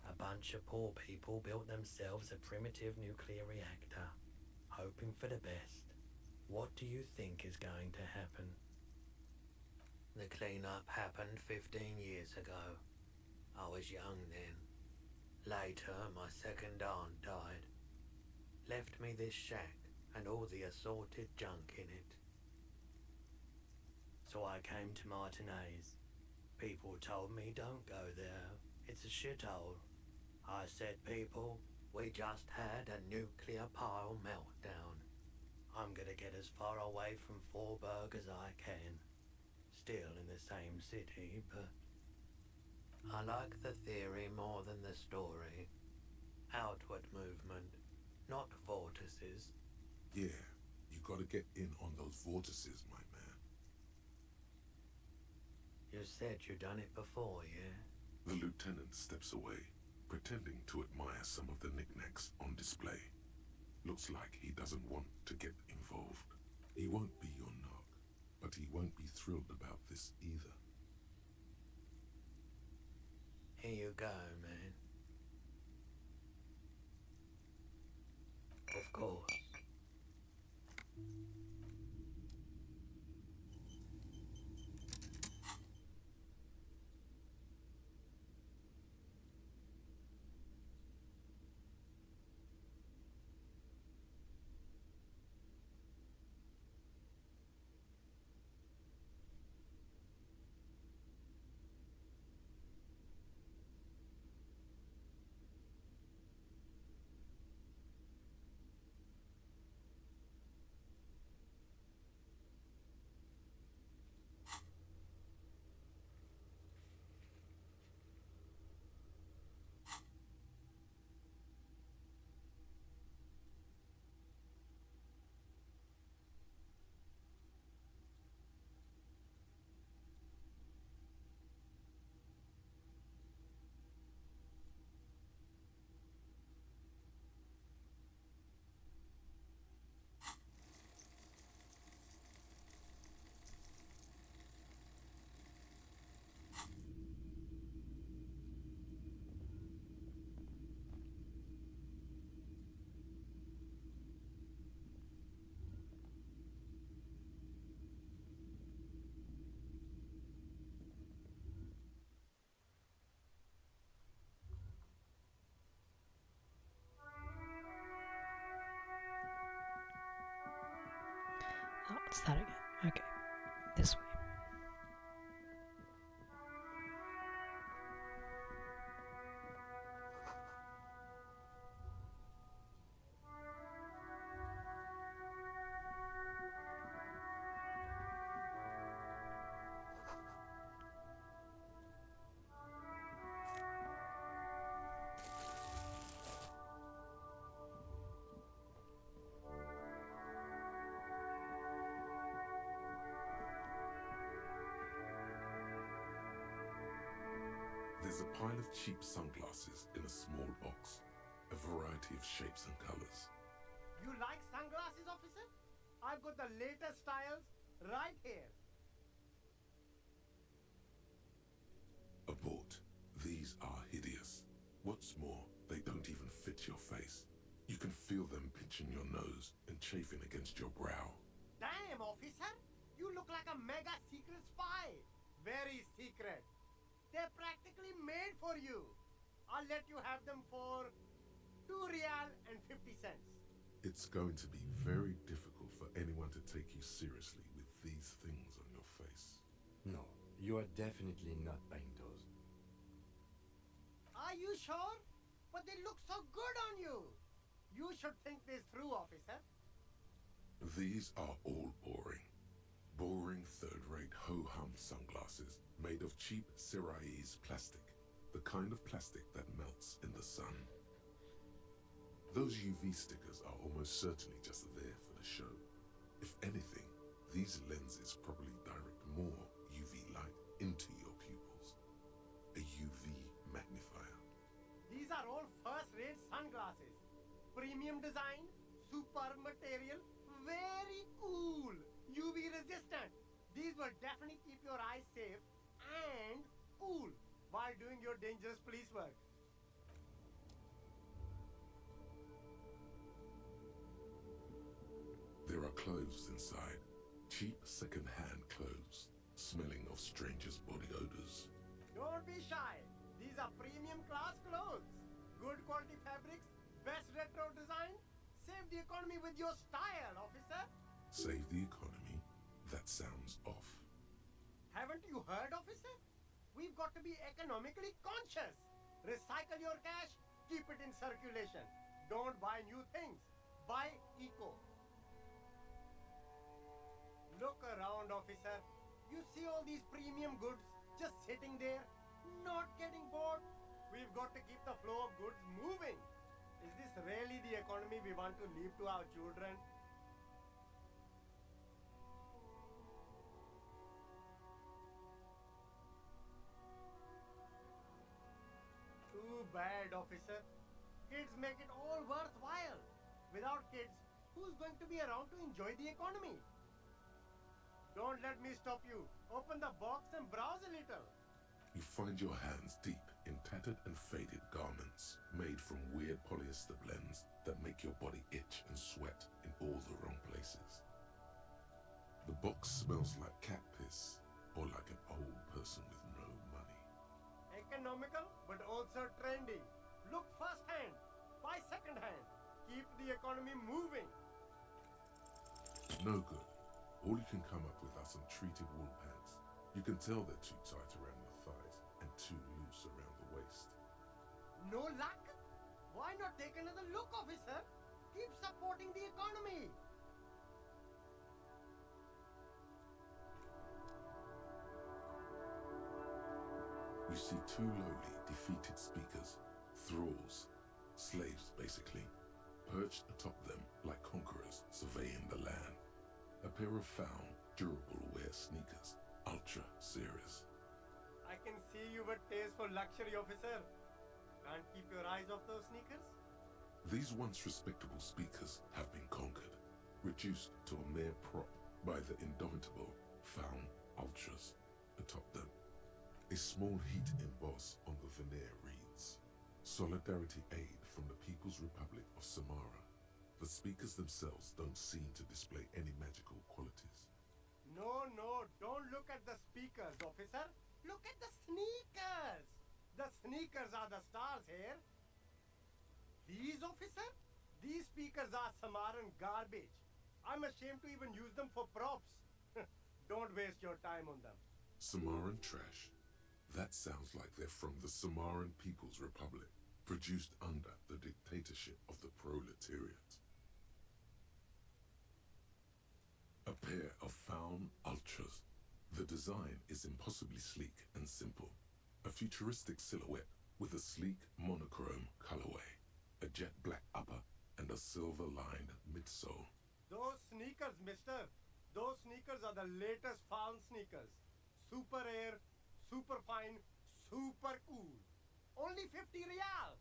A bunch of poor people built themselves a primitive nuclear reactor, hoping for the best. What do you think is going to happen? The cleanup happened 15 years ago. I was young then. Later, my second aunt died. Left me this shack and all the assorted junk in it. So I came to Martinez. People told me don't go there. It's a shithole. I said, people, we just had a nuclear pile meltdown. I'm gonna get as far away from Forburg as I can. Still in the same city, but I like the theory more than the story. Outward movement, not vortices. Yeah, you gotta get in on those vortices, my man. You said you'd done it before, yeah? The lieutenant steps away, pretending to admire some of the knickknacks on display. Looks like he doesn't want to get involved. He won't be your knock, but he won't be thrilled about this either. Here you go, man. Of course. Oh, it's that again. Okay. This way. There's a pile of cheap sunglasses in a small box, a variety of shapes and colors. You like sunglasses, officer? I've got the latest styles right here. Abort. These are hideous. What's more, they don't even fit your face. You can feel them pinching your nose and chafing against your brow. Damn, officer! You look like a mega secret spy. Very secret. They're practically made for you. I'll let you have them for 2 real and 50 cents. It's going to be very difficult for anyone to take you seriously with these things on your face. No, you are definitely not buying those. Are you sure? But they look so good on you. You should think this through, officer. These are all boring. Boring third-rate ho-hum sunglasses made of cheap Syrahese plastic, the kind of plastic that melts in the sun. Those UV stickers are almost certainly just there for the show. If anything, these lenses probably direct more UV light into your pupils. A UV magnifier. These are all first-rate sunglasses. Premium design, superb material, very cool. UV resistant. These will definitely keep your eyes safe and cool while doing your dangerous police work. There are clothes inside. Cheap second-hand clothes, smelling of strangers' body odors. Don't be shy. These are premium class clothes. Good quality fabrics, best retro design. Save the economy with your style, officer. Save the economy? That sounds off. Haven't you heard, officer? We've got to be economically conscious. Recycle your cash, keep it in circulation. Don't buy new things. Buy eco. Look around, officer. You see all these premium goods just sitting there, not getting bored? We've got to keep the flow of goods moving. Is this really the economy we want to leave to our children? Too bad, officer. Kids make it all worthwhile. Without kids, who's going to be around to enjoy the economy? Don't let me stop you. Open the box and browse a little. You find your hands deep in tattered and faded garments made from weird polyester blends that make your body itch and sweat in all the wrong places. The box smells like cat piss or like an old person with no money. Economical, but also trendy. Look first hand, buy second hand. Keep the economy moving. No good. All you can come up with are some treated wool pants. You can tell they're too tight around the thighs and too loose around the waist. No luck? Why not take another look, officer? Keep supporting the economy. You see two lowly, defeated speakers, thralls, slaves basically, perched atop them like conquerors surveying the land. A pair of found, durable wear sneakers, ultra series. I can see you with taste for luxury, officer. Can't keep your eyes off those sneakers? These once respectable speakers have been conquered, reduced to a mere prop by the indomitable found ultras atop them. A small heat emboss on the veneer reads, Solidarity Aid from the People's Republic of Samara. The speakers themselves don't seem to display any magical qualities. No, don't look at the speakers, officer. Look at the sneakers. The sneakers are the stars here. These, officer? These speakers are Samaran garbage. I'm ashamed to even use them for props. Don't waste your time on them. Samaran trash. That sounds like they're from the Samaran People's Republic, produced under the dictatorship of the proletariat. A pair of Faun Ultras. The design is impossibly sleek and simple. A futuristic silhouette with a sleek monochrome colorway, a jet black upper, and a silver-lined midsole. Those sneakers, mister. Those sneakers are the latest Faun sneakers. Super air, super fine, super cool. Only 50 real.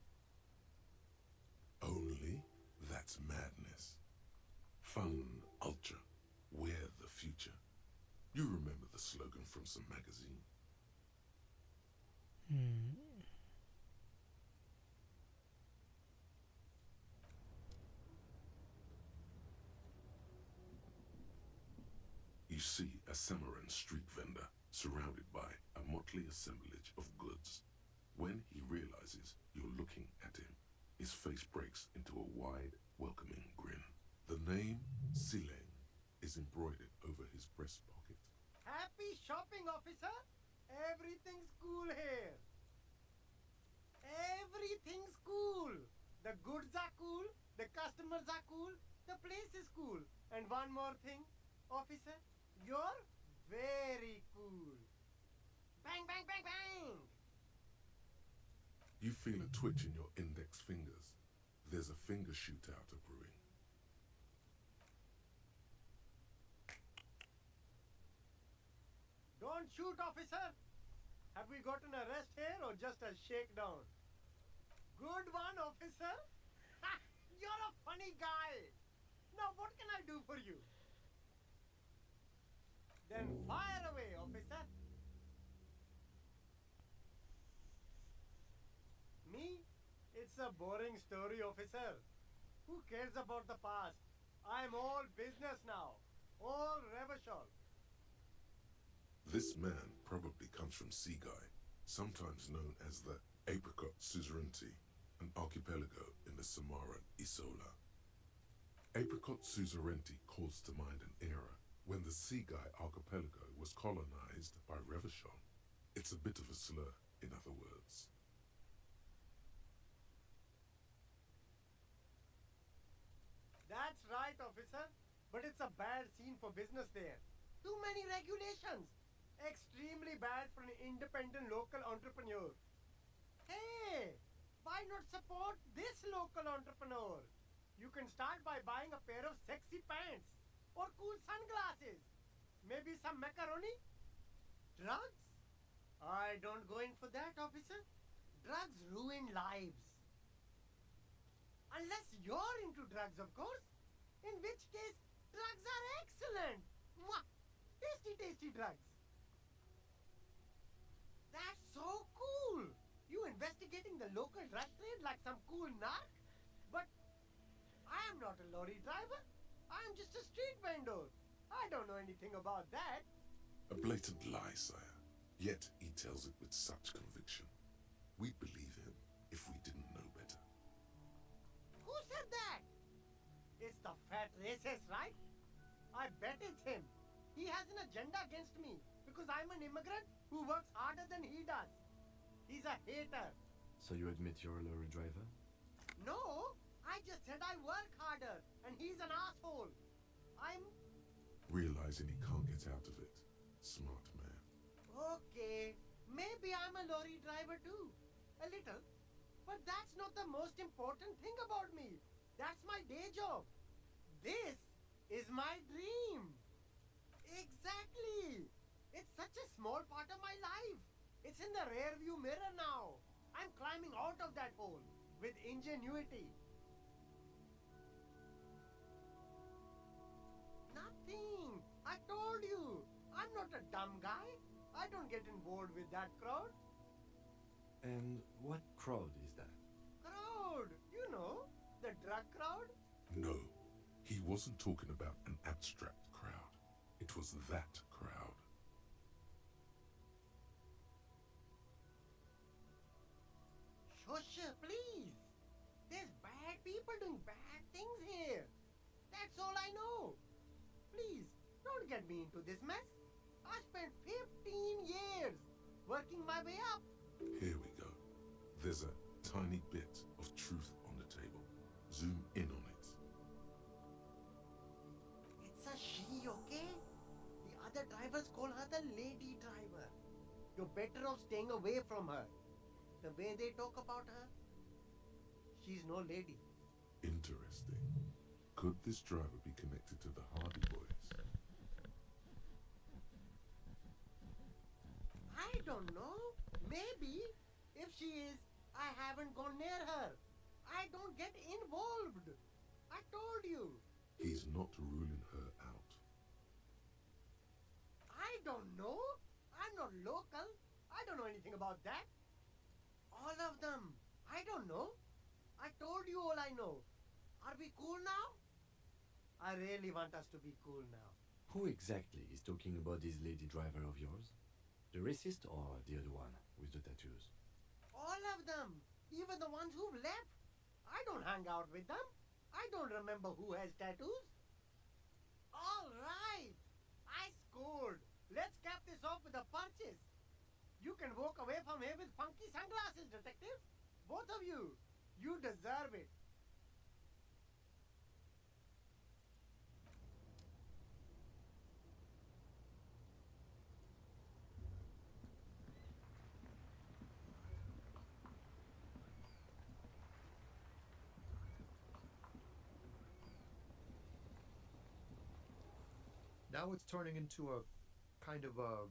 Only? That's madness. Fun Ultra. Wear the future. You remember the slogan from some magazine. You see a Samaran street vendor surrounded by a motley assemblage of goods. When he realizes you're looking at him, his face breaks into a wide, welcoming grin. The name Sileng is embroidered over his breast pocket. Happy shopping, officer. Everything's cool here. Everything's cool. The goods are cool. The customers are cool. The place is cool. And one more thing, officer. You're very cool. Bang, bang, bang, bang! You feel a twitch in your index fingers. There's a finger shootout brewing. Don't shoot, officer! Have we got an arrest here or just a shakedown? Good one, officer! Ha! You're a funny guy! Now what can I do for you? Then fire away, officer! Me? It's a boring story, officer. Who cares about the past? I'm all business now. All Revachol. This man probably comes from Seaguy, sometimes known as the Apricot Suzerainty, an archipelago in the Samaran Isola. Apricot Suzerainty calls to mind an era when the Seaguy archipelago was colonized by Revachol. It's a bit of a slur, in other words. That's right, officer. But it's a bad scene for business there. Too many regulations. Extremely bad for an independent local entrepreneur. Hey, why not support this local entrepreneur? You can start by buying a pair of sexy pants or cool sunglasses. Maybe some macaroni? Drugs? I don't go in for that, officer. Drugs ruin lives. Unless you're into drugs, of course. In which case, drugs are excellent. Mwah! Tasty, tasty drugs. That's so cool. You investigating the local drug trade like some cool narc? But I am not a lorry driver. I am just a street vendor. I don't know anything about that. A blatant lie, sire. Yet he tells it with such conviction. We'd believe him if we didn't know better. Who said that? It's the fat racist, right? I bet it's him. He has an agenda against me because I'm an immigrant who works harder than he does. He's a hater. So you admit you're a lorry driver? No, I just said I work harder and he's an asshole. I'm... Realizing he can't get out of it. Smart man. Okay, maybe I'm a lorry driver too. A little. But that's not the most important thing about me. That's my day job. This is my dream. Exactly. It's such a small part of my life. It's in the rear view mirror now. I'm climbing out of that hole with ingenuity. Nothing. I told you. I'm not a dumb guy. I don't get involved with that crowd. And what crowd is that? Crowd. You know, the drug crowd. No, he wasn't talking about an abstract crowd. It was that crowd. Shush, please. There's bad people doing bad things here. That's all I know. Don't get me into this mess. I spent 15 years working my way up. Here we go. There's a tiny bit of truth on the table. Zoom in on it. It's a she, okay? The other drivers call her the lady driver. You're better off staying away from her. The way they talk about her, she's no lady. Interesting. Could this driver be connected to the Hardy Boys? I don't know. Maybe. If she is, I haven't gone near her. I don't get involved. I told you. He's not ruling her out. I don't know. I'm not local. I don't know anything about that. All of them. I don't know. I told you all I know. Are we cool now? I really want us to be cool now. Who exactly is talking about this lady driver of yours? The racist or the other one with the tattoos? All of them. Even the ones who've left. I don't hang out with them. I don't remember who has tattoos. All right. I scored. Let's cap this off with a purchase. You can walk away from here with funky sunglasses, detective. Both of you. You deserve it. Now it's turning into a kind of a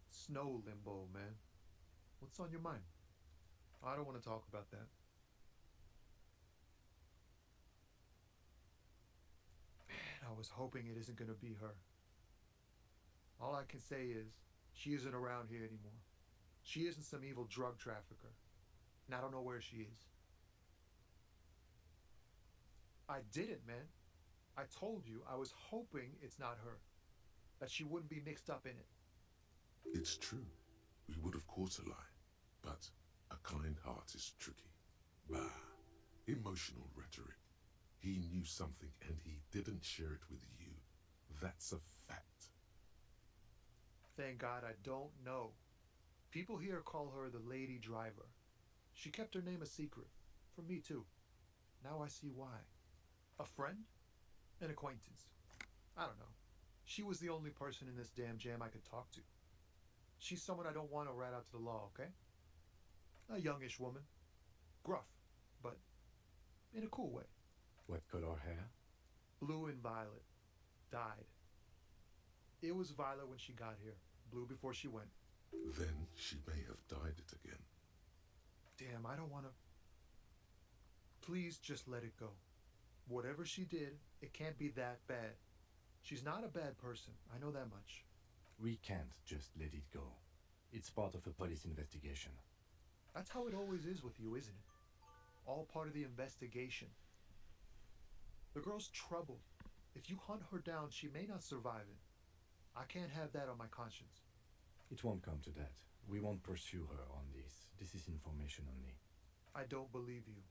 snow limbo, man. What's on your mind? I don't want to talk about that. Man, I was hoping it isn't going to be her. All I can say is, she isn't around here anymore. She isn't some evil drug trafficker. And I don't know where she is. I didn't, man. I told you I was hoping it's not her. That she wouldn't be mixed up in it. It's true. We would of course lie. But a kind heart is tricky. Bah. Emotional rhetoric. He knew something and he didn't share it with you. That's a fact. Thank God I don't know. People here call her the lady driver. She kept her name a secret. From me too. Now I see why. A friend? An acquaintance. I don't know. She was the only person in this damn jam I could talk to. She's someone I don't want to rat out to the law, okay? A youngish woman. Gruff, but in a cool way. What color hair? Blue and violet. Dyed. It was violet when she got here. Blue before she went. Then she may have dyed it again. Damn, I don't want to... Please just let it go. Whatever she did, it can't be that bad. She's not a bad person. I know that much. We can't just let it go. It's part of a police investigation. That's how it always is with you, isn't it? All part of the investigation. The girl's troubled. If you hunt her down, she may not survive it. I can't have that on my conscience. It won't come to that. We won't pursue her on this. This is information only. I don't believe you.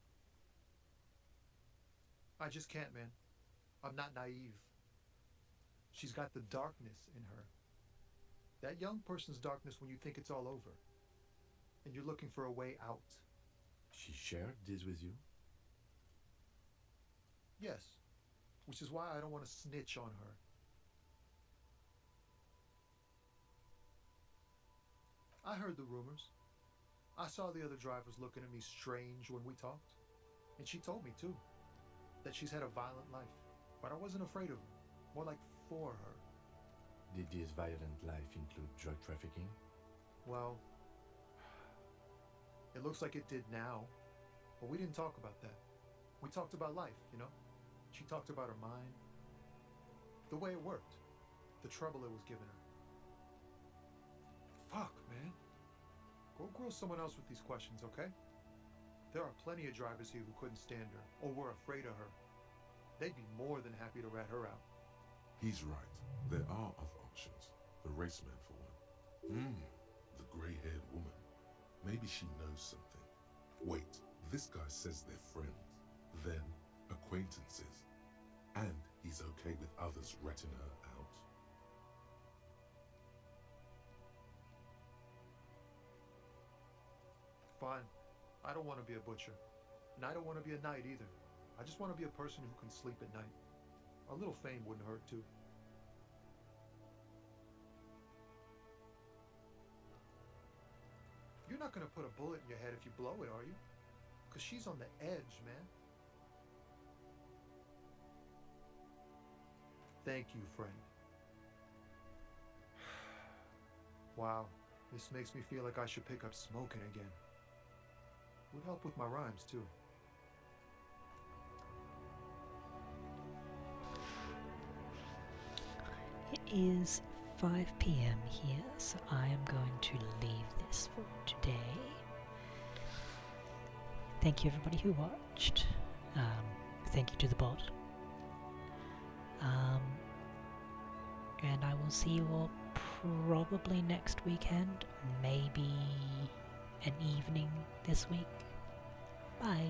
I just can't, man. I'm not naive. She's got the darkness in her. That young person's darkness when you think it's all over. And you're looking for a way out. She shared this with you? Yes. Which is why I don't want to snitch on her. I heard the rumors. I saw the other drivers looking at me strange when we talked. And she told me, too, that she's had a violent life. But I wasn't afraid of her. More like for her. Did this violent life include drug trafficking? Well, it looks like it did now. But we didn't talk about that. We talked about life, you know? She talked about her mind. The way it worked. The trouble it was giving her. Fuck, man. Go grill someone else with these questions, okay? There are plenty of drivers here who couldn't stand her, or were afraid of her. They'd be more than happy to rat her out. He's right. There are other options. The raceman, for one. The grey-haired woman. Maybe she knows something. Wait, this guy says they're friends. Then, acquaintances. And he's okay with others ratting her out. fine. I don't want to be a butcher. And I don't want to be a knight either. I just want to be a person who can sleep at night. A little fame wouldn't hurt too. You're not gonna put a bullet in your head if you blow it, are you? Because she's on the edge, man. Thank you, friend. Wow, this makes me feel like I should pick up smoking again. Would help with my rhymes, too. It is 5 p.m. here, so I am going to leave this for today. Thank you everybody who watched. Thank you to the bot. And I will see you all probably next weekend, maybe an evening this week. Bye.